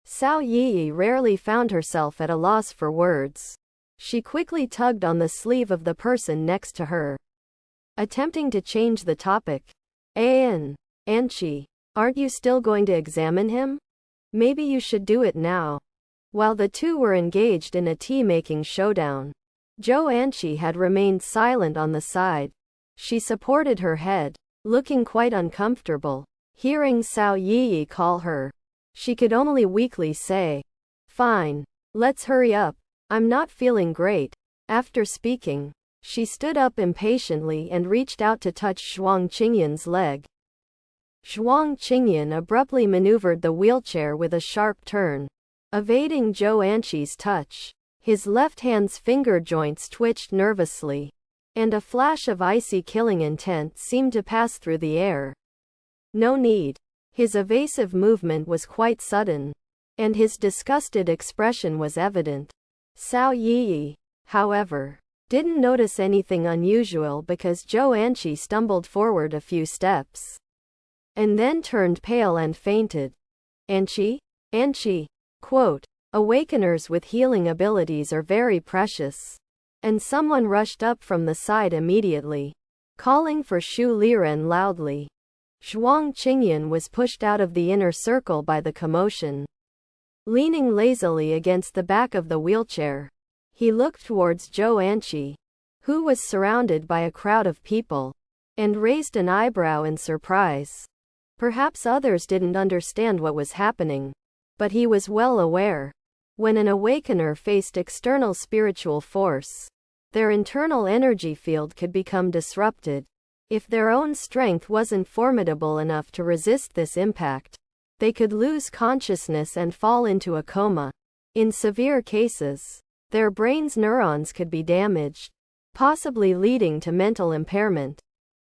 Cao Yi rarely found herself at a loss for words. She quickly tugged on the sleeve of the person next to her, attempting to change the topic. Anchi, aren't you still going to examine him? Maybe you should do it now. While the two were engaged in a tea-making showdown, Zhou Anchi had remained silent on the side. She supported her head, looking quite uncomfortable. Hearing Cao Yi call her, she could only weakly say, Fine, let's hurry up. I'm not feeling great. After speaking, she stood up impatiently and reached out to touch Zhuang Qingyan's leg. Zhuang Qingyan abruptly maneuvered the wheelchair with a sharp turn, evading Zhou Anchi's touch. His left hand's finger joints twitched nervously, and a flash of icy killing intent seemed to pass through the air. No need. His evasive movement was quite sudden, and his disgusted expression was evident. Cao Yi, however, didn't notice anything unusual because Zhou Anchi stumbled forward a few steps, and then turned pale and fainted. Anchi? Quote, awakeners with healing abilities are very precious. And someone rushed up from the side immediately, calling for Shu Liren loudly. Zhuang Qingyan was pushed out of the inner circle by the commotion. Leaning lazily against the back of the wheelchair, he looked towards Zhou Anchi, who was surrounded by a crowd of people, and raised an eyebrow in surprise. Perhaps others didn't understand what was happening, but he was well aware. When an awakener faced external spiritual force, their internal energy field could become disrupted. If their own strength wasn't formidable enough to resist this impact, they could lose consciousness and fall into a coma. In severe cases, Their brain's neurons could be damaged, possibly leading to mental impairment.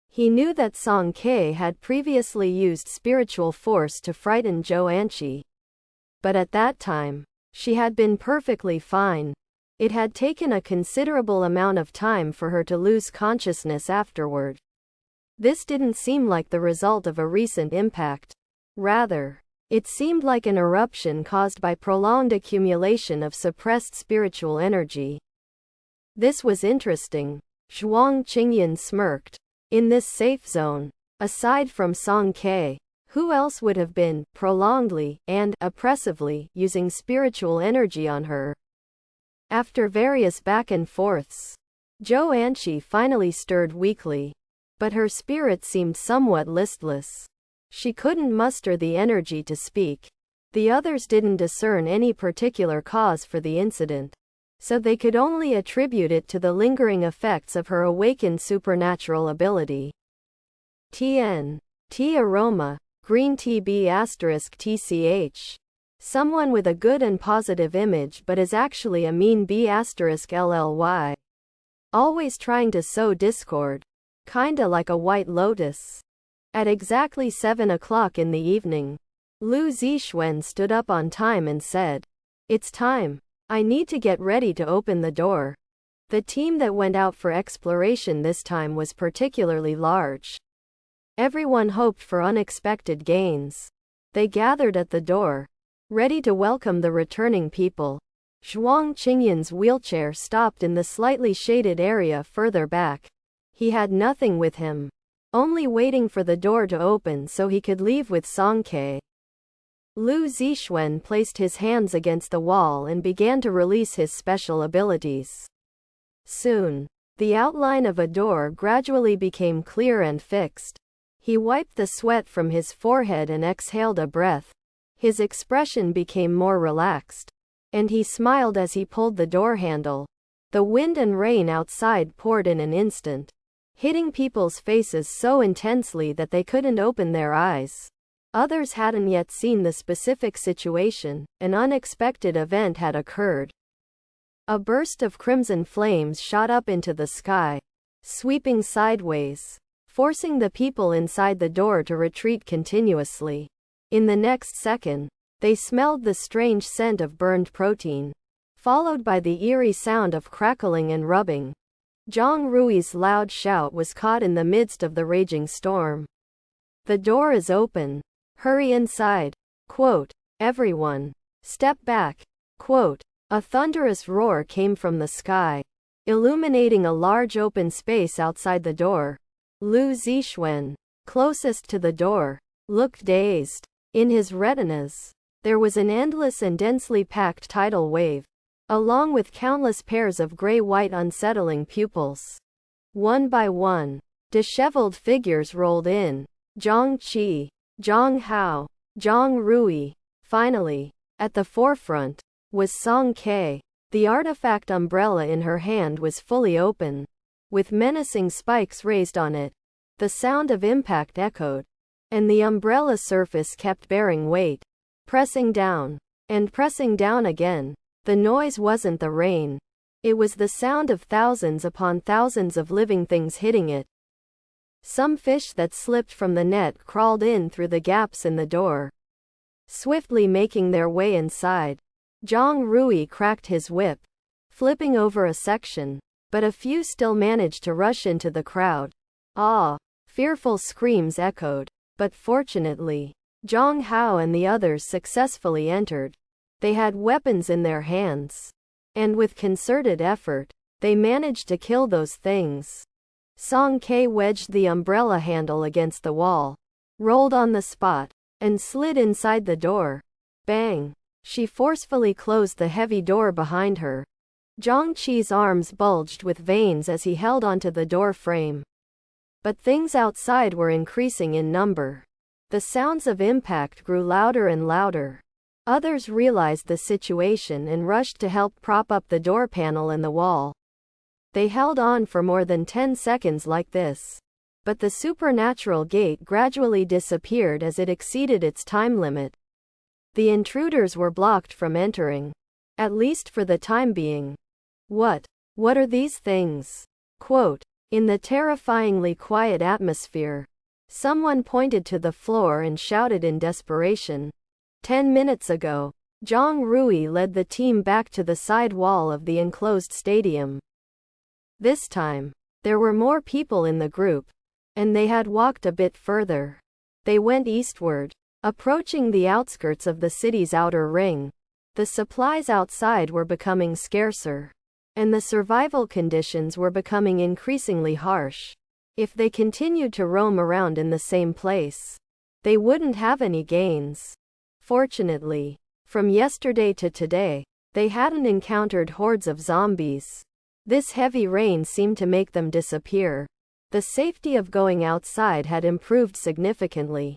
He knew that Song Kae had previously used spiritual force to frighten Zhou Anqi. But at that time, she had been perfectly fine. It had taken a considerable amount of time for her to lose consciousness afterward. This didn't seem like the result of a recent impact. Rather, it seemed like an eruption caused by prolonged accumulation of suppressed spiritual energy. This was interesting. Zhuang Qingyan smirked. In this safe zone, aside from Song Kae, who else would have been, prolongedly, and oppressively, using spiritual energy on her? After various back and forths, Zhou Anqi finally stirred weakly. But her spirit seemed somewhat listless. She couldn't muster the energy to speak. The others didn't discern any particular cause for the incident, so they could only attribute it to the lingering effects of her awakened supernatural ability. TN. Tea aroma, green tea B*TCH. Someone with a good and positive image but is actually a mean B*LLY. Always trying to sow discord. Kinda like a white lotus. At exactly 7 o'clock in the evening, Lu Zixuan stood up on time and said, "It's time. I need to get ready to open the door." The team that went out for exploration this time was particularly large. Everyone hoped for unexpected gains. They gathered at the door, ready to welcome the returning people. Zhuang Qingyan's wheelchair stopped in the slightly shaded area further back. He had nothing with him, only waiting for the door to open so he could leave with Song Kae. Lu Zixuan placed his hands against the wall and began to release his special abilities. Soon, the outline of a door gradually became clear and fixed. He wiped the sweat from his forehead and exhaled a breath. His expression became more relaxed, and he smiled as he pulled the door handle. The wind and rain outside poured in an instant, hitting people's faces so intensely that they couldn't open their eyes. Others hadn't yet seen the specific situation. An unexpected event had occurred. A burst of crimson flames shot up into the sky, sweeping sideways, forcing the people inside the door to retreat continuously. In the next second, they smelled the strange scent of burned protein, followed by the eerie sound of crackling and rubbing. Zhang Rui's loud shout was caught in the midst of the raging storm. "The door is open. Hurry inside." Quote, "Everyone, step back." Quote, a thunderous roar came from the sky, illuminating a large open space outside the door. Lu Zixuan, closest to the door, looked dazed. In his retinas, there was an endless and densely packed tidal wave, along with countless pairs of gray-white unsettling pupils. One by one, disheveled figures rolled in. Zhang Qi, Zhang Hao, Zhang Rui. Finally, at the forefront, was Song Kae. The artifact umbrella in her hand was fully open, with menacing spikes raised on it. The sound of impact echoed, and the umbrella surface kept bearing weight, pressing down, and pressing down again. The noise wasn't the rain. It was the sound of thousands upon thousands of living things hitting it. Some fish that slipped from the net crawled in through the gaps in the door, swiftly making their way inside. Zhang Rui cracked his whip, flipping over a section, but a few still managed to rush into the crowd. Ah! Fearful screams echoed, but fortunately, Zhang Hao and the others successfully entered. They had weapons in their hands, and with concerted effort, they managed to kill those things. Song Kae wedged the umbrella handle against the wall, rolled on the spot, and slid inside the door. Bang! She forcefully closed the heavy door behind her. Zhang Qi's arms bulged with veins as he held onto the door frame. But things outside were increasing in number. The sounds of impact grew louder and louder. Others realized the situation and rushed to help prop up the door panel and the wall. They held on for more than 10 seconds like this. But the supernatural gate gradually disappeared as it exceeded its time limit. The intruders were blocked from entering, at least for the time being. What? What are these things? Quote, in the terrifyingly quiet atmosphere, someone pointed to the floor and shouted in desperation. 10 minutes ago, Zhang Rui led the team back to the side wall of the enclosed stadium. This time, there were more people in the group, and they had walked a bit further. They went eastward, approaching the outskirts of the city's outer ring. The supplies outside were becoming scarcer, and the survival conditions were becoming increasingly harsh. If they continued to roam around in the same place, they wouldn't have any gains. Fortunately, from yesterday to today, they hadn't encountered hordes of zombies. This heavy rain seemed to make them disappear. The safety of going outside had improved significantly.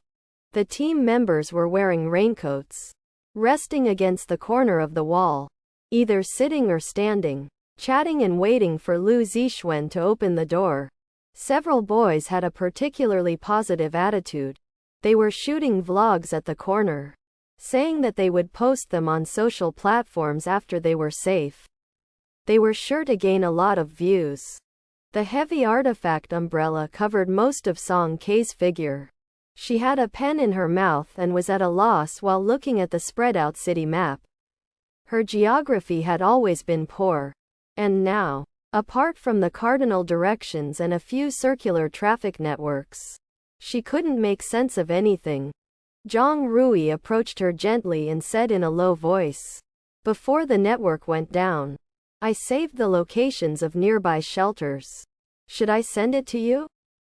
The team members were wearing raincoats, resting against the corner of the wall, either sitting or standing, chatting and waiting for Lu Zixuan to open the door. Several boys had a particularly positive attitude. They were shooting vlogs at the corner, saying that they would post them on social platforms after they were safe. They were sure to gain a lot of views. The heavy artifact umbrella covered most of Song Kei's figure. She had a pen in her mouth and was at a loss while looking at the spread-out city map. Her geography had always been poor, and now, apart from the cardinal directions and a few circular traffic networks, she couldn't make sense of anything. Zhang Rui approached her gently and said in a low voice, before the network went down, I saved the locations of nearby shelters. Should I send it to you?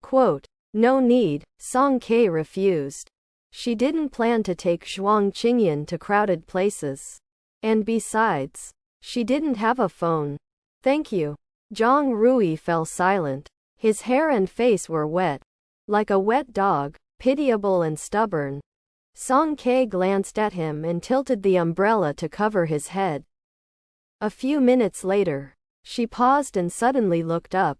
Quote, no need, Song Kei refused. She didn't plan to take Zhuang Qingyan to crowded places. And besides, she didn't have a phone. Thank you. Zhang Rui fell silent. His hair and face were wet, like a wet dog, pitiable and stubborn. Song Kei glanced at him and tilted the umbrella to cover his head. A few minutes later, she paused and suddenly looked up.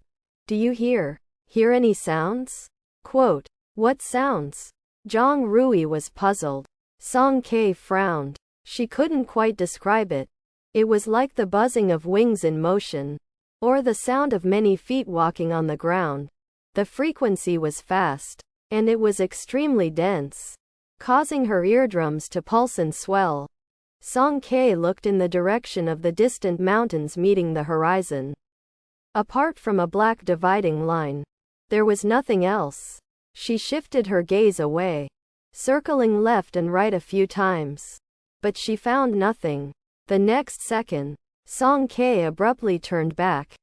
Do you hear any sounds? Quote, what sounds? Zhang Rui was puzzled. Song Kei frowned. She couldn't quite describe it. It was like the buzzing of wings in motion, or the sound of many feet walking on the ground. The frequency was fast, and it was extremely dense, causing her eardrums to pulse and swell. Song Kei looked in the direction of the distant mountains meeting the horizon. Apart from a black dividing line, there was nothing else. She shifted her gaze away, circling left and right a few times. But she found nothing. The next second, Song Kei abruptly turned back.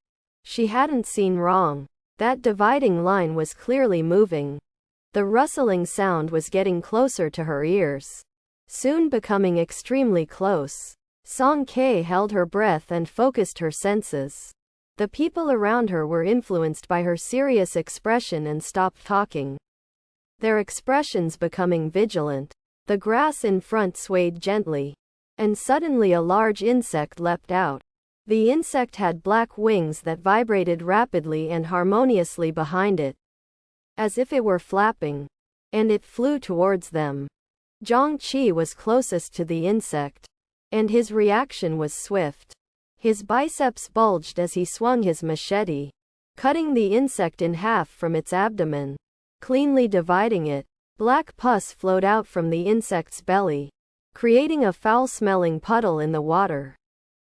She hadn't seen wrong. That dividing line was clearly moving. The rustling sound was getting closer to her ears, soon becoming extremely close. Song Kei held her breath and focused her senses. The people around her were influenced by her serious expression and stopped talking, their expressions becoming vigilant. The grass in front swayed gently, and suddenly a large insect leapt out. The insect had black wings that vibrated rapidly and harmoniously behind it, as if it were flapping, and it flew towards them. Zhang Qi was closest to the insect, and his reaction was swift. His biceps bulged as he swung his machete, cutting the insect in half from its abdomen, cleanly dividing it. Black pus flowed out from the insect's belly, creating a foul-smelling puddle in the water.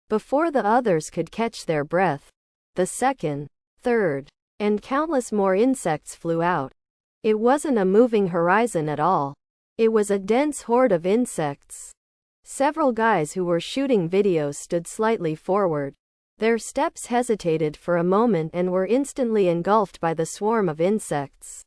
Before the others could catch their breath, the second, third, and countless more insects flew out. It wasn't a moving horizon at all. It was a dense horde of insects. Several guys who were shooting videos stood slightly forward. Their steps hesitated for a moment and were instantly engulfed by the swarm of insects.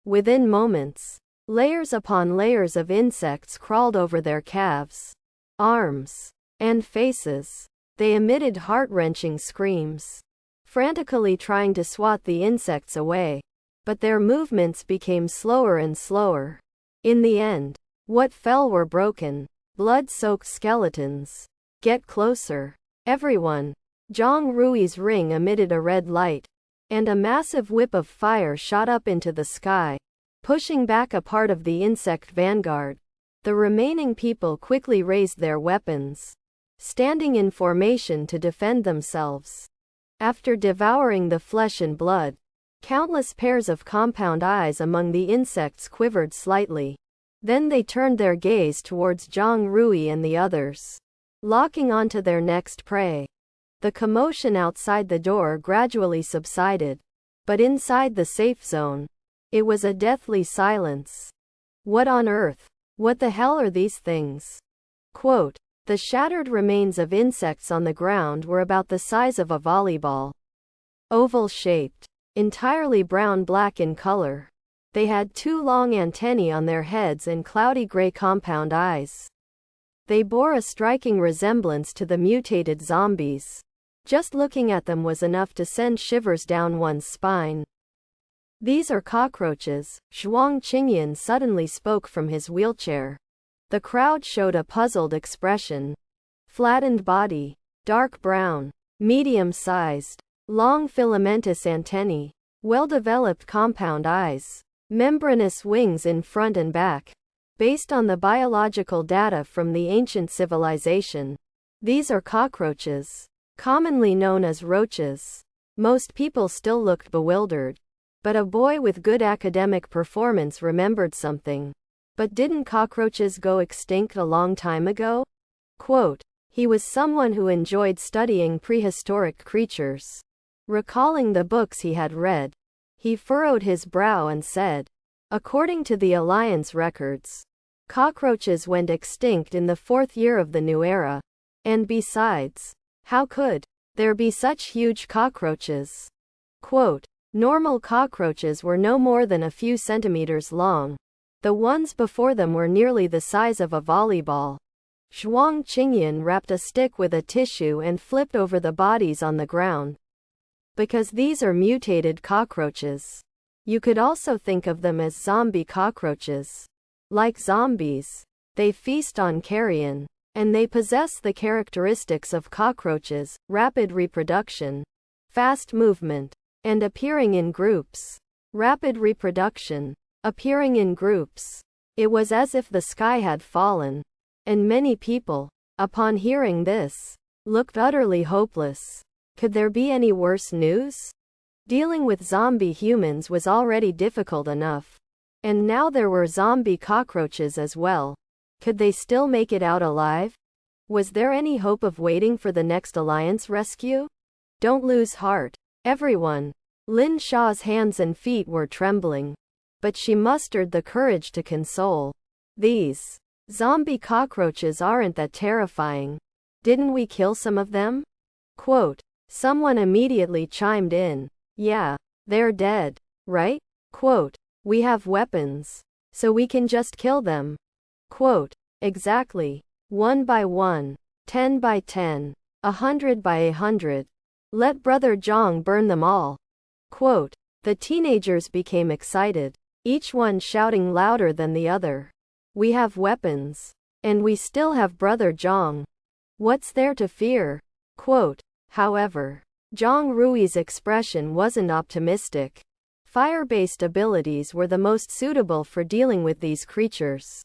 Within moments, layers upon layers of insects crawled over their calves, arms, and faces. They emitted heart-wrenching screams, frantically trying to swat the insects away. But their movements became slower and slower. In the end, what fell were broken, blood-soaked skeletons. Get closer, everyone. Zhang Rui's ring emitted a red light, and a massive whip of fire shot up into the sky, pushing back a part of the insect vanguard. The remaining people quickly raised their weapons. standing in formation to defend themselves. After devouring the flesh and blood, countless pairs of compound eyes among the insects quivered slightly. Then they turned their gaze towards Zhang Rui and the others, locking onto their next prey. The commotion outside the door gradually subsided, but inside the safe zone, it was a deathly silence. What on earth? What the hell are these things? Quote, the shattered remains of insects on the ground were about the size of a volleyball. Oval-shaped, entirely brown-black in color. They had 2 long antennae on their heads and cloudy gray compound eyes. They bore a striking resemblance to the mutated zombies. Just looking at them was enough to send shivers down one's spine. These are cockroaches, Zhuang Qingyan suddenly spoke from his wheelchair. The crowd showed a puzzled expression. Flattened body, dark brown, medium-sized, long filamentous antennae, well-developed compound eyes, membranous wings in front and back. Based on the biological data from the ancient civilization, these are cockroaches, commonly known as roaches. Most people still looked bewildered. But a boy with good academic performance remembered something. But didn't cockroaches go extinct a long time ago? Quote, he was someone who enjoyed studying prehistoric creatures. Recalling the books he had read, he furrowed his brow and said, according to the Alliance records, cockroaches went extinct in the 4th year of the new era. And besides, how could there be such huge cockroaches? Quote, normal cockroaches were no more than a few centimeters long. The ones before them were nearly the size of a volleyball. Zhuang Qingyan wrapped a stick with a tissue and flipped over the bodies on the ground. Because these are mutated cockroaches. You could also think of them as zombie cockroaches. Like zombies, they feast on carrion, and they possess the characteristics of cockroaches: rapid reproduction, fast movement, and appearing in groups. Rapid reproduction, appearing in groups. It was as if the sky had fallen, and many people, upon hearing this, looked utterly hopeless. Could there be any worse news? Dealing with zombie humans was already difficult enough, and now there were zombie cockroaches as well. Could they still make it out alive? Was there any hope of waiting for the next Alliance rescue? Don't lose heart, everyone. Lin Shaw's hands and feet were trembling, but she mustered the courage to console. These zombie cockroaches aren't that terrifying. Didn't we kill some of them? Quote, someone immediately chimed in. Yeah, they're dead, right? Quote, we have weapons, so we can just kill them. Quote, exactly. 1 by 1, 10 by 10, 100 by 100. Let Brother Zhang burn them all. Quote, the teenagers became excited, each one shouting louder than the other. We have weapons. And we still have Brother Zhang. What's there to fear? Quote, however, Zhang Rui's expression wasn't optimistic. Fire-based abilities were the most suitable for dealing with these creatures.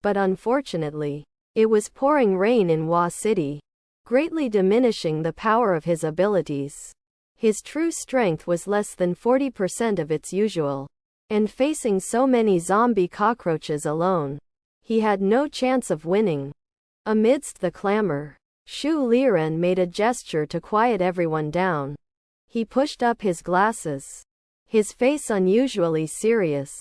But unfortunately, it was pouring rain in Hua City, greatly diminishing the power of his abilities. His true strength was less than 40% of its usual, and facing so many zombie cockroaches alone, he had no chance of winning. Amidst the clamor, Shu Liren made a gesture to quiet everyone down. He pushed up his glasses, his face unusually serious.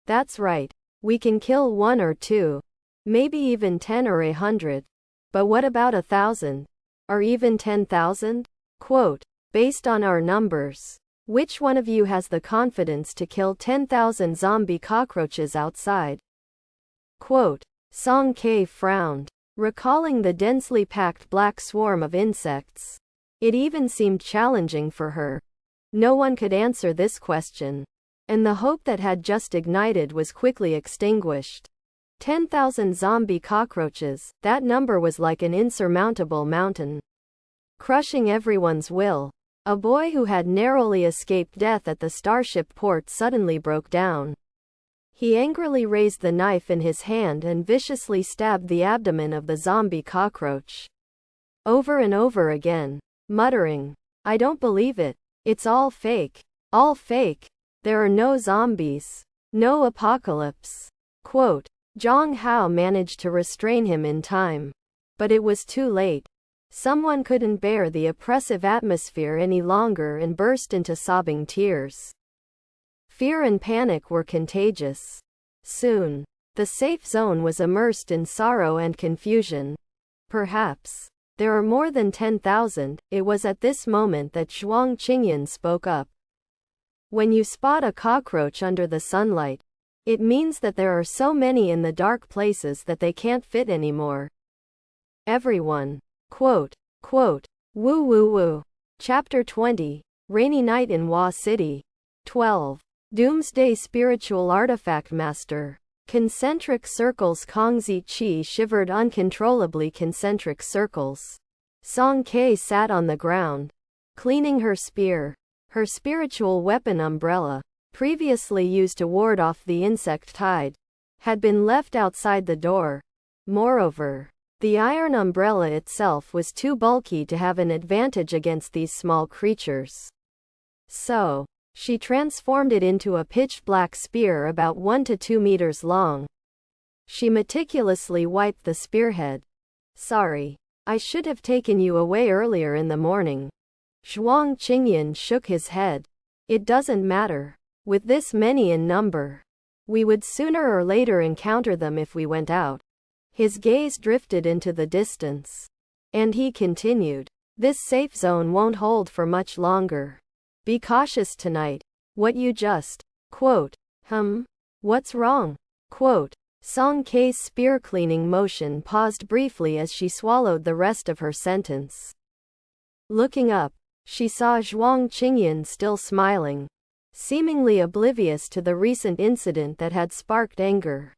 That's right, we can kill 1 or 2, maybe even 10 or 100. But what about 1,000? Or even 10,000? Quote, based on our numbers, which one of you has the confidence to kill 10,000 zombie cockroaches outside? Quote, Song Kei frowned, recalling the densely packed black swarm of insects. It even seemed challenging for her. No one could answer this question, and the hope that had just ignited was quickly extinguished. 10,000 zombie cockroaches, that number was like an insurmountable mountain, crushing everyone's will. A boy who had narrowly escaped death at the starship port suddenly broke down. He angrily raised the knife in his hand and viciously stabbed the abdomen of the zombie cockroach. over and over again, muttering, "I don't believe it. It's all fake. All fake. There are no zombies. No apocalypse." Quote, Zhang Hao managed to restrain him in time. But it was too late. Someone couldn't bear the oppressive atmosphere any longer and burst into sobbing tears. Fear and panic were contagious. Soon, the safe zone was immersed in sorrow and confusion. Perhaps there are more than 10,000. It was at this moment that Zhuang Qingyan spoke up. When you spot a cockroach under the sunlight, it means that there are so many in the dark places that they can't fit anymore. Everyone. Quote, woo woo woo. Chapter 20. Rainy Night in Hua City. 12. Doomsday Spiritual Artifact Master. Concentric circles. Kongzi Qi shivered uncontrollably. Concentric circles. Song Ke sat on the ground, cleaning her spear. Her spiritual weapon umbrella, previously used to ward off the insect tide, had been left outside the door. Moreover, the iron umbrella itself was too bulky to have an advantage against these small creatures. So, she transformed it into a pitch-black spear about 1 to 2 meters long. She meticulously wiped the spearhead. "Sorry. I should have taken you away earlier in the morning." Zhuang Qingyan shook his head. "It doesn't matter. With this many in number, we would sooner or later encounter them if we went out." His gaze drifted into the distance. And he continued, "This safe zone won't hold for much longer. Be cautious tonight." "What you just..." Quote, "What's wrong?" Quote, Song Ke's spear cleaning motion paused briefly as she swallowed the rest of her sentence. Looking up, she saw Zhuang Qingyan still smiling, seemingly oblivious to the recent incident that had sparked anger.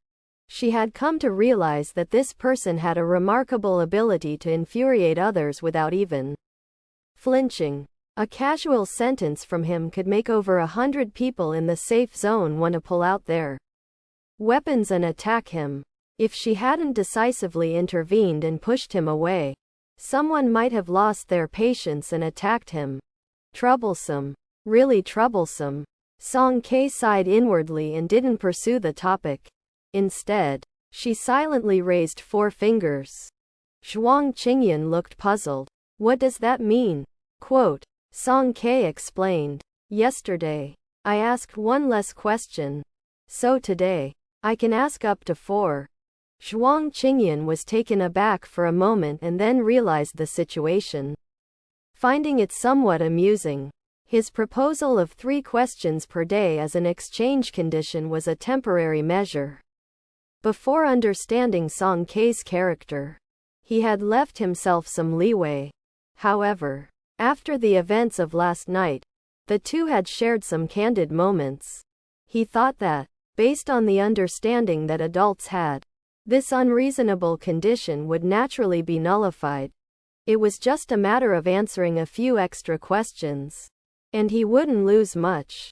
She had come to realize that this person had a remarkable ability to infuriate others without even flinching. A casual sentence from him could make over 100 people in the safe zone want to pull out their weapons and attack him. If she hadn't decisively intervened and pushed him away, someone might have lost their patience and attacked him. Troublesome. Really troublesome. Song Ke sighed inwardly and didn't pursue the topic. Instead, she silently raised 4 fingers. Zhuang Qingyan looked puzzled. "What does that mean?" Quote, Song Ke explained. "Yesterday, I asked 1 less question. So today, I can ask up to 4. Zhuang Qingyan was taken aback for a moment and then realized the situation. Finding it somewhat amusing, his proposal of 3 questions per day as an exchange condition was a temporary measure. Before understanding Song Ke's character, he had left himself some leeway. However, after the events of last night, the two had shared some candid moments. He thought that, based on the understanding that adults had, this unreasonable condition would naturally be nullified. It was just a matter of answering a few extra questions, and he wouldn't lose much.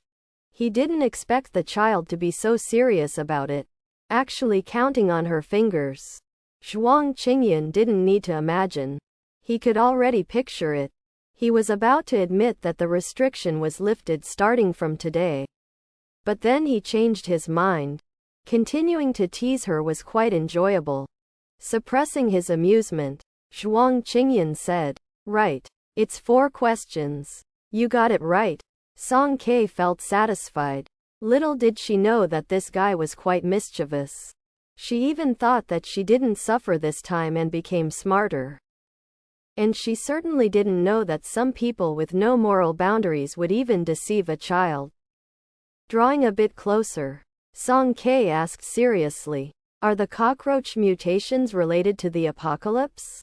He didn't expect the child to be so serious about it, actually counting on her fingers. Zhuang Qingyan didn't need to imagine. He could already picture it. He was about to admit that the restriction was lifted starting from today. But then he changed his mind. Continuing to tease her was quite enjoyable. Suppressing his amusement, Zhuang Qingyan said, "Right. It's 4 questions. You got it right." Song Ke felt satisfied. Little did she know that this guy was quite mischievous. She even thought that she didn't suffer this time and became smarter. And she certainly didn't know that some people with no moral boundaries would even deceive a child. Drawing a bit closer, Song Ke asked seriously, "Are the cockroach mutations related to the apocalypse?"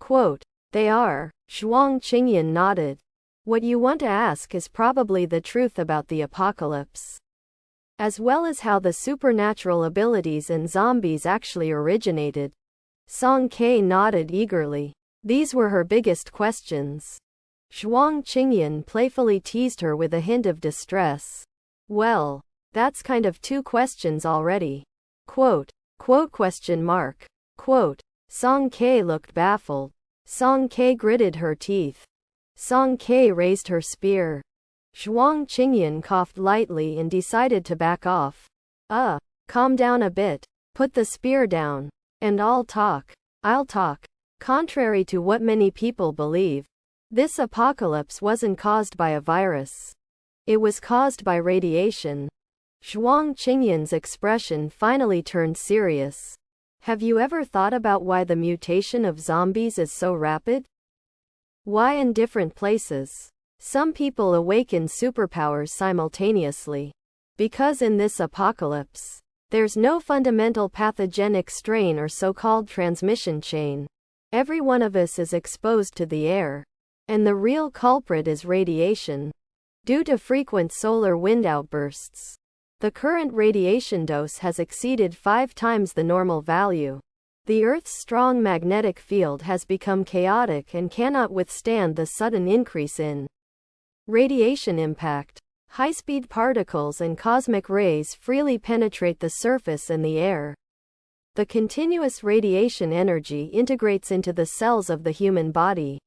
Quote, "They are." Zhuang Qingyan nodded. "What you want to ask is probably the truth about the apocalypse, as well as how the supernatural abilities and zombies actually originated." Song Ke nodded eagerly. These were her biggest questions. Zhuang Qingyan playfully teased her with a hint of distress. "Well, that's kind of 2 questions already." Quote, question mark. Quote, Song Ke looked baffled. Song Ke gritted her teeth. Song Ke raised her spear. Zhuang Qingyan coughed lightly and decided to back off. Calm down a bit. Put the spear down. And I'll talk. Contrary to what many people believe, this apocalypse wasn't caused by a virus. It was caused by radiation. Zhuang Qingyan's expression finally turned serious. Have you ever thought about why the mutation of zombies is so rapid? Why in different places? Some people awaken superpowers simultaneously. Because in this apocalypse, there's no fundamental pathogenic strain or so-called transmission chain. Every one of us is exposed to the air. And the real culprit is radiation. Due to frequent solar wind outbursts, the current radiation dose has exceeded 5 times the normal value. The Earth's strong magnetic field has become chaotic and cannot withstand the sudden increase in radiation impact. High-speed particles and cosmic rays freely penetrate the surface and the air. The continuous radiation energy integrates into the cells of the human body,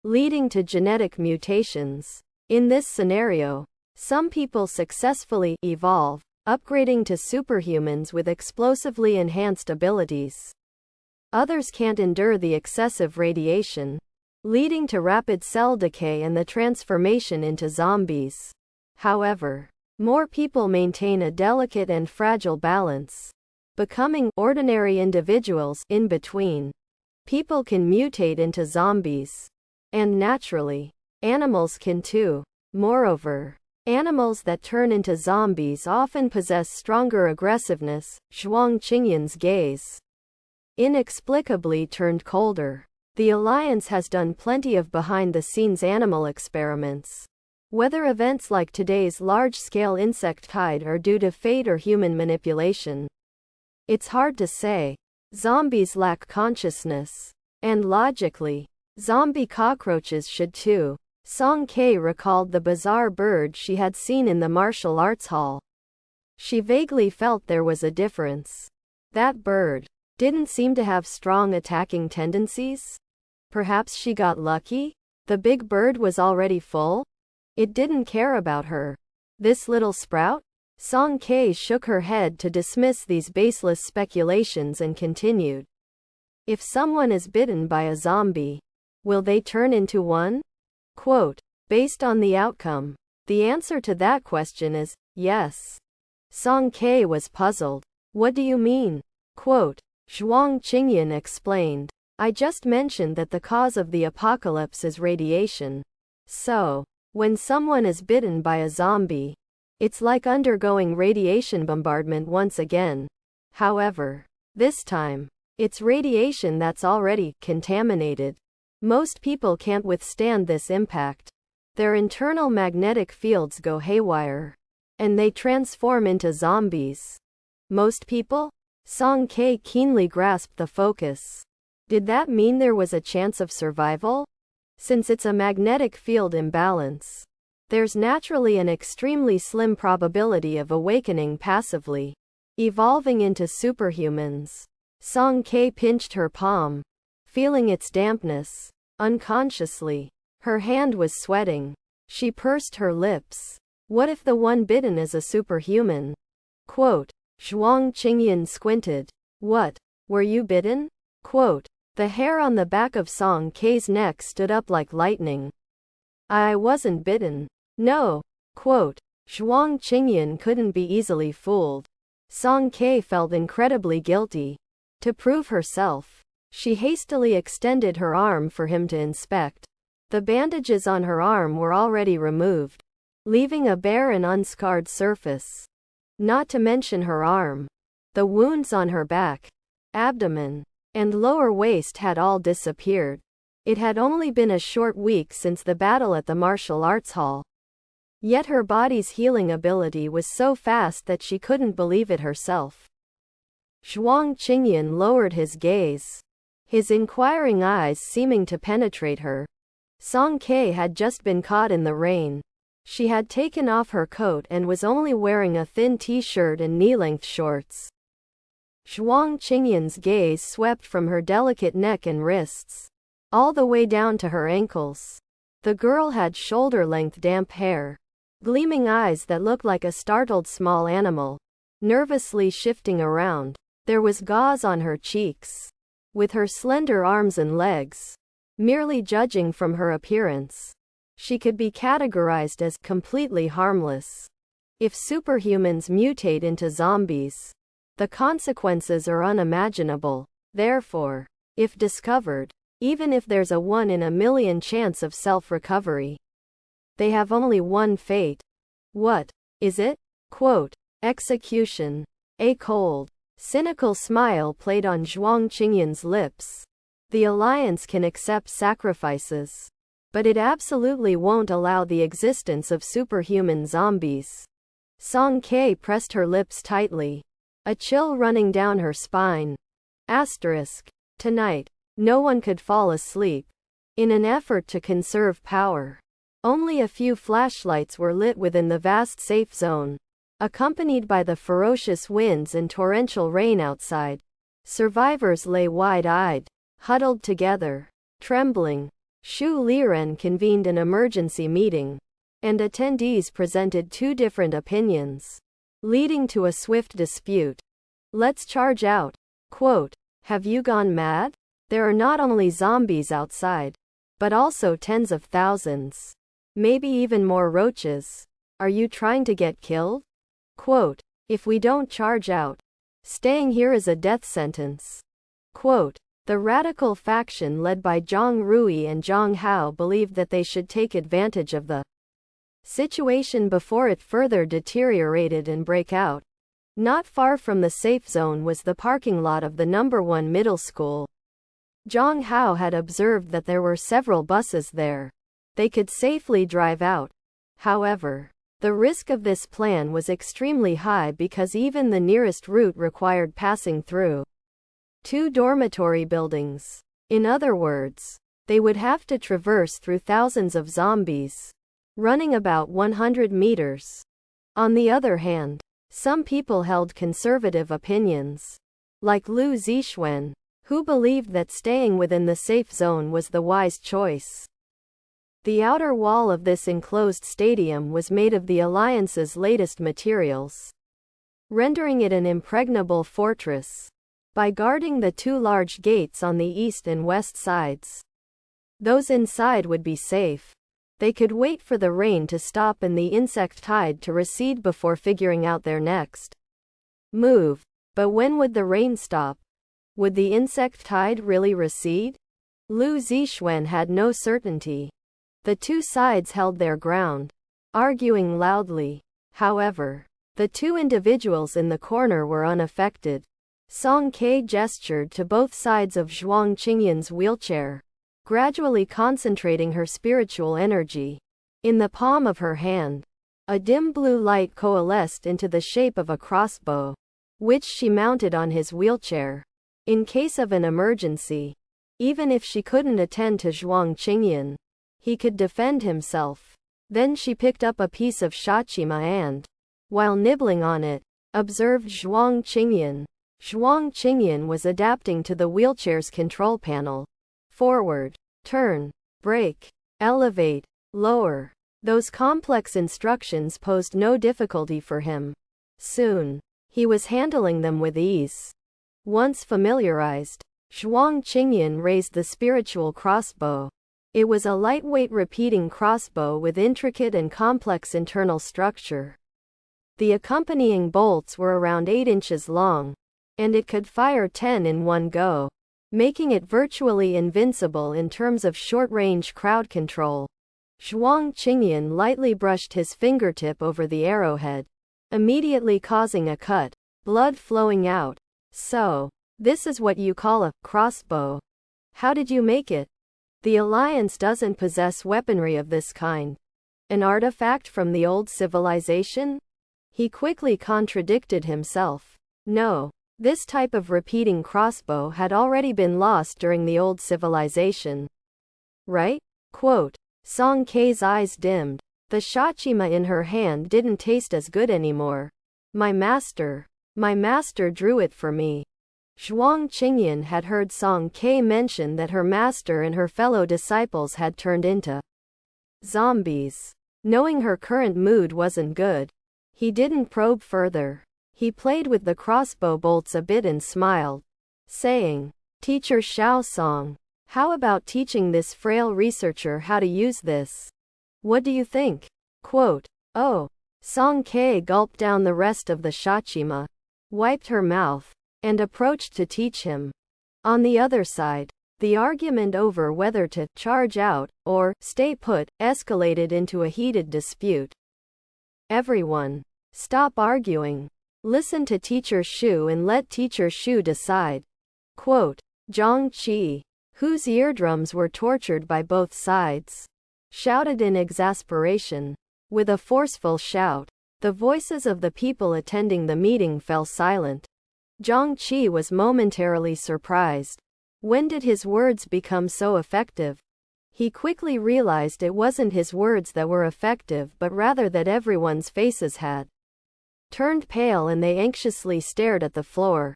leading to genetic mutations. In this scenario, some people successfully evolve, upgrading to superhumans with explosively enhanced abilities. Others can't endure the excessive radiation, leading to rapid cell decay and the transformation into zombies. However, more people maintain a delicate and fragile balance, becoming ordinary individuals in between. People can mutate into zombies. And naturally, animals can too. Moreover, animals that turn into zombies often possess stronger aggressiveness. Zhuang Qingyan's gaze inexplicably turned colder. The Alliance has done plenty of behind-the-scenes animal experiments. Whether events like today's large-scale insect tide are due to fate or human manipulation, it's hard to say. Zombies lack consciousness. And logically, zombie cockroaches should too. Song Ke recalled the bizarre bird she had seen in the martial arts hall. She vaguely felt there was a difference. That bird didn't seem to have strong attacking tendencies. Perhaps she got lucky? The big bird was already full? It didn't care about her. This little sprout? Song Ke shook her head to dismiss these baseless speculations and continued. If someone is bitten by a zombie, will they turn into one? Quote, based on the outcome, the answer to that question is, yes. Song Ke was puzzled. What do you mean? Quote, Zhuang Qingyan explained. I just mentioned that the cause of the apocalypse is radiation. So, when someone is bitten by a zombie, it's like undergoing radiation bombardment once again. However, this time, it's radiation that's already contaminated. Most people can't withstand this impact. Their internal magnetic fields go haywire, and they transform into zombies. Most people? Song Ke keenly grasped the focus. Did that mean there was a chance of survival? Since it's a magnetic field imbalance, there's naturally an extremely slim probability of awakening passively, evolving into superhumans. Song Ke pinched her palm, feeling its dampness. Unconsciously, her hand was sweating. She pursed her lips. What if the one bitten is a superhuman? Quote, Zhuang Qingyan squinted. What? Were you bitten? Quote, the hair on the back of Song Ke's neck stood up like lightning. I wasn't bitten. No. Quote, Zhuang Qingyan couldn't be easily fooled. Song Ke felt incredibly guilty. To prove herself, she hastily extended her arm for him to inspect. The bandages on her arm were already removed, leaving a bare and unscarred surface. Not to mention her arm. The wounds on her back, abdomen, and lower waist had all disappeared. It had only been a short week since the battle at the martial arts hall. Yet her body's healing ability was so fast that she couldn't believe it herself. Zhuang Qingyan lowered his gaze, his inquiring eyes seeming to penetrate her. Song Ke had just been caught in the rain. She had taken off her coat and was only wearing a thin t-shirt and knee-length shorts. Zhuang Qingyan's gaze swept from her delicate neck and wrists, all the way down to her ankles. The girl had shoulder-length damp hair, gleaming eyes that looked like a startled small animal, nervously shifting around. There was gauze on her cheeks. With her slender arms and legs, merely judging from her appearance, she could be categorized as completely harmless. If superhumans mutate into zombies, the consequences are unimaginable. Therefore, if discovered, even if there's a 1 in a million chance of self-recovery, they have only one fate. What is it? Quote, execution. A cold, cynical smile played on Zhuang Qingyan's lips. The Alliance can accept sacrifices, but it absolutely won't allow the existence of superhuman zombies. Song Ke pressed her lips tightly, a chill running down her spine. Asterisk. Tonight, no one could fall asleep. In an effort to conserve power, only a few flashlights were lit within the vast safe zone. Accompanied by the ferocious winds and torrential rain outside, survivors lay wide-eyed, huddled together, trembling. Shu Liren convened an emergency meeting, and attendees presented 2 different opinions, leading to a swift dispute. Let's charge out. Quote, have you gone mad? There are not only zombies outside, but also tens of thousands, maybe even more roaches. Are you trying to get killed? Quote, if we don't charge out, staying here is a death sentence. Quote, the radical faction led by Zhang Rui and Zhang Hao believed that they should take advantage of the situation before it further deteriorated and break out. Not far from the safe zone was the parking lot of the number 1 middle school. Zhang Hao had observed that there were several buses there. They could safely drive out. However, the risk of this plan was extremely high because even the nearest route required passing through 2 dormitory buildings. In other words, they would have to traverse through thousands of zombies, running about 100 meters. On the other hand, some people held conservative opinions, like Lu Zixuan, who believed that staying within the safe zone was the wise choice. The outer wall of this enclosed stadium was made of the Alliance's latest materials, rendering it an impregnable fortress. By guarding the 2 large gates on the east and west sides, those inside would be safe. They could wait for the rain to stop and the insect tide to recede before figuring out their next move. But when would the rain stop? Would the insect tide really recede? Lu Zixuan had no certainty. The 2 sides held their ground, arguing loudly. However, the 2 individuals in the corner were unaffected. Song Ke gestured to both sides of Zhuang Qingyan's wheelchair, gradually concentrating her spiritual energy. In the palm of her hand, a dim blue light coalesced into the shape of a crossbow, which she mounted on his wheelchair. In case of an emergency, even if she couldn't attend to Zhuang Qingyan, he could defend himself. Then she picked up a piece of shachima and, while nibbling on it, observed Zhuang Qingyan. Zhuang Qingyan was adapting to the wheelchair's control panel. Forward, turn, brake, elevate, lower. Those complex instructions posed no difficulty for him. Soon, he was handling them with ease. Once familiarized, Zhuang Qingyan raised the spiritual crossbow. It was a lightweight repeating crossbow with intricate and complex internal structure. The accompanying bolts were around 8 inches long, and it could fire 10 in one go, making it virtually invincible in terms of short-range crowd control. Zhuang Qingyan lightly brushed his fingertip over the arrowhead, immediately causing a cut, blood flowing out. So, this is what you call a crossbow. How did you make it? The Alliance doesn't possess weaponry of this kind. An artifact from the old civilization? He quickly contradicted himself. No. This type of repeating crossbow had already been lost during the old civilization. Right? Quote. Song Ke's eyes dimmed. The shachima in her hand didn't taste as good anymore. My master drew it for me. Zhuang Qingyan had heard Song Ke mention that her master and her fellow disciples had turned into zombies. Knowing her current mood wasn't good, he didn't probe further. He played with the crossbow bolts a bit and smiled, saying, "Teacher Xiaosong, how about teaching this frail researcher how to use this? What do you think?" Quote, "Oh." Song Ke gulped down the rest of the shachima, wiped her mouth, and approached to teach him. On the other side, the argument over whether to charge out or stay put escalated into a heated dispute. "Everyone, stop arguing. Listen to Teacher Shu and let Teacher Shu decide." Quote, Zhang Qi, whose eardrums were tortured by both sides, shouted in exasperation. With a forceful shout, the voices of the people attending the meeting fell silent. Zhang Qi was momentarily surprised. When did his words become so effective? He quickly realized it wasn't his words that were effective but rather that everyone's faces had turned pale and they anxiously stared at the floor.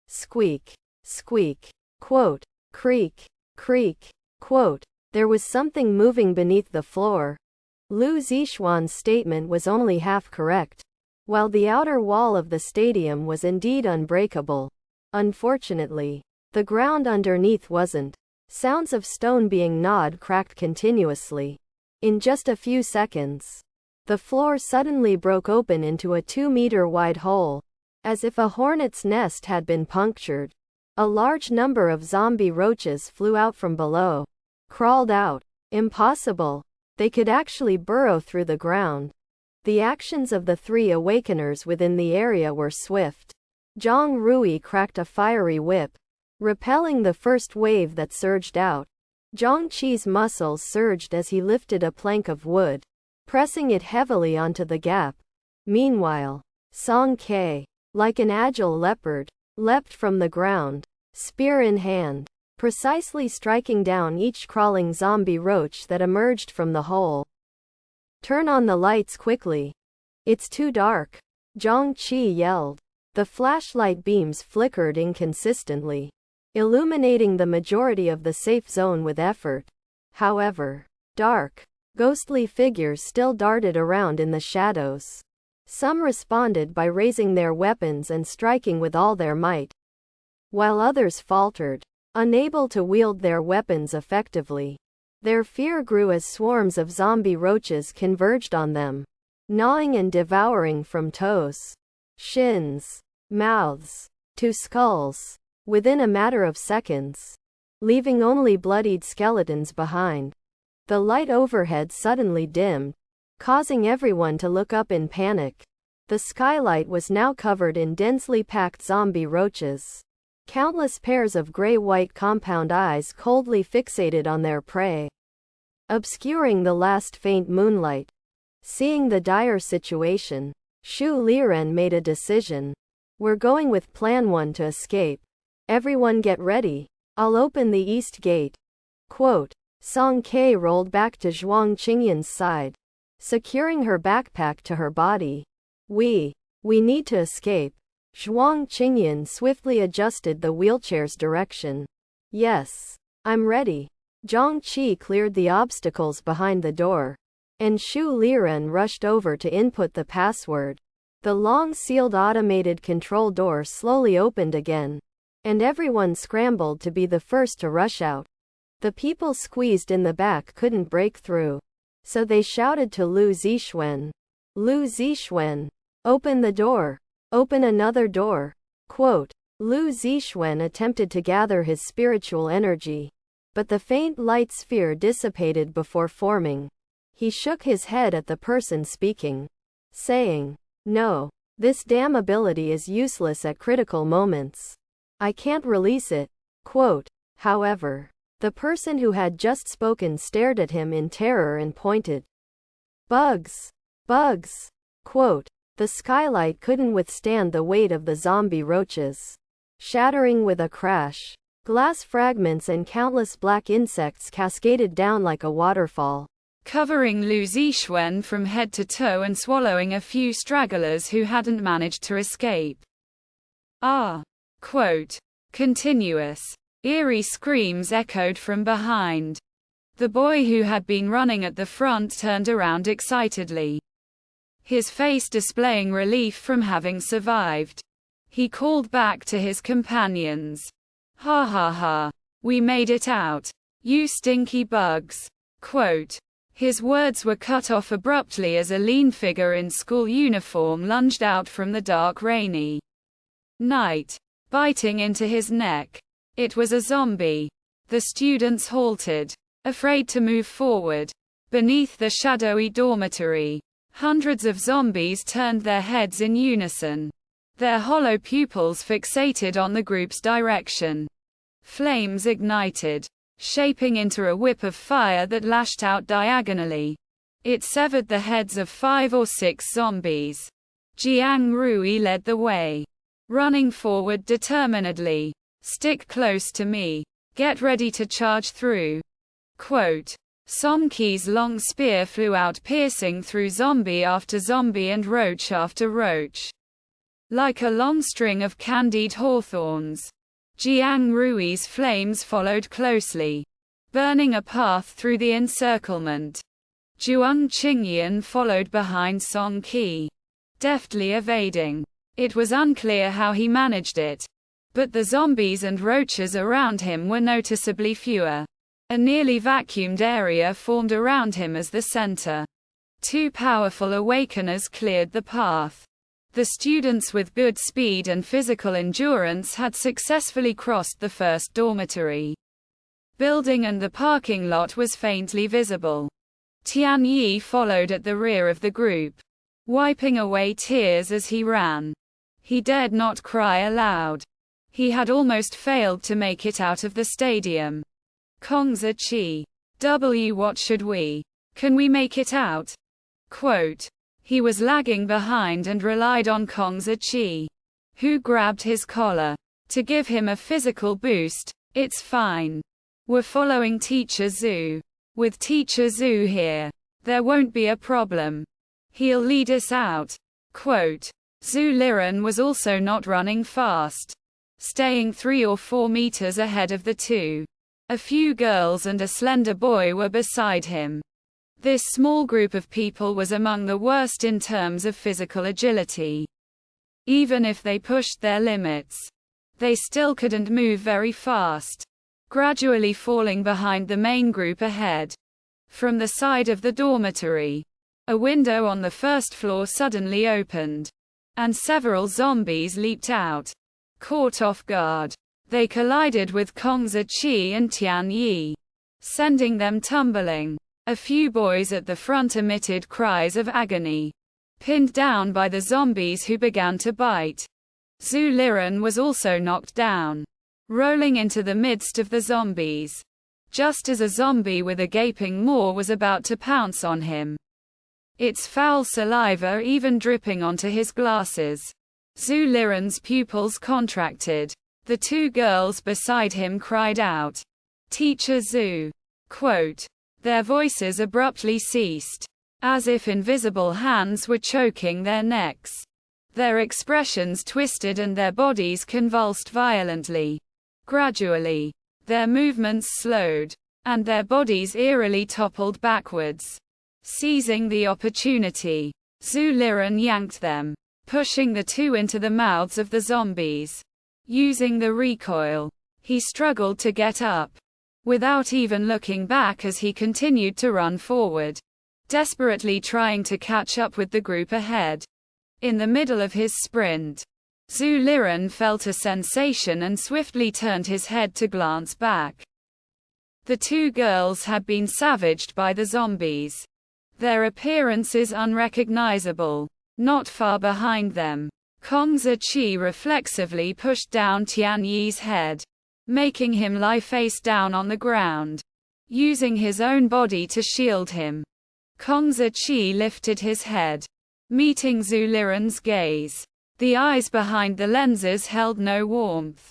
Squeak, squeak, quote, creak, creak, quote, there was something moving beneath the floor. Lu Zixuan's statement was only half correct. While the outer wall of the stadium was indeed unbreakable, unfortunately, the ground underneath wasn't. Sounds of stone being gnawed cracked continuously. In just a few seconds, the floor suddenly broke open into a 2-meter-wide hole, as if a hornet's nest had been punctured. A large number of zombie roaches flew out from below. Crawled out. Impossible. They could actually burrow through the ground. The actions of the 3 awakeners within the area were swift. Zhang Rui cracked a fiery whip, repelling the first wave that surged out. Zhang Qi's muscles surged as he lifted a plank of wood, pressing it heavily onto the gap. Meanwhile, Song Ke, like an agile leopard, leapt from the ground, spear in hand, precisely striking down each crawling zombie roach that emerged from the hole. "Turn on the lights quickly. It's too dark," Zhang Qi yelled. The flashlight beams flickered inconsistently, illuminating the majority of the safe zone with effort. However, dark, ghostly figures still darted around in the shadows. Some responded by raising their weapons and striking with all their might, while others faltered, unable to wield their weapons effectively. Their fear grew as swarms of zombie roaches converged on them, gnawing and devouring from toes, shins, mouths, to skulls, within a matter of seconds, leaving only bloodied skeletons behind. The light overhead suddenly dimmed, causing everyone to look up in panic. The skylight was now covered in densely packed zombie roaches. Countless pairs of gray-white compound eyes coldly fixated on their prey, obscuring the last faint moonlight. Seeing the dire situation, Shu Liren made a decision. "We're going with Plan 1 to escape. Everyone get ready. I'll open the east gate." Quote, Song Ke rolled back to Zhuang Qingyan's side, securing her backpack to her body. We need to escape." Zhuang Qingyan swiftly adjusted the wheelchair's direction. "Yes, I'm ready." Zhang Qi cleared the obstacles behind the door, and Shu Liren rushed over to input the password. The long-sealed automated control door slowly opened again, and everyone scrambled to be the first to rush out. The people squeezed in the back couldn't break through, so they shouted to Lu Zixuan. "Lu Zixuan, open the door. Open another door." Quote, Lu Zixuan attempted to gather his spiritual energy, but the faint light sphere dissipated before forming. He shook his head at the person speaking, saying, "No, this damn ability is useless at critical moments. I can't release it." Quote, however, the person who had just spoken stared at him in terror and pointed. "Bugs! Bugs!" Quote, the skylight couldn't withstand the weight of the zombie roaches. Shattering with a crash, glass fragments and countless black insects cascaded down like a waterfall, covering Lu Zixuan from head to toe and swallowing a few stragglers who hadn't managed to escape. Quote, Continuous, eerie screams echoed from behind. The boy who had been running at the front turned around excitedly, his face displaying relief from having survived. He called back to his companions. "Ha ha ha. We made it out. You stinky bugs." Quote. His words were cut off abruptly as a lean figure in school uniform lunged out from the dark, rainy night, biting into his neck. It was a zombie. The students halted, afraid to move forward. Beneath the shadowy dormitory, hundreds of zombies turned their heads in unison, their hollow pupils fixated on the group's direction. Flames ignited, shaping into a whip of fire that lashed out diagonally. It severed the heads of 5 or 6 zombies. Jiang Rui led the way, running forward determinedly. "Stick close to me. Get ready to charge through." Quote. Somki's long spear flew out, piercing through zombie after zombie and roach after roach. Like a long string of candied hawthorns, Jiang Rui's flames followed closely, burning a path through the encirclement. Zhuang Qingyan followed behind Song Qi, deftly evading. It was unclear how he managed it, but the zombies and roaches around him were noticeably fewer. A nearly vacuumed area formed around him as the center. 2 powerful awakeners cleared the path. The students with good speed and physical endurance had successfully crossed the first dormitory building, and the parking lot was faintly visible. Tian Yi followed at the rear of the group, wiping away tears as he ran. He dared not cry aloud. He had almost failed to make it out of the stadium. Kongzi Qi. What should we? Can we make it out? Quote. He was lagging behind and relied on Kongzi Qi, who grabbed his collar to give him a physical boost. "It's fine. We're following Teacher Zhu. With Teacher Zhu here, there won't be a problem. He'll lead us out." Quote. Zhu Liren was also not running fast, staying 3 or 4 meters ahead of the two. A few girls and a slender boy were beside him. This small group of people was among the worst in terms of physical agility. Even if they pushed their limits, they still couldn't move very fast, gradually falling behind the main group ahead. From the side of the dormitory, a window on the first floor suddenly opened, and several zombies leaped out. Caught off guard, they collided with Kongzi Qi and Tian Yi, sending them tumbling. A few boys at the front emitted cries of agony, pinned down by the zombies who began to bite. Zhu Liren was also knocked down, rolling into the midst of the zombies, just as a zombie with a gaping maw was about to pounce on him, its foul saliva even dripping onto his glasses. Zhu Liren's pupils contracted. The 2 girls beside him cried out, "Teacher Zhu!" Quote. Their voices abruptly ceased, as if invisible hands were choking their necks. Their expressions twisted and their bodies convulsed violently. Gradually, their movements slowed, and their bodies eerily toppled backwards. Seizing the opportunity, Zhu Liren yanked them, pushing the 2 into the mouths of the zombies. Using the recoil, he struggled to get up, without even looking back as he continued to run forward, desperately trying to catch up with the group ahead. In the middle of his sprint, Zhu Liren felt a sensation and swiftly turned his head to glance back. The 2 girls had been savaged by the zombies, their appearances unrecognizable. Not far behind them, Kongzi Qi reflexively pushed down Tian Yi's head, making him lie face down on the ground, using his own body to shield him. Kongzi Qi lifted his head, meeting Zhu Liren's gaze. The eyes behind the lenses held no warmth.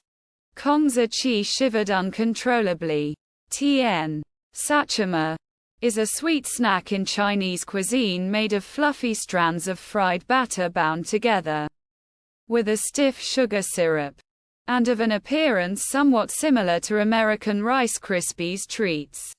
Kongzi Qi shivered uncontrollably. Tian Sachima is a sweet snack in Chinese cuisine made of fluffy strands of fried batter bound together with a stiff sugar syrup. and of an appearance somewhat similar to American Rice Krispies treats.